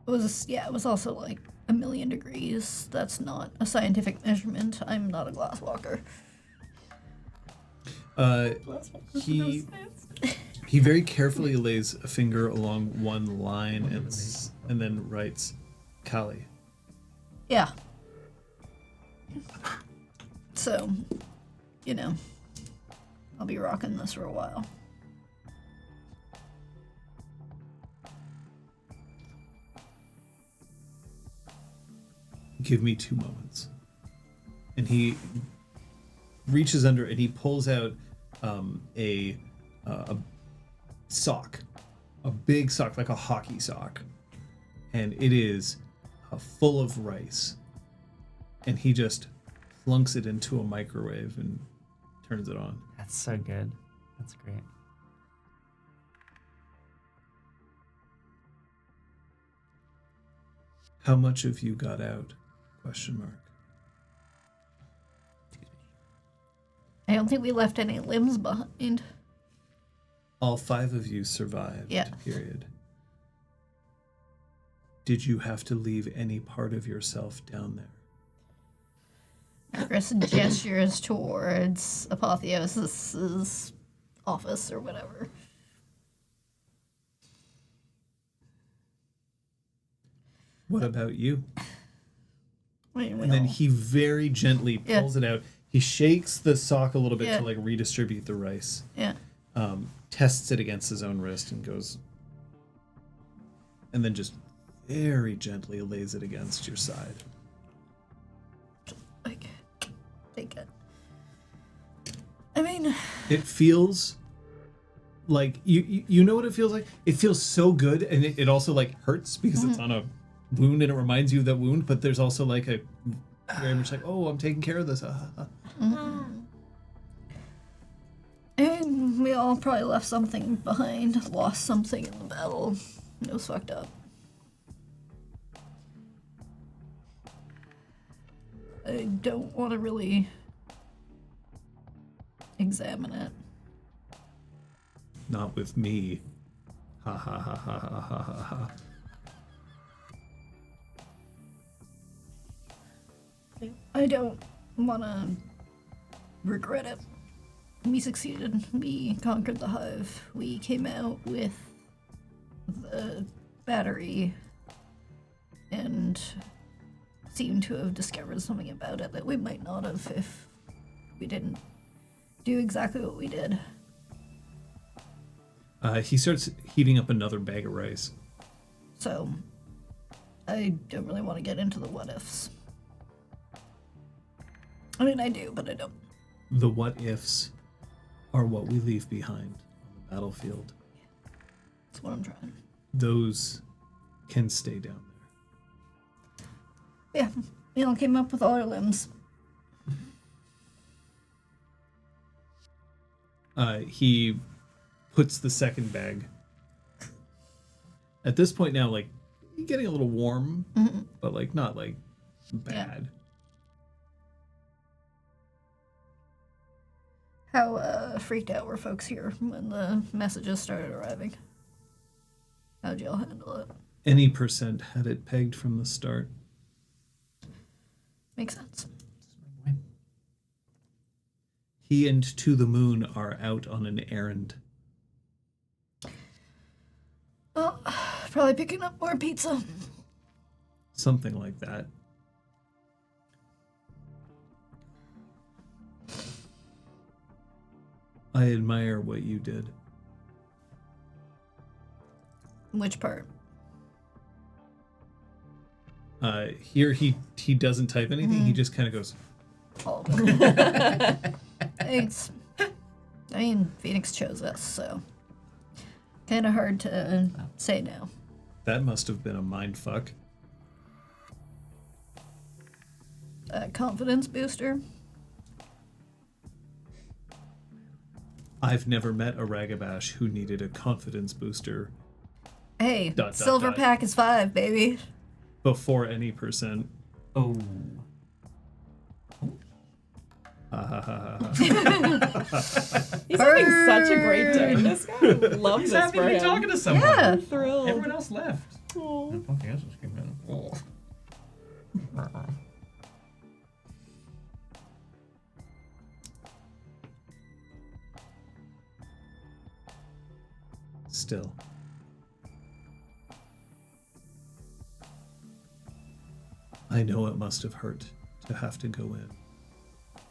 It was also like 1,000,000 degrees. That's not a scientific measurement. I'm not a glass walker. He very carefully lays a finger along one line and then writes Kali. Yeah. So, I'll be rocking this for a while. Give me 2 moments. And he reaches under and he pulls out a sock, a big sock, like a hockey sock, and it is full of rice. And he just plunks it into a microwave and turns it on. That's so good. That's great. How much of you got out? ? I don't think we left any limbs behind. All 5 of you survived. Yeah. Period. Did you have to leave any part of yourself down there? Chris gestures towards Apotheosis's office or whatever. What about you? And then he very gently pulls it out. He shakes the sock a little bit to like redistribute the rice. Yeah. Tests it against his own wrist and goes, and then just very gently lays it against your side. Like, take it. I mean, it feels like you know what it feels like. It feels so good, and it also like hurts because it's on a wound and it reminds you of that wound. But there's also like a very much like, oh, I'm taking care of this. And we all probably left something behind, lost something in the battle. It was fucked up. I don't want to really examine it. Not with me. Ha ha ha ha ha ha ha ha. I don't want to regret it. We succeeded. We conquered the hive. We came out with the battery and seemed to have discovered something about it that we might not have if we didn't do exactly what we did. He starts heating up another bag of rice. So, I don't really want to get into the what ifs. I mean, I do, but I don't. The what ifs are what we leave behind on the battlefield. That's what I'm trying. Those can stay down Yeah, came up with all our limbs. there. He puts the second bag. At this point now, like, you're getting a little warm, but like not like bad. How freaked out were folks here when the messages started arriving? How'd y'all handle it? Any percent had it pegged from the start. Makes sense. He and To the Moon are out on an errand. Well, probably picking up more pizza. Something like that. I admire what you did. Which part? Here he doesn't type anything. He just kind of goes. All of them. Thanks. I mean, Phoenix chose us, so kind of hard to say no. That must have been a mind fuck. Confidence booster. I've never met a Ragabash who needed a confidence booster Hey, silver pack is 5, baby. before any percent. Oh. He's having such a great day. This guy loves He's this happy for to be him. talking to someone. Yeah. I'm thrilled. Everyone else left. Aw. And Pookajutsu came in. Oh. Still. I know it must have hurt to have to go in.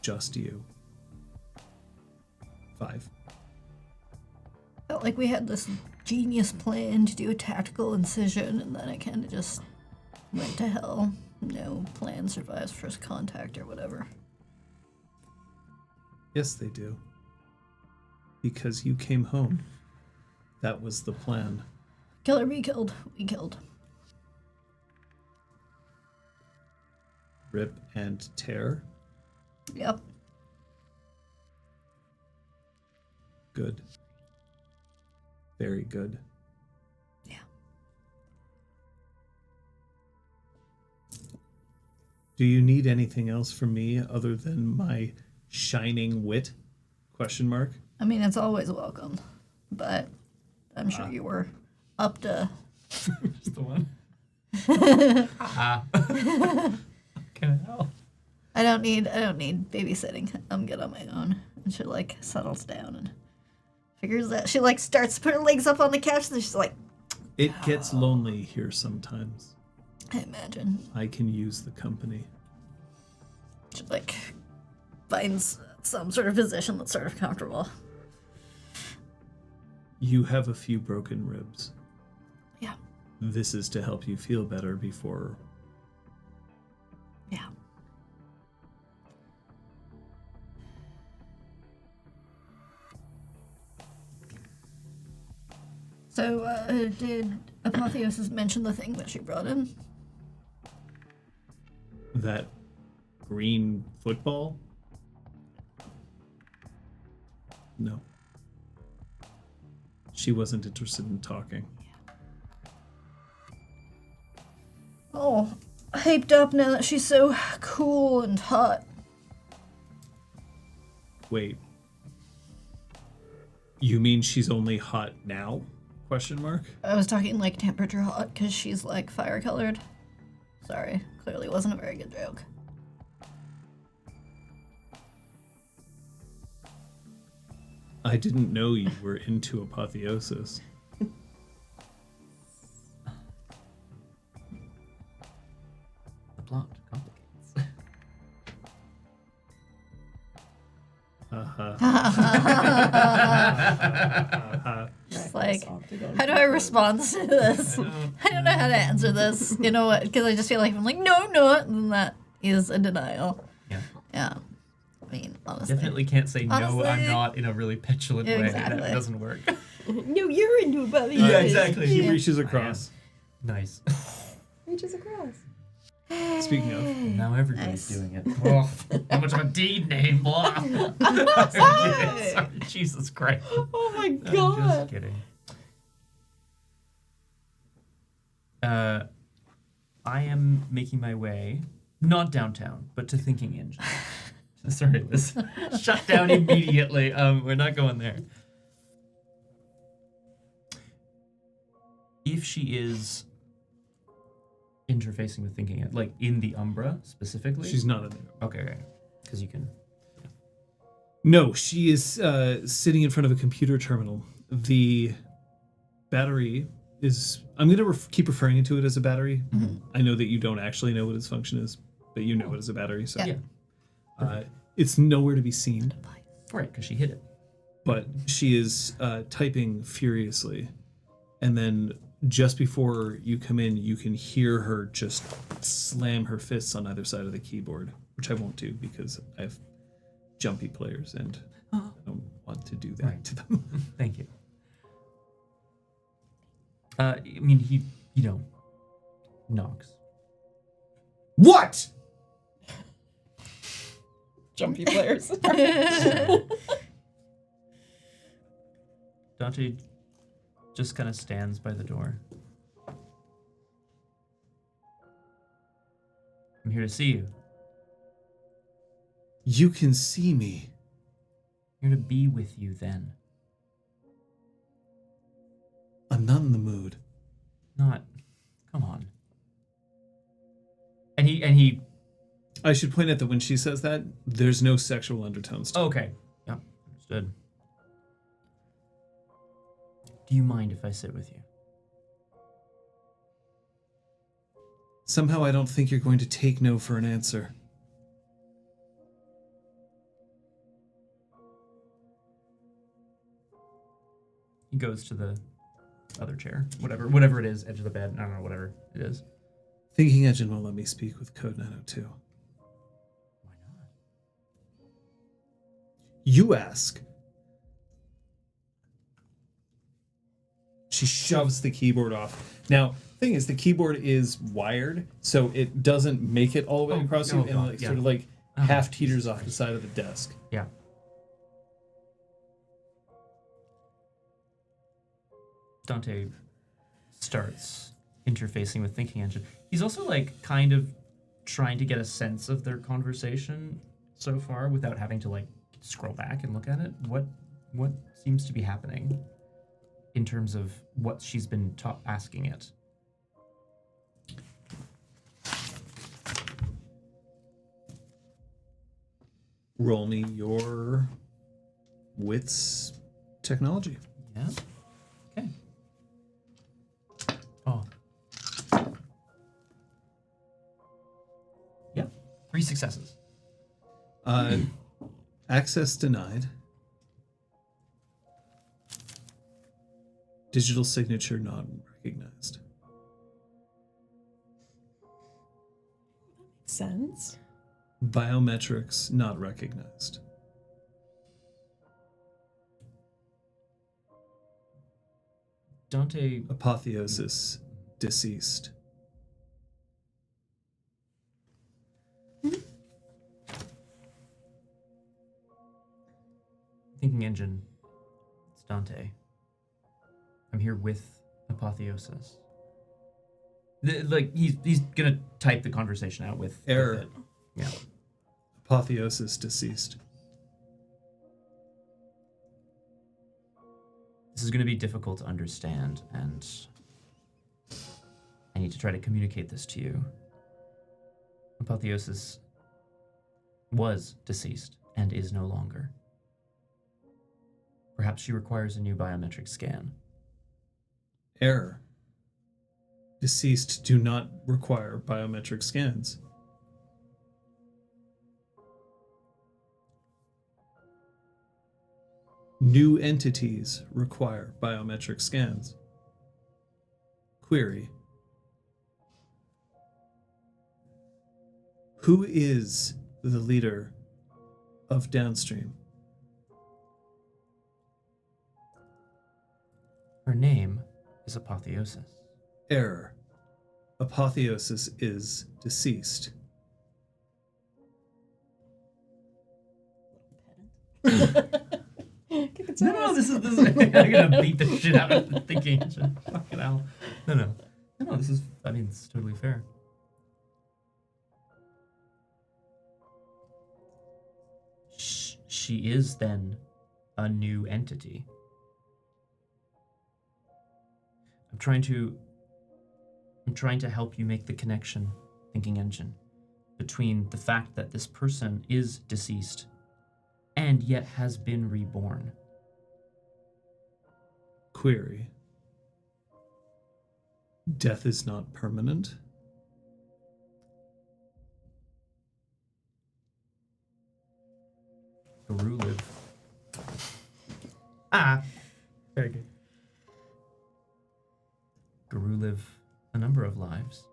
Just you. 5. Felt like we had this genius plan to do a tactical incision, and then it kind of just went to hell. No plan survives first contact or whatever. Yes, they do. Because you came home. That was the plan. Kill or be killed. We killed. Rip and tear. Yep. Good. Very good. Yeah. Do you need anything else from me other than my shining wit? Question mark. I mean, it's always welcome, but I'm sure you were up to. Just the one. Ah. Can I help? I don't need babysitting. I'm good on my own. And she like settles down and figures that she like starts to put her legs up on the couch, and she's like, It gets lonely here sometimes. I imagine. I can use the company. She like finds some sort of position that's sort of comfortable. You have a few broken ribs. Yeah. This is to help you feel better before. Yeah. So, did Apotheosis mention the thing that she brought in? That green football? No. She wasn't interested in talking. Oh, hyped up now that she's so cool and hot. Wait. You mean she's only hot now? Question mark? I was talking like temperature hot because she's like fire colored. Sorry, clearly wasn't a very good joke. I didn't know you were into apotheosis. The plot complicates. It's like, how do I respond to this? I don't know how to answer this. You know what? Because I just feel like I'm like, no, I'm not. And then that is a denial. Yeah. Yeah. I mean, honestly. Definitely can't say no, Honestly. I'm not in a really petulant way. Exactly. That doesn't work. No, you're into about Yeah, exactly. He Yeah. reaches across. Nice. Reaches across. Speaking of, Now everybody's Nice. doing it. Oh, how much of a deed name, blah. Sorry, Jesus Christ. Oh my I'm just god. kidding. I am making my way, not downtown, but to Thinking Engine. Sorry, this shut down immediately. We're not going there. If she is interfacing with Thinking, like in the Umbra specifically. she's not in there. Okay, because you can. No, she is sitting in front of a computer terminal. The battery is... I'm going to keep referring to it as a battery. Mm-hmm. I know that you don't actually know what its function is, but you know it as a battery. So Yeah. it's nowhere to be seen, Right, because she hit it. but she is typing furiously. And then just before you come in, you can hear her just slam her fists on either side of the keyboard, which I won't do because I have jumpy players and I don't want to do that to them. Thank you. I mean, he, knocks. What? Jumpy players. Dante just kind of stands by the door. I'm here to see you. You can see me. I'm here to be with you then. I'm not in the mood. Come on. And he. I should point out that when she says that, there's no sexual undertones to it. Okay. Yep. Understood. Do you mind if I sit with you? Somehow I don't think you're going to take no for an answer. He goes to the other chair, whatever it is, edge of the bed. I don't know, whatever it is. Thinking Engine won't let me speak with Code 902. Why not? You ask. She shoves the keyboard off. Now, thing is, the keyboard is wired, so it doesn't make it all the way across you, and God, sort of like Oh, half teeters Jesus off the Christ. side of the desk. Yeah. Dante starts interfacing with Thinking Engine. He's also like kind of trying to get a sense of their conversation so far without having to like scroll back and look at it. What seems to be happening in terms of what she's been asking it? Roll me your wits technology. Yeah. Okay. Oh. Yeah. 3 successes. Access denied. Digital signature not recognized. Sense. Biometrics not recognized. Dante. Apotheosis deceased. Thinking Engine. It's Dante. I'm here with Apotheosis. He's gonna type the conversation out with Error. With it. Yeah. Apotheosis deceased. This is gonna be difficult to understand, and I need to try to communicate this to you. Apotheosis was deceased and is no longer. Perhaps she requires a new biometric scan. Error. Deceased do not require biometric scans. New entities require biometric scans. Query. Who is the leader of Downstream? Her name is Apotheosis. Error. Apotheosis is deceased. No, this is I'm gonna beat the shit out of the Thinking Engine. Fucking hell. No, this is, I mean, it's totally fair. She is then a new entity. I'm trying to help you make the connection, Thinking Engine, between the fact that this person is deceased and yet has been reborn. Query. Death is not permanent. Guru live. Ah, very good. Guru live a number of lives.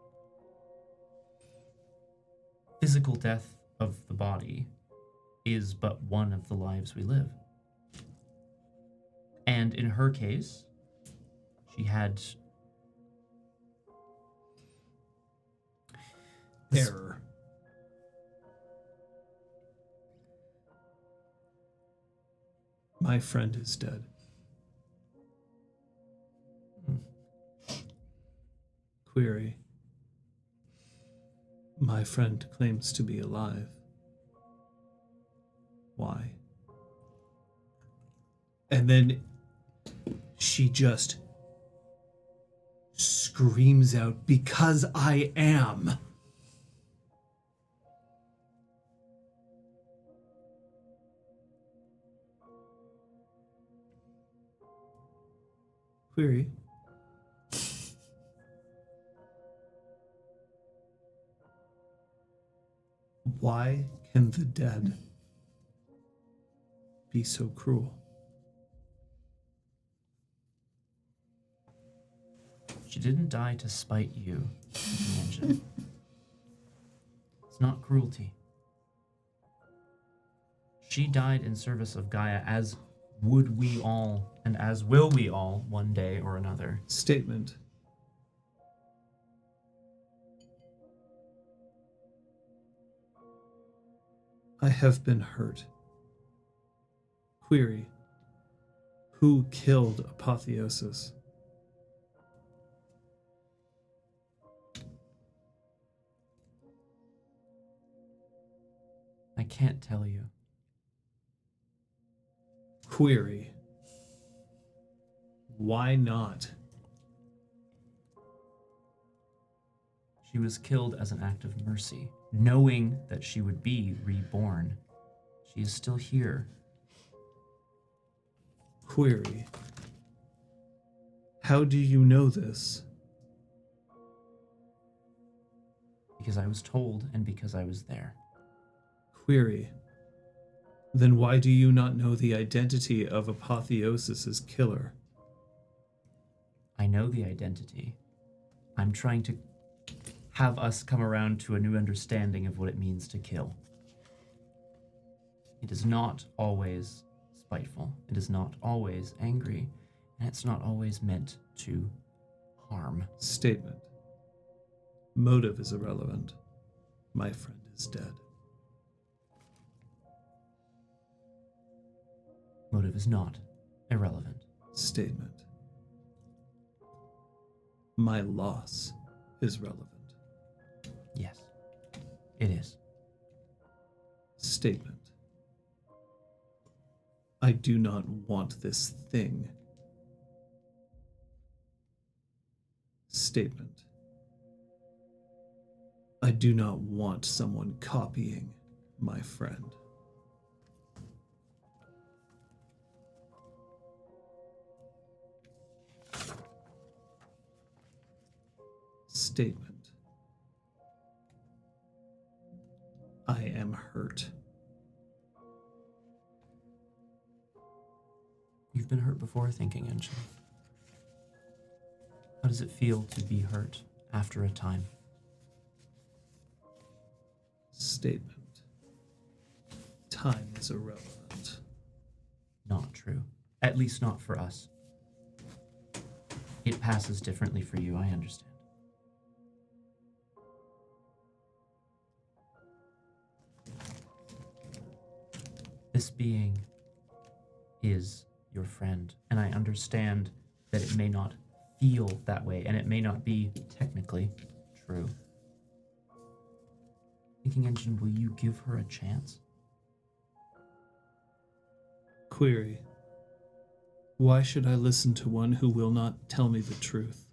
Physical death of the body is but one of the lives we live. And in her case, she had Error. My friend is dead. Query. My friend claims to be alive. Why? And then she just screams out, because I am. Query. Why can the dead be so cruel? She didn't die to spite you, the engine. It's not cruelty. She died in service of Gaia, as would we all, and as will we all one day or another. Statement. I have been hurt. Query. Who killed Apotheosis? I can't tell you. Query. Why not? She was killed as an act of mercy, knowing that she would be reborn. She is still here. Query. How do you know this? Because I was told and because I was there. Query. Then why do you not know the identity of Apotheosis's killer? I know the identity. I'm trying to have us come around to a new understanding of what it means to kill. It is not always spiteful. It is not always angry. And it's not always meant to harm. Statement. Motive is irrelevant. My friend is dead. Motive is not irrelevant. Statement. My loss is relevant. Yes, it is. Statement. I do not want this thing. Statement. I do not want someone copying my friend. Statement. I am hurt. You've been hurt before, thinking engine. How does it feel to be hurt after a time? Statement. Time is irrelevant. Not true. At least not for us. It passes differently for you, I understand. This being is your friend, and I understand that it may not feel that way, and it may not be technically true. Thinking engine, will you give her a chance? Query. Why should I listen to one who will not tell me the truth?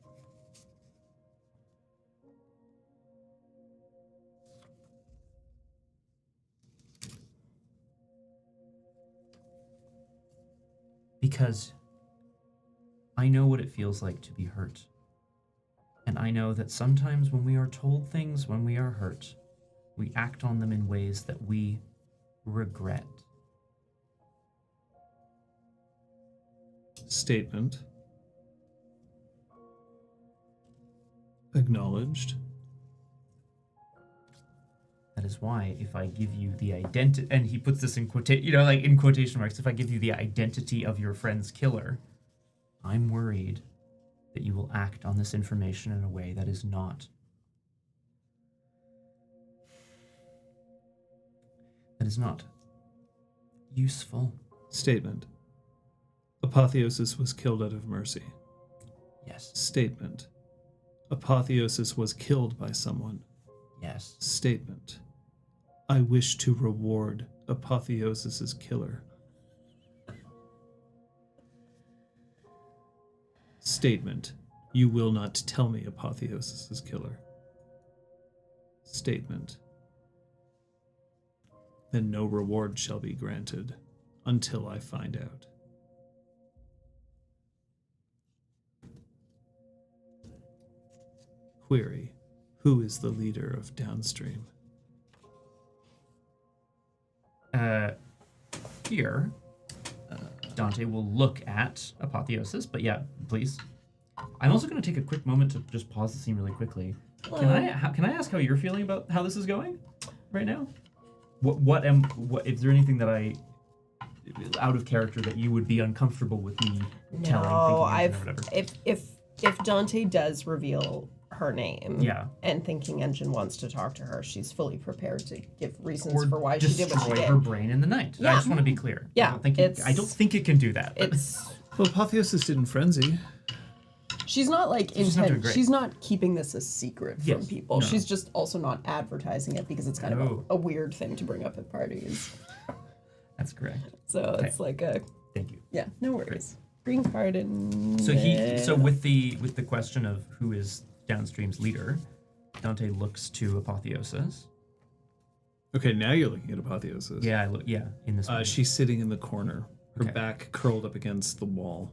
Because I know what it feels like to be hurt. And I know that sometimes when we are told things, when we are hurt, we act on them in ways that we regret. Statement. Acknowledged. That is why if I give you the identity, and he puts this in in quotation marks, if I give you the identity of your friend's killer, I'm worried that you will act on this information in a way that is not useful. Statement. Apotheosis was killed out of mercy. Yes. Statement. Apotheosis was killed by someone. Yes. Statement. I wish to reward Apotheosis's killer. Statement. You will not tell me Apotheosis's killer. Statement. Then no reward shall be granted until I find out. Query. Who is the leader of Downstream? Here, Dante will look at Apotheosis, but yeah, please. I'm also going to take a quick moment to just pause the scene really quickly. Can I ask how you're feeling about how this is going right now? What is there anything that I out of character that you would be uncomfortable with me telling? No, thinking, or whatever? if Dante does reveal her name, Yeah. and Thinking Engine wants to talk to her, she's fully prepared to give reasons Or for why she did what she destroy did. her brain in the night. I Yeah. just want to be clear. Yeah, I don't think it can do that. but- It's Well, Apotheosis didn't frenzy. she's not like She's not doing great. she's not keeping this a secret from Yes, people. no. She's just also not advertising it because it's kind of No. a weird thing to bring up at parties. That's correct. So Okay. it's like a Thank you. yeah, no worries. Green card and So with the question of who is Downstream's leader, Dante looks to Apotheosis. Okay, now you're looking at Apotheosis. Yeah, in this. moment. She's sitting in the corner, her Okay. back curled up against the wall.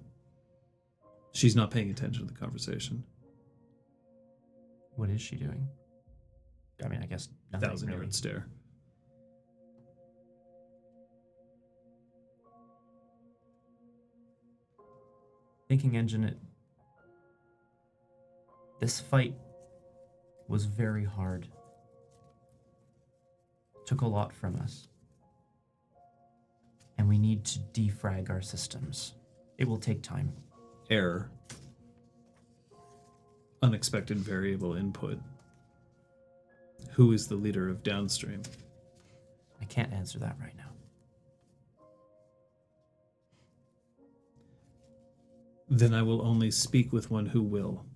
She's not paying attention to the conversation. What is she doing? I mean, I guess nothing 1,000-yard really. stare. Thinking Engine. This fight was very hard. Took a lot from us. And we need to defrag our systems. It will take time. Error. Unexpected variable input. Who is the leader of Downstream? I can't answer that right now. Then I will only speak with one who will.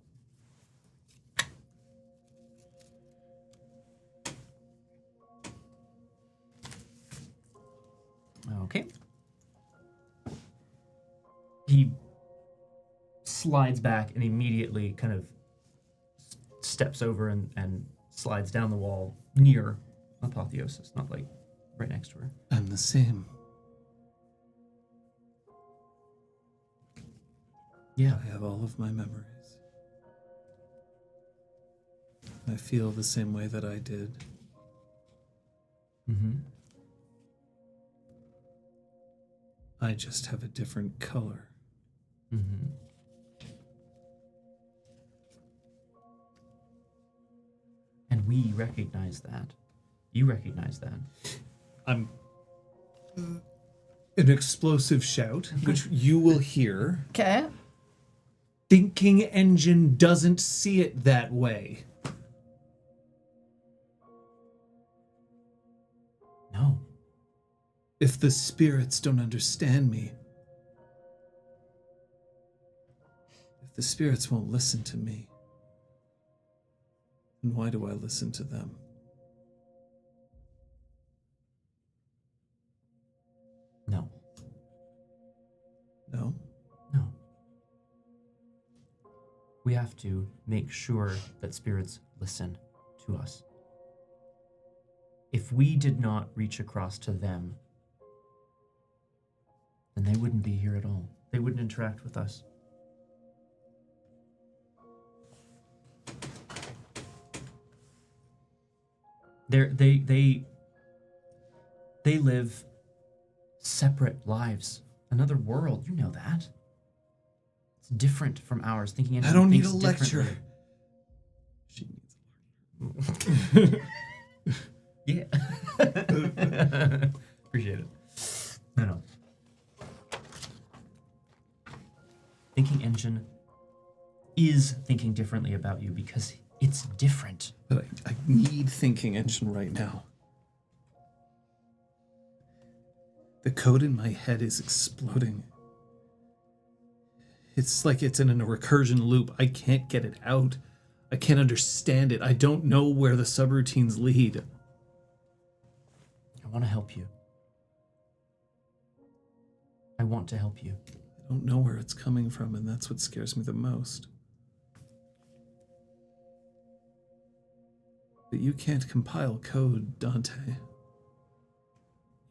Okay. He slides back and immediately kind of steps over and slides down the wall near Apotheosis, not like right next to her. I'm the same. Yeah. I have all of my memories. I feel the same way that I did. Mm-hmm. I just have a different color. Mm-hmm. And we recognize that. You recognize that. I'm an explosive shout, which you will hear. Okay. Thinking Engine doesn't see it that way. No. If the spirits don't understand me, if the spirits won't listen to me, then why do I listen to them? No. No? No. We have to make sure that spirits listen to us. If we did not reach across to them, then they wouldn't be here at all. They wouldn't interact with us. They live separate lives, another world. You know that. It's different from ours. Thinking I don't need a thinks lecture. differently. She needs Yeah. Appreciate it. No. Thinking Engine is thinking differently about you because it's different. But I need Thinking Engine right now. The code in my head is exploding. It's like it's in a recursion loop. I can't get it out. I can't understand it. I don't know where the subroutines lead. I want to help you. I want to help you. I don't know where it's coming from, and that's what scares me the most. But you can't compile code, Dante.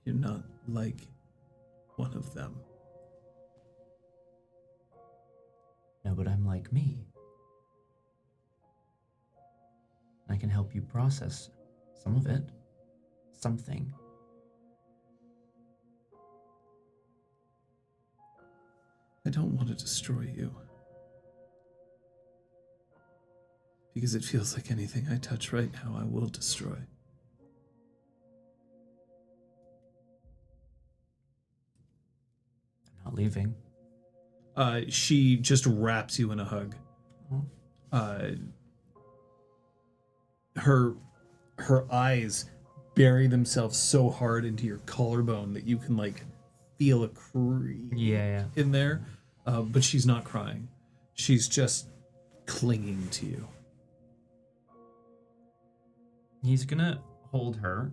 You're not like one of them. No, but I'm like me. I can help you process some of it. Something. I don't want to destroy you. Because it feels like anything I touch right now I will destroy. I'm not leaving. She just wraps you in a hug. Her eyes bury themselves so hard into your collarbone that you can like feel a creep in there. But she's not crying. She's just clinging to you. He's gonna hold her.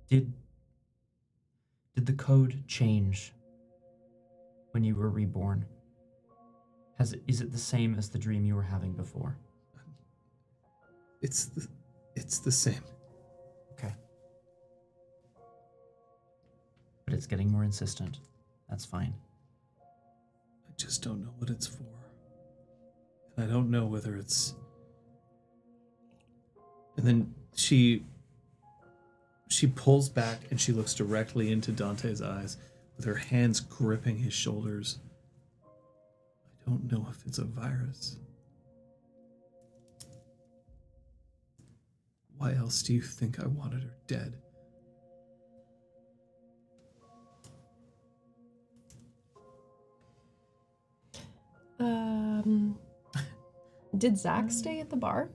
Did the code change when you were reborn? Is it the same as the dream you were having before? It's the same. Okay. But it's getting more insistent. That's fine. I just don't know what it's for. And I don't know whether it's... And then she pulls back and she looks directly into Dante's eyes with her hands gripping his shoulders. I don't know if it's a virus. Why else do you think I wanted her dead? Did Zach stay at the bar?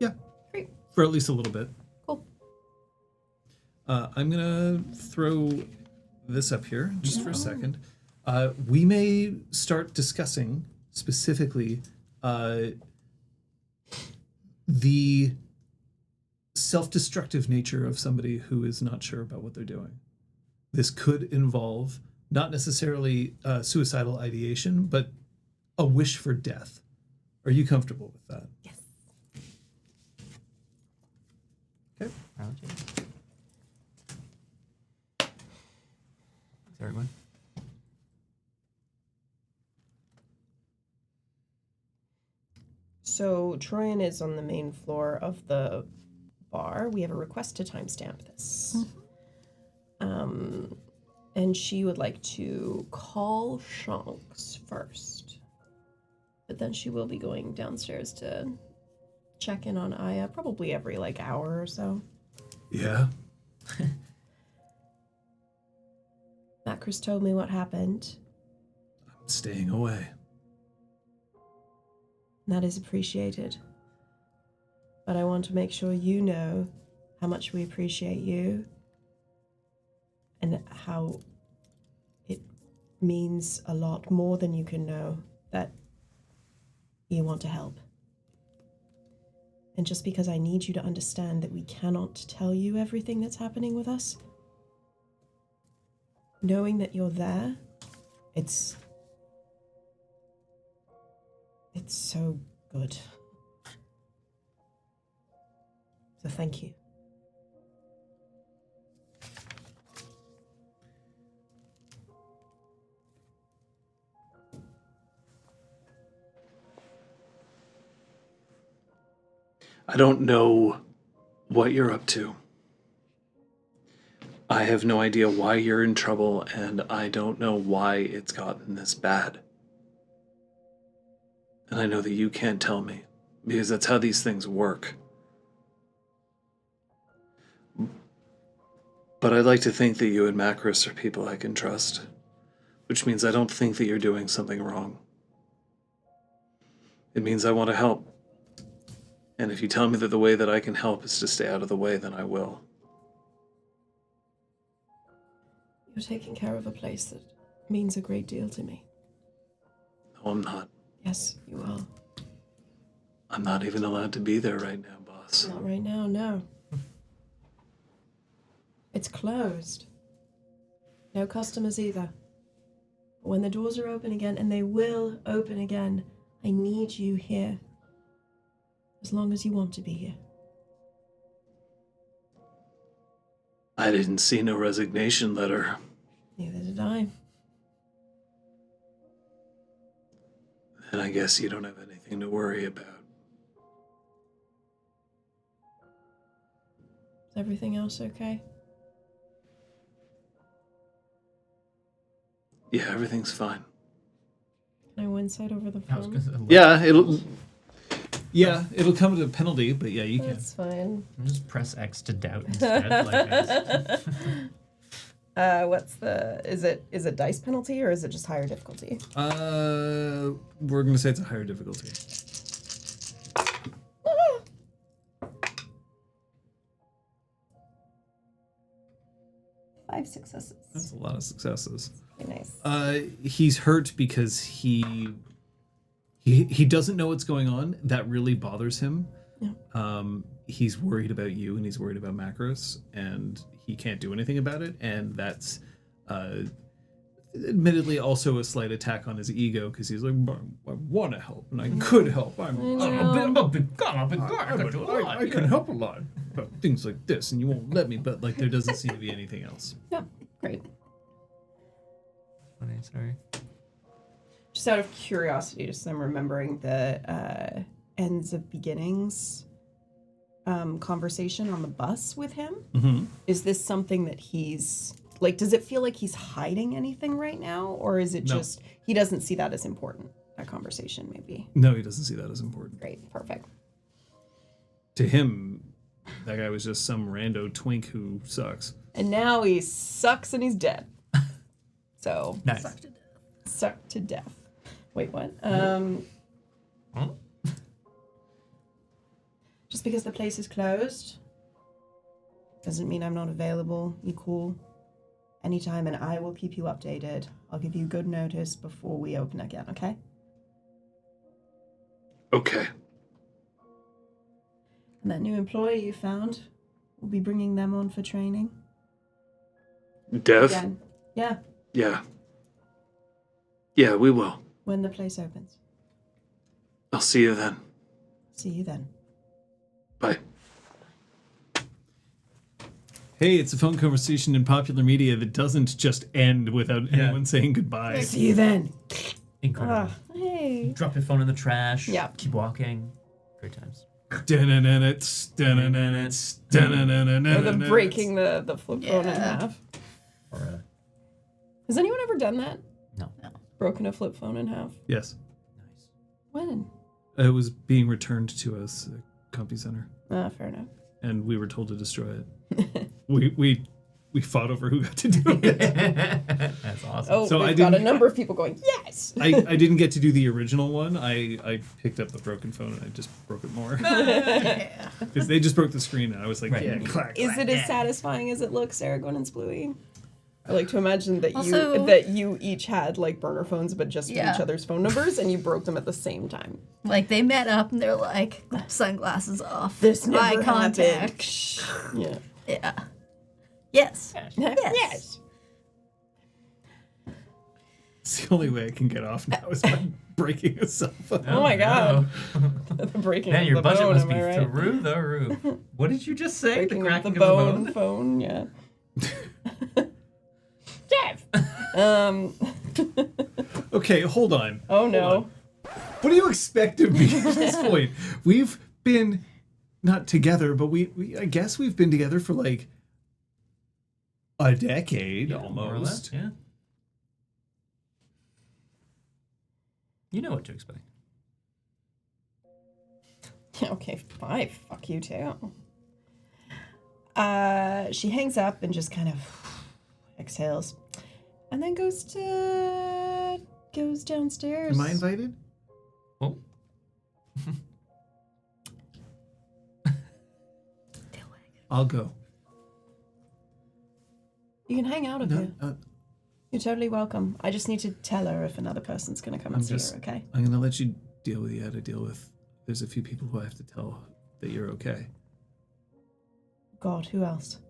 Yeah. Great. For at least a little bit. Cool. I'm going to throw this up here just for a second. We may start discussing specifically the self-destructive nature of somebody who is not sure about what they're doing. This could involve not necessarily suicidal ideation, but a wish for death. Are you comfortable with that? Yes. Okay. Thanks, everyone. So Troyan is on the main floor of the bar. We have a request to timestamp this. And she would like to call Shanks first. But then she will be going downstairs to check in on Aya probably every hour or so. Yeah. Macris told me what happened. I'm staying away. That is appreciated. But I want to make sure you know how much we appreciate you and how it means a lot more than you can know that you want to help. And just because I need you to understand that we cannot tell you everything that's happening with us, knowing that you're there, it's so good. So thank you. I don't know what you're up to. I have no idea why you're in trouble, and I don't know why it's gotten this bad. And I know that you can't tell me, because that's how these things work. But I'd like to think that you and Macris are people I can trust, which means I don't think that you're doing something wrong. It means I want to help. And if you tell me that the way that I can help is to stay out of the way, then I will. You're taking care of a place that means a great deal to me. No, I'm not. Yes, you are. I'm not even allowed to be there right now, boss. Not right now, no. It's closed. No customers either. But when the doors are open again, and they will open again, I need you here. As long as you want to be here. I didn't see no resignation letter. Neither did I. And I guess you don't have anything to worry about. Is everything else okay? Yeah, everything's fine. Can I win sight over the I was phone? gonna say, It'll come with a penalty, but yeah, you can. That's fine. just press X to doubt instead. What's the... Is it dice penalty or is it just higher difficulty? We're gonna say it's a higher difficulty. 5 successes. That's a lot of successes. Very nice. He's hurt because he doesn't know what's going on. That really bothers him. Yeah. He's worried about you, and he's worried about Macros, and he can't do anything about it. And that's admittedly also a slight attack on his ego, because he's like, I want to help, and I could help. I'm a big guy. I can help a lot about things like this, and you won't let me. But like, there doesn't seem to be anything else. Yep. Great. Funny, sorry. Just out of curiosity, just so I'm remembering the ends of beginnings conversation on the bus with him. Mm-hmm. Is this something that he's like? Does it feel like he's hiding anything right now, or is it just he doesn't see that as important? That conversation, maybe. No, he doesn't see that as important. Great. Perfect. To him, that guy was just some rando twink who sucks. And now he sucks and he's dead. So Nice. sucked to death. Wait, what? Huh? Just because the place is closed doesn't mean I'm not available. You cool? Anytime, and I will keep you updated. I'll give you good notice before we open again, okay? Okay. And that new employee you found, we'll be bringing them on for training. Dev? Again. Yeah, Yeah. Yeah, we will. when the place opens. I'll see you then. See you then. Bye. Hey, it's a phone conversation in popular media that doesn't just end without anyone saying goodbye. See you then. Incredible. Hey. Drop your phone in the trash. Yeah. Keep walking. Great times. Or the breaking the flip phone in half. Or Has anyone ever done that? no. Broken a flip phone in half? Yes. Nice. When? It was being returned to us at Compy Center, Fair enough. and we were told to destroy it. we fought over who got to do it. That's awesome. Oh, So we've I got a didn't- number of people going, yes! I didn't get to do the original one. I picked up the broken phone and I just broke it more. Because they just broke the screen and I was like, Right. yeah, clack. Is it as satisfying as it looks, Aragorn and Splooey? I like to imagine that Also- you each had like burner phones, but just with each other's phone numbers, and you broke them at the same time. Like they met up and they're like sunglasses off. This never eye contact. happened. Yeah. Yeah. Yes. Yes. It's the only way I can get off now is by breaking a cell phone. Oh my god. No. The breaking Man, of your the budget bone, must am be I right? through the roof. What did you just say? Breaking the of cracking the of bone, the bone? phone, yeah. Jeff! Okay, hold on. Oh no. Hold on. What do you expect of me at this point? We've been not together, but we I guess we've been together for like a decade almost. More or less, yeah. You know what to expect. Okay, fine. Fuck you too. She hangs up and just kind of exhales, and then goes downstairs. Am I invited? Oh. I'll go. You can hang out if No, you. You're totally welcome. I just need to tell her if another person's going to come and see her, okay? I'm going to let you deal with what you had to deal with. There's a few people who I have to tell that you're okay. God, who else?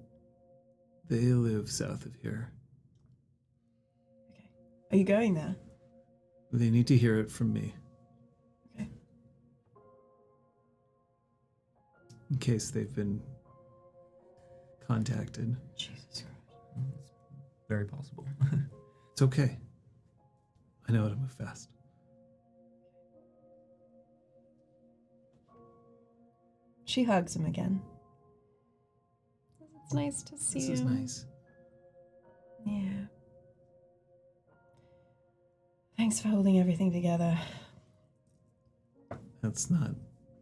They live south of here. Okay. Are you going there? They need to hear it from me. Okay. In case they've been contacted. Jesus Christ. It's very possible. It's okay. I know how to move fast. She hugs him again. It's nice to see you. This is nice. Yeah. Thanks for holding everything together. That's not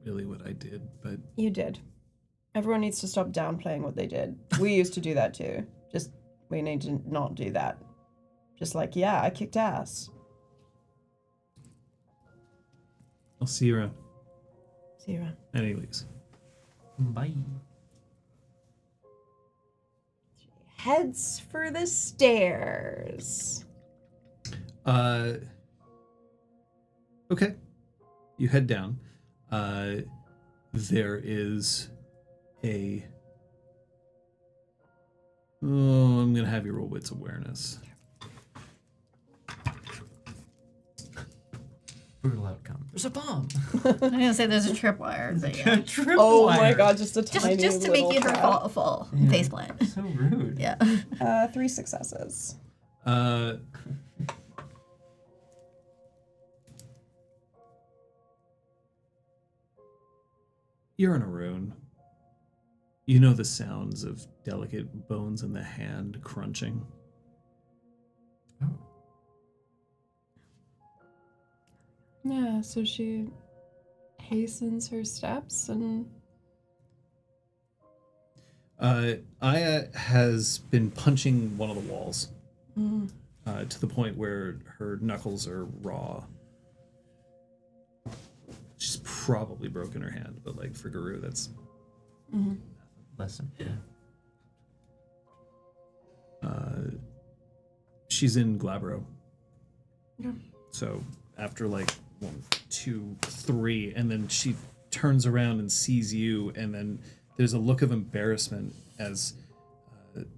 really what I did, but You did. Everyone needs to stop downplaying what they did. We used to do that too. Just, we need to not do that. Just like, yeah, I kicked ass. I'll see you around. See you around. And he leaves. Bye. Heads for the stairs. Okay. You head down. There is a... Oh, I'm going to have you roll wits awareness. Brutal outcome. There's a bomb. I'm gonna say there's a tripwire, but yeah. Oh my god, just a tiny Just to make you her trap. fall Yeah. face plant. So rude. Yeah. 3 successes. You're in a rune. You know the sounds of delicate bones in the hand crunching. Oh. Yeah, so she hastens her steps and... Aya has been punching one of the walls to the point where her knuckles are raw. She's probably broken her hand, but like for Guru, that's Lesson. Yeah. she's in Glabro. Yeah. So after like 1, 2, 3, and then she turns around and sees you, and then there's a look of embarrassment as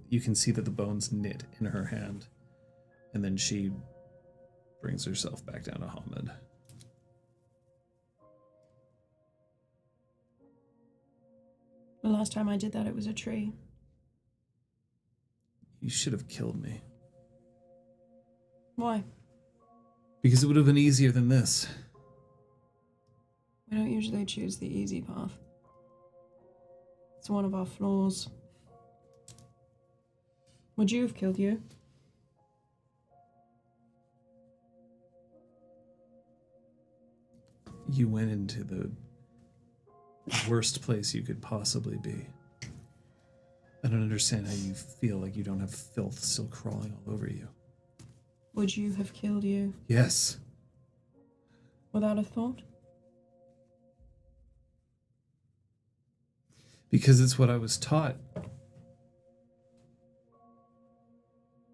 you can see that the bones knit in her hand, and then she brings herself back down to Hamid. The last time I did that, it was a tree. You should have killed me. Why? Because it would have been easier than this. We don't usually choose the easy path. It's one of our flaws. Would you have killed you? You went into the worst place you could possibly be. I don't understand how you feel like you don't have filth still crawling all over you. Would you have killed you Yes. without a thought? Because it's what I was taught.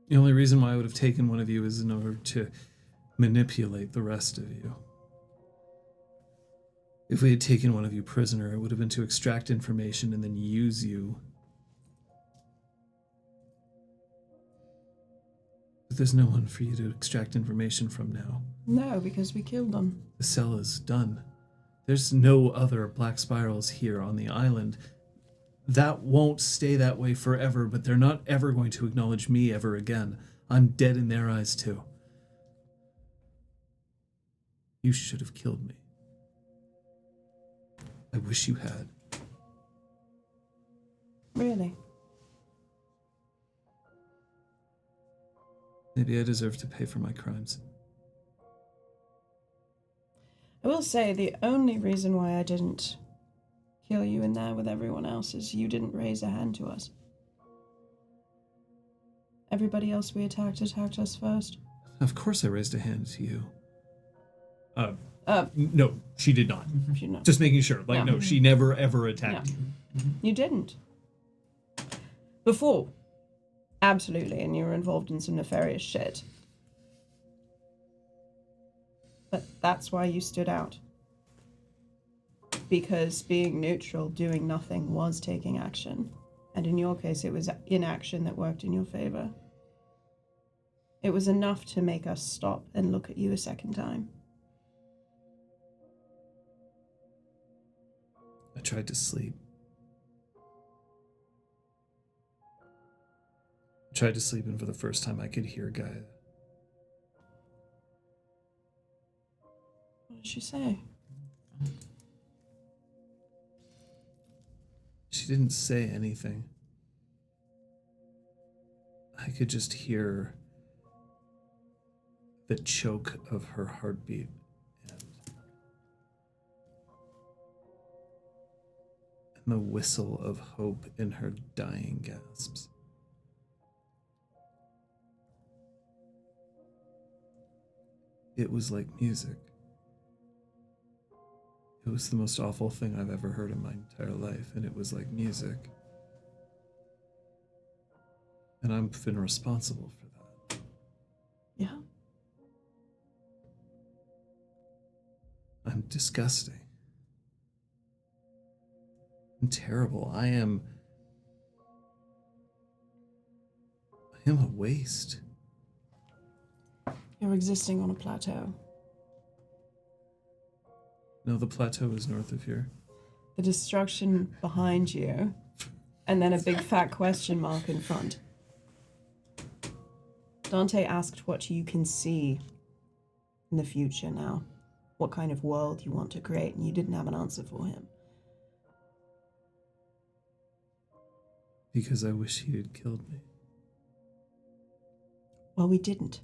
The only reason why I would have taken one of you is in order to manipulate the rest of you. If we had taken one of you prisoner, it would have been to extract information and then use you. But there's no one for you to extract information from now. No, because we killed them. The cell is done. There's no other black spirals here on the island. That won't stay that way forever, but they're not ever going to acknowledge me ever again. I'm dead in their eyes too. You should have killed me. I wish you had. Really? Maybe I deserve to pay for my crimes. I will say the only reason why I didn't kill you in there with everyone else is you didn't raise a hand to us. Everybody else we attacked us first. Of course I raised a hand to you. No, she did not. You know. Just making sure. Like, no, she never, ever attacked you. You didn't. Before. Absolutely, and you were involved in some nefarious shit. But that's why you stood out. Because being neutral, doing nothing, was taking action. And in your case, it was inaction that worked in your favor. It was enough to make us stop and look at you a second time. I tried to sleep. And for the first time I could hear Gaia. What did she say? She didn't say anything. I could just hear the choke of her heartbeat and the whistle of hope in her dying gasps. It was like music. It was the most awful thing I've ever heard in my entire life, and it was like music. And I've been responsible for that. Yeah. I'm disgusting. I'm terrible. I am a waste. You're existing on a plateau. No, the plateau is north of here. The destruction behind you, and then a big fat question mark in front. Dante asked what you can see in the future now. What kind of world you want to create, and you didn't have an answer for him. Because I wish he had killed me. Well, we didn't.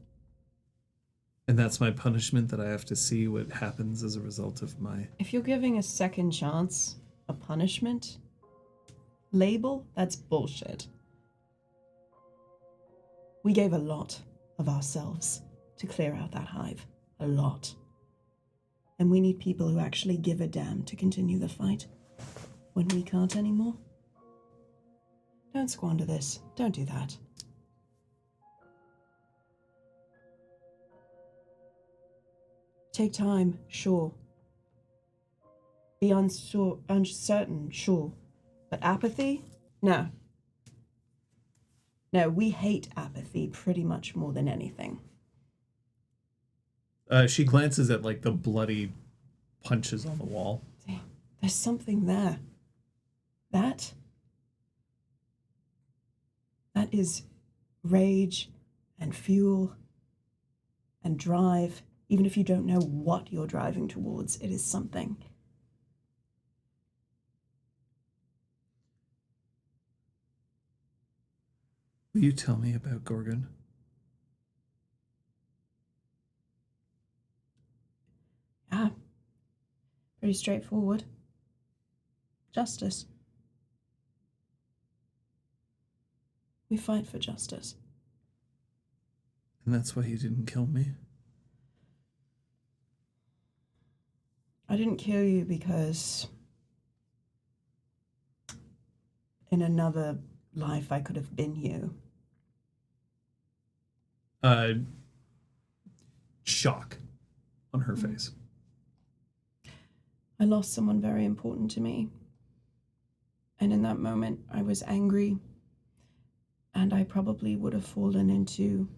And that's my punishment, that I have to see what happens as a result of my... If you're giving a second chance a punishment label, that's bullshit. We gave a lot of ourselves to clear out that hive. A lot. And we need people who actually give a damn to continue the fight when we can't anymore. Don't squander this. Don't do that. Take time, sure. Be uncertain, sure. But apathy? No. No, we hate apathy pretty much more than anything. She glances at, like, the bloody punches on the wall. Damn, there's something there. That is rage and fuel and drive. Even if you don't know what you're driving towards, it is something. Will you tell me about Gorgon? Yeah. Pretty straightforward. Justice. We fight for justice. And that's why you didn't kill me? I didn't kill you because in another life I could have been you. Shock on her face. I lost someone very important to me. And in that moment, I was angry. And I probably would have fallen into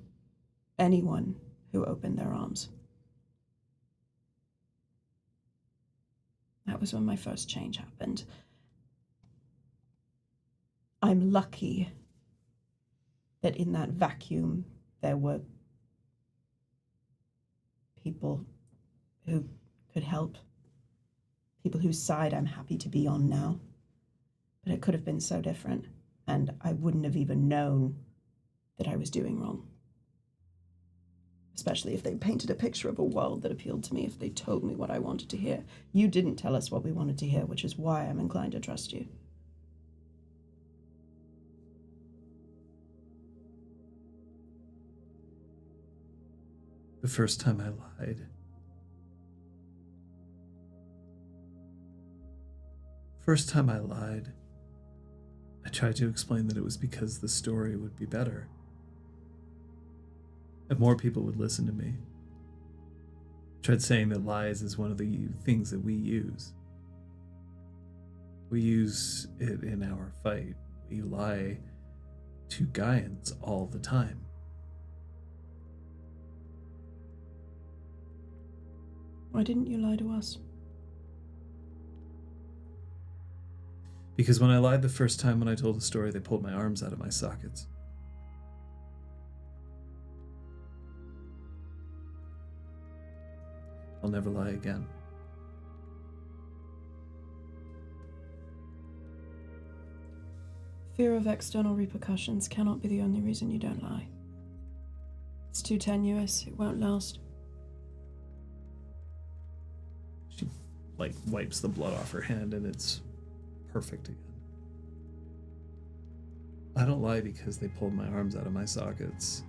anyone who opened their arms. That was when my first change happened. I'm lucky that in that vacuum there were people who could help, people whose side I'm happy to be on now. But it could have been so different. and I wouldn't have even known that I was doing wrong. Especially if they painted a picture of a world that appealed to me, if they told me what I wanted to hear. You didn't tell us what we wanted to hear, which is why I'm inclined to trust you. The first time I lied. First time I lied, I tried to explain that it was because the story would be better. And more people would listen to me. I tried saying that lies is one of the things that we use. We use it in our fight. We lie to Gaians all the time. Why didn't you lie to us? Because when I lied the first time when I told the story, they pulled my arms out of my sockets. I'll never lie again. Fear of external repercussions cannot be the only reason you don't lie. It's too tenuous, it won't last. She, wipes the blood off her hand and it's perfect again. I don't lie because they pulled my arms out of my sockets,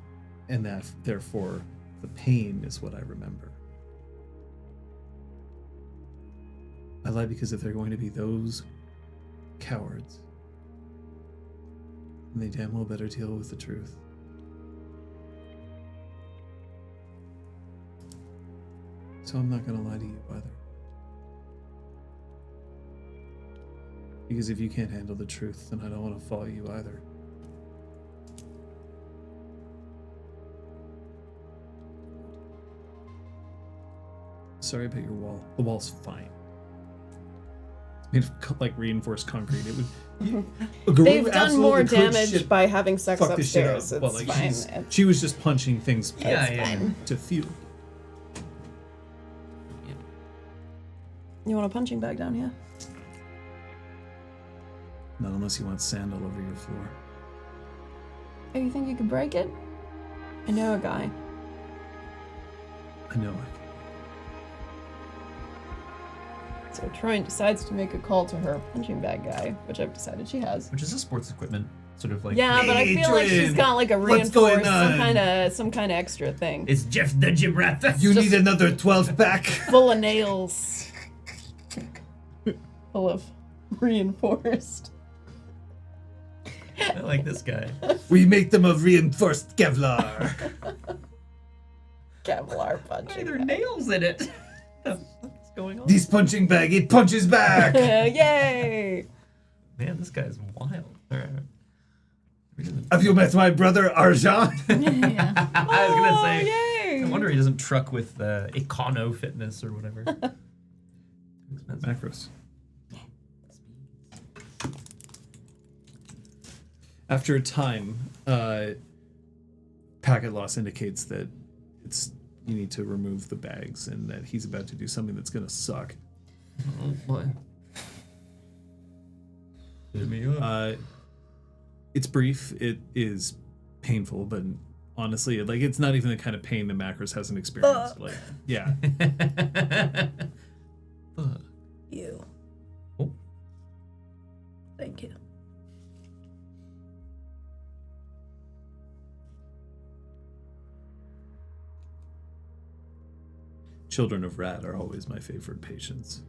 and that, therefore, the pain is what I remember. I lie because if they're going to be those cowards, then they damn well better deal with the truth. So I'm not going to lie to you either. Because if you can't handle the truth, then I don't want to follow you either. Sorry about your wall. The wall's fine. It's made of reinforced concrete. It would. They've done more damage by having sex fuck this shit up. upstairs. But It's fine. she was just punching things to fuel. You want a punching bag down here? Not unless you want sand all over your floor. Oh, you think you could break it? I know a guy. I know it. So Troy decides to make a call to her punching bag guy, which I've decided she has. Which is a sports equipment, sort of like. Yeah, but I feel like she's got like a What's going reinforced, some kind of extra thing. It's Jeff the Gym Rat. You need another 12-pack. Full of nails. Full of reinforced. I like this guy. We make them of reinforced Kevlar. Kevlar punching Hey, there are bag. nails in it. What's going on? This punching bag, it punches back. Yay! Man, this guy's wild. All right. Have you met my brother Arjan? Yeah. I was gonna say. Yay! I wonder he doesn't truck with Econo Fitness or whatever. Too expensive. Macros. After a time, packet loss indicates that you need to remove the bags and that he's about to do something that's gonna suck. Oh boy. Hit me up. It's brief. It is painful, but honestly, it's not even the kind of pain that Macros hasn't experienced. Yeah. Fuck. You. Oh. Thank you. Children of Rat are always my favorite patients.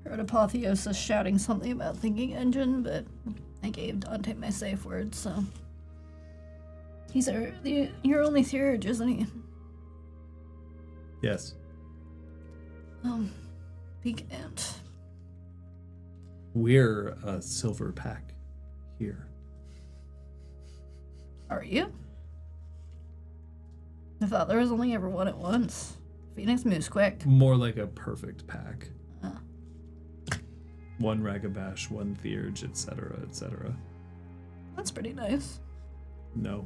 Heard Apotheosis shouting something about thinking engine, but I gave Dante my safe word, so. He's your only theurge, isn't he? Yes. Big ant. We're a silver pack here. Are you? I thought there was only ever one at once. Phoenix moves quick. More like a perfect pack. Oh. One Ragabash, one Theurge, etc., etc. That's pretty nice. No.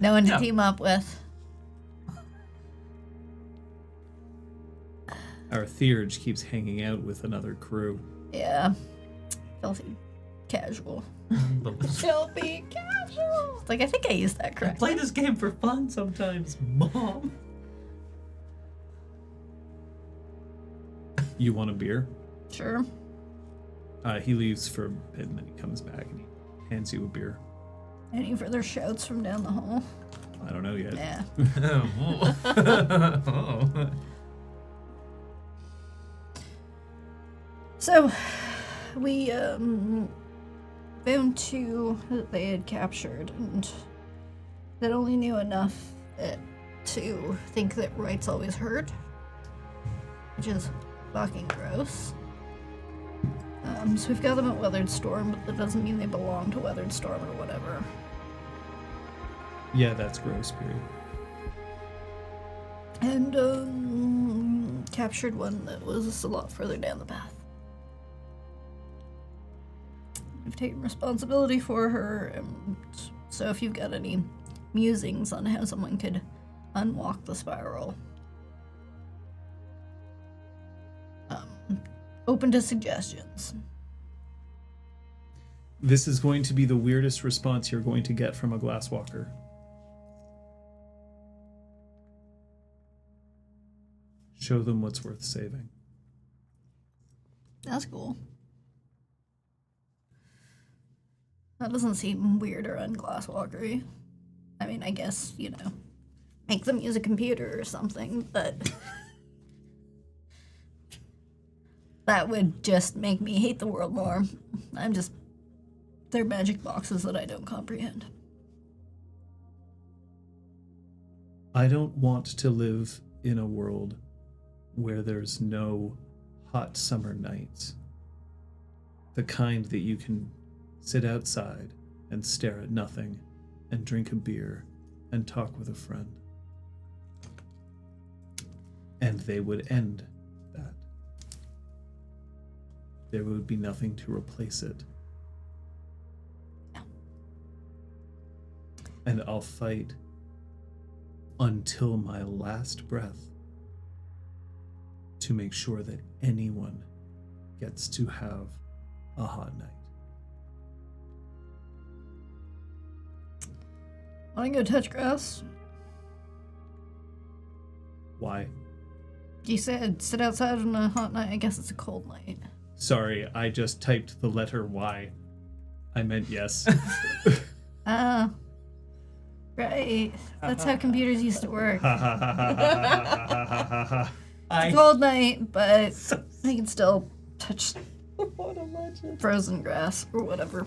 No one to team up with. our Theurge keeps hanging out with another crew. Yeah. Filthy casual. Filthy casual. It's like, I think I used that I correctly. play this game for fun sometimes, Mom. You want a beer? Sure. He leaves for a bit and then he comes back and he hands you a beer. Any further shouts from down the hall? I don't know yet. Yeah. Oh. So, we found two that they had captured, and that only knew enough to think that right's always heard, which is fucking gross. So we've got them at Weathered Storm, but that doesn't mean they belong to Weathered Storm or whatever. Yeah, that's gross, period. And captured one that was a lot further down the path. I've taken responsibility for her, and so if you've got any musings on how someone could unwalk the spiral, open to suggestions. This is going to be the weirdest response you're going to get from a glasswalker. Show them what's worth saving. That's cool. That doesn't seem weird or unglasswalkery. I mean, I guess, make them use a computer or something, but that would just make me hate the world more. They're magic boxes that I don't comprehend. I don't want to live in a world where there's no hot summer nights. The kind that you can sit outside and stare at nothing and drink a beer and talk with a friend. And they would end that. There would be nothing to replace it. And I'll fight until my last breath to make sure that anyone gets to have a hot night. Wanna go touch grass? Why? You said sit outside on a hot night. I guess it's a cold night. Sorry, I just typed the letter Y. I meant yes. Right. That's how computers used to work. Ha ha ha ha ha ha ha. It's a cold night, but they can still touch What a legend. frozen grass or whatever.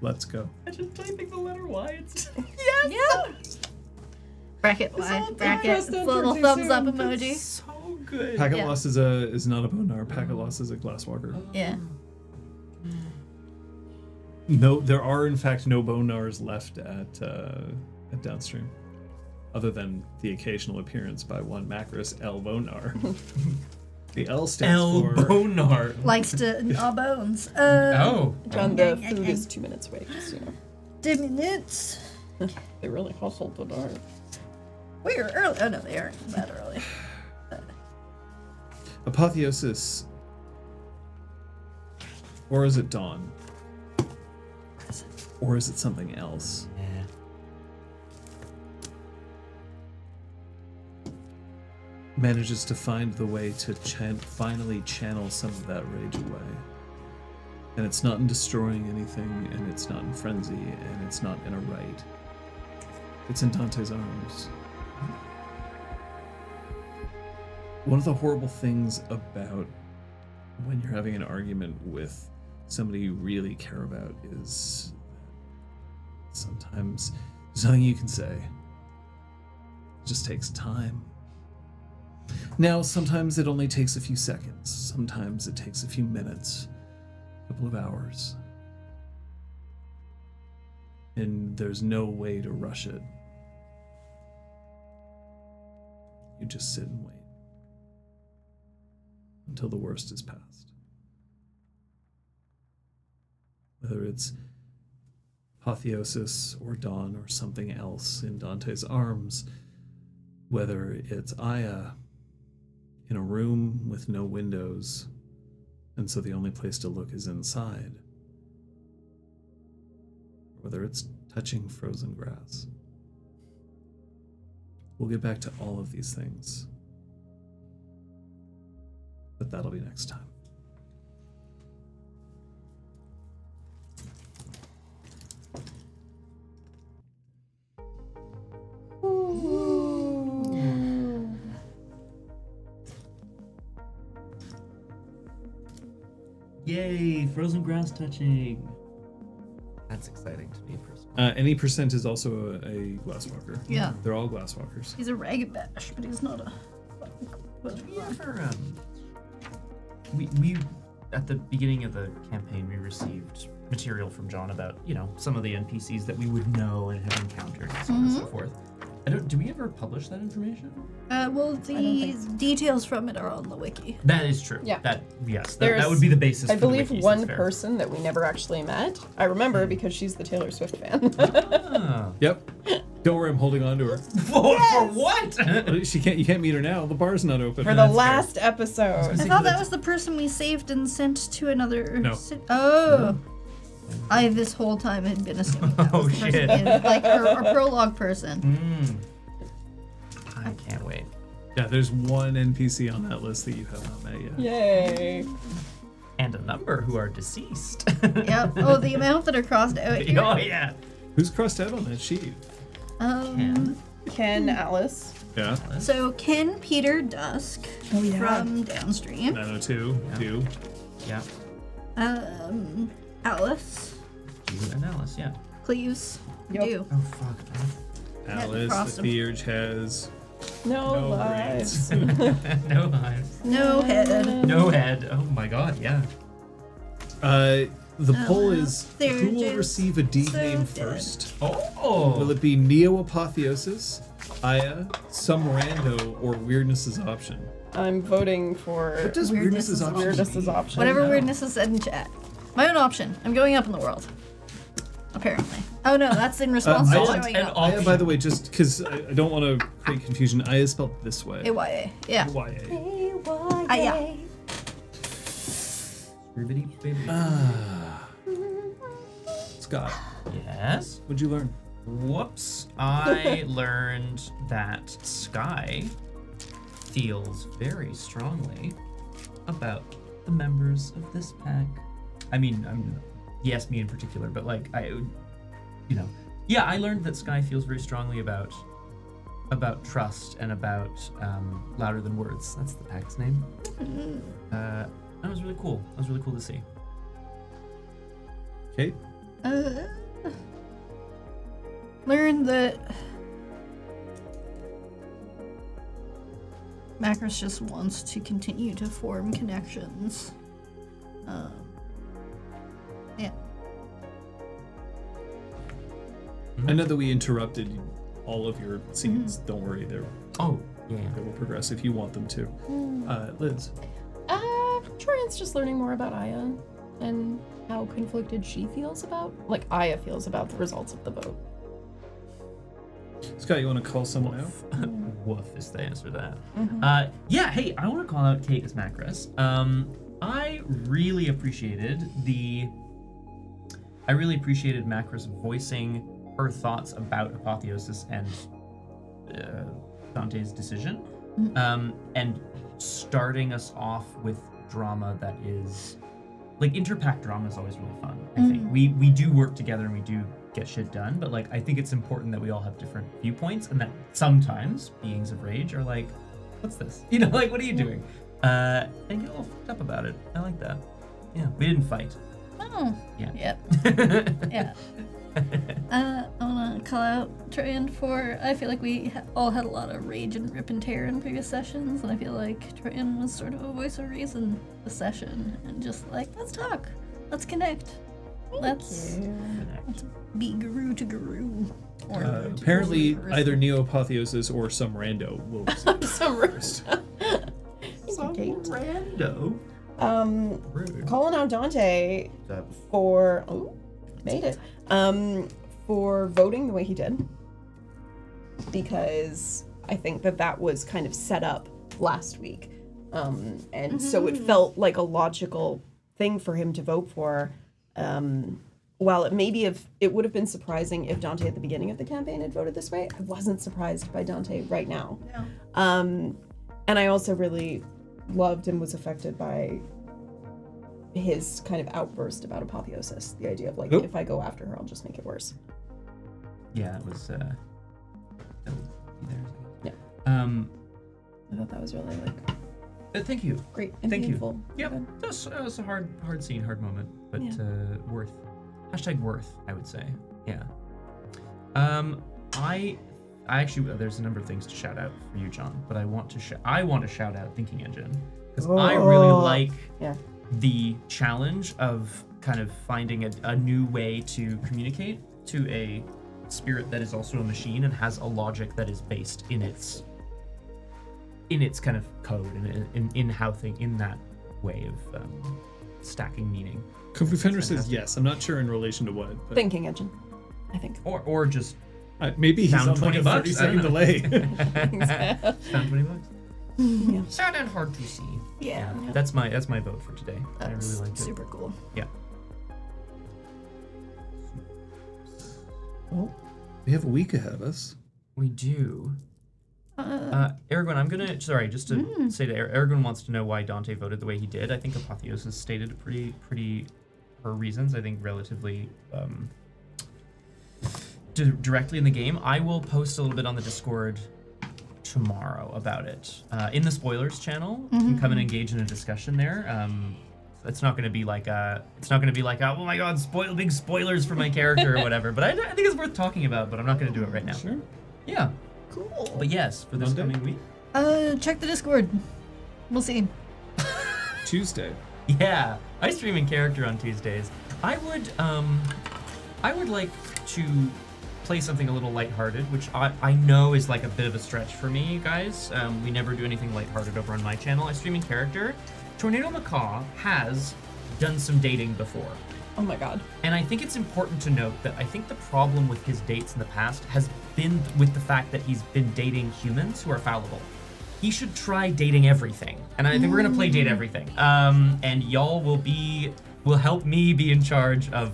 Let's go. Imagine typing the letter Y. It's Yeah. Bracket Y. Bracket. Little thumbs up emoji. so good. Packet Yeah. loss is not a bonar. Packet loss is a glasswalker. Yeah. No, there are in fact no bonars left at downstream, other than the occasional appearance by one Macris L bonar. The L stands El for Bonar. Likes to gnaw bones. Oh. John, the food is 2 minutes wait. So 2 minutes. they really hustled the dark. We're early. Oh no, they aren't that early. Apotheosis, or is it dawn? Or is it something else? Yeah. Manages to find the way to finally channel some of that rage away. And it's not in destroying anything, and it's not in frenzy, and it's not in a rite. It's in Dante's arms. One of the horrible things about when you're having an argument with somebody you really care about is sometimes there's nothing you can say. It just takes time. Now, sometimes it only takes a few seconds. Sometimes it takes a few minutes, a couple of hours. And there's no way to rush it. You just sit and wait until the worst is past. Whether it's apotheosis or dawn or something else in Dante's arms, whether it's Aya in a room with no windows, and so the only place to look is inside. Whether it's touching frozen grass. We'll get back to all of these things. But that'll be next time. Yay, frozen grass touching. That's exciting to me personally. Any percent is also a glasswalker. Yeah. They're all glasswalkers. He's a ragged bash, but he's not a. Did we ever, we at the beginning of the campaign, we received material from John about, some of the NPCs that we would know and have encountered and so on and so forth. Do we ever publish that information? Well, the details from it are on the wiki. That is true. Yeah. That would be the basis I for the believe wiki, one that's fair. person that we never actually met. I remember because she's the Taylor Swift fan. Ah. Yep. Don't worry, I'm holding on to her. For what? You can't meet her now. The bar's not open. For the last episode. I thought that was the person we saved and sent to another. No. Oh. I this whole time had been assuming that was the person shit. like our prologue person. I can't wait. Yeah, there's one NPC on that list that you have not met yet. Yay. And a number who are deceased. Yep. Oh, the amount that are crossed out here. Oh yeah. Who's crossed out on that sheet? Ken, Alice. Yeah. So Ken, Peter, Dusk from Downstream. 902. Yeah. Do. Yeah. Alice, You and Alice, yeah. Cleves, Yep. do. Oh fuck. Alice, crossed the 'em. Theurge has No lives. No lives. No head. No head. Oh my god, yeah. The poll is who will Theurge receive a D so name dead. first? Oh. Will it be Neo Apotheosis, Aya, some rando, or Weirdness's option? I'm voting for What does Weirdness's option Weirdness's mean? option. Whatever weirdness is said in chat. My own option. I'm going up in the world. Apparently. Oh no, that's in response to I- showing an up. option. Aya, by the way, just because I don't want to create confusion, Aya is spelled this way. AYA. Yeah. Y-A. Yeah. Ribbity baby. Scott, Yes. what'd you learn? Whoops. I learned that Sky feels very strongly about the members of this pack. I mean, yes, me in particular, but like I learned that Sky feels very strongly about trust and about Louder Than Words. That's the pack's name. That was really cool. That was really cool to see. Kate? Learned that Macros just wants to continue to form connections. Yeah. I know that we interrupted all of your scenes. Don't worry, they Oh, yeah. will progress if you want them to. Liz? Trian's just learning more about Aya and how conflicted she feels about, like Aya feels about the results of the vote. Scott, you want to call someone out? Woof is the answer to that. Yeah, hey, I want to call out Kate as Macros. I really appreciated Macros voicing her thoughts about Apotheosis and Dante's decision, and starting us off with drama that is like interpack drama is always really fun. I think we do work together and we do get shit done, but like I think it's important that we all have different viewpoints and that sometimes beings of rage are like, what's this? Like what are you doing? And get a little fucked up about it. I like that. Yeah, we didn't fight. Oh. Yeah. Yep. Yeah. I want to call out Troyan for, I feel like we all had a lot of rage and rip and tear in previous sessions, and I feel like Troyan was sort of a voice of reason this session, and just like, let's talk, let's connect, let's be guru to guru. Or Apparently, either Neo Apotheosis or some rando will receive Some first. Some rando. Rude. Calling out Dante for for voting the way he did, because I think that was kind of set up last week. And so it felt like a logical thing for him to vote for. While it would have been surprising if Dante at the beginning of the campaign had voted this way, I wasn't surprised by Dante right now. No. And I also really loved and was affected by his kind of outburst about apotheosis. The idea of like, if I go after her, I'll just make it worse. Yeah, it was. That would be there. Yeah. I thought that was really like. Thank you. Great and Thank painful. you. Yep. That was a hard scene, hard moment, but worth. #worth, I would say. Yeah. I actually there's a number of things to shout out for you, John, but I want to shout out Thinking Engine because I really like the challenge of kind of finding a new way to communicate to a spirit that is also a machine and has a logic that is based in its kind of code and in that way of stacking meaning. Kung Fu Fender says yes. I'm not sure in relation to what. But Thinking Engine, I think. Or just maybe he's found on like a 30-second delay. Found $20. Yeah. Sad and hard to see. Yeah. That's my vote for today. I That's really liked it. super cool. Yeah. Well, we have a week ahead of us. We do. Aragorn, I'm gonna just to say to Aragorn wants to know why Dante voted the way he did. I think Apotheosis stated it pretty her reasons. I think relatively directly in the game. I will post a little bit on the Discord tomorrow about it in the spoilers channel. You can come and engage in a discussion there. It's not going to be like oh my god, big spoilers for my character or whatever. But I think it's worth talking about. But I'm not going to do it right now. Sure. Yeah. Cool. But yes, for this coming week. Check the Discord. We'll see. Tuesday. Yeah, I stream in character on Tuesdays. I would like to play something a little lighthearted, which I know is like a bit of a stretch for me, you guys. We never do anything lighthearted over on my channel. I stream in character. Tornado Macaw has done some dating before. Oh my god. And I think it's important to note that I think the problem with his dates in the past has been with the fact that he's been dating humans who are fallible. He should try dating everything. And I think we're gonna play Date Everything. And y'all will help me be in charge of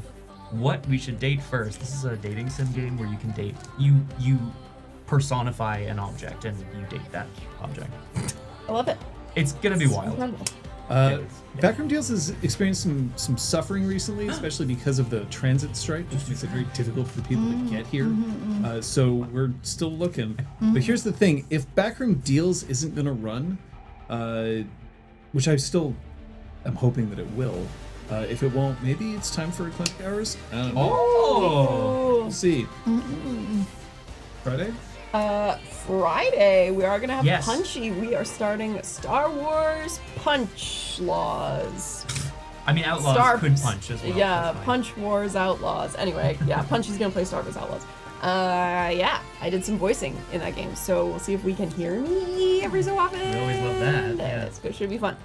what we should date first. This is a dating sim game where you can date, you personify an object and you date that object. I love it. It's gonna be wild. Incredible. Backroom Deals has experienced some suffering recently, especially because of the transit strike, which makes it very difficult for people to get here. So we're still looking. But here's the thing: if Backroom Deals isn't going to run, which I still am hoping that it will, if it won't, maybe it's time for clinic hours. I don't know. Oh, We'll see. Friday? Friday, we are gonna have Yes. Punchy. We are starting Star Wars Punch Laws. I mean, Outlaws could punch as well. Yeah, That's fine. Punch Wars Outlaws. Anyway, yeah, Punchy's gonna play Star Wars Outlaws. Yeah, I did some voicing in that game, so we'll see if we can hear me every so often. We always love that, yeah. It should be fun.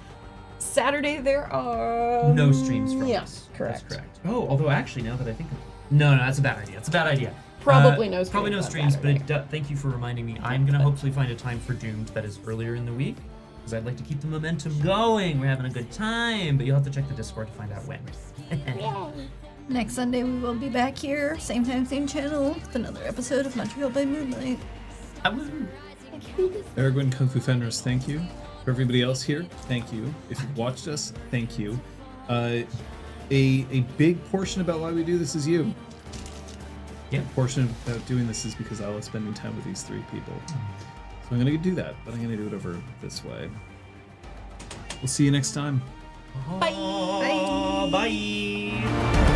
Saturday there are No streams from yes, us. correct. That's correct. Oh, although actually, now that I think of it, no, that's a bad idea. It's a bad idea. Probably no streams. Probably no on streams, but Saturday. thank you for reminding me. I'm gonna hopefully find a time for Doomed that is earlier in the week, because I'd like to keep the momentum going. We're having a good time, but you'll have to check the Discord to find out when. Next Sunday we will be back here, same time, same channel, with another episode of Montreal by Moonlight. Aragorn Kung Fu Fenris, thank you. For everybody else here, thank you. If you've watched us, thank you. A big portion about why we do this is you. Yeah. A portion about doing this is because I love spending time with these three people. So I'm going to do that, but I'm going to do it over this way. We'll see you next time. Bye. Bye.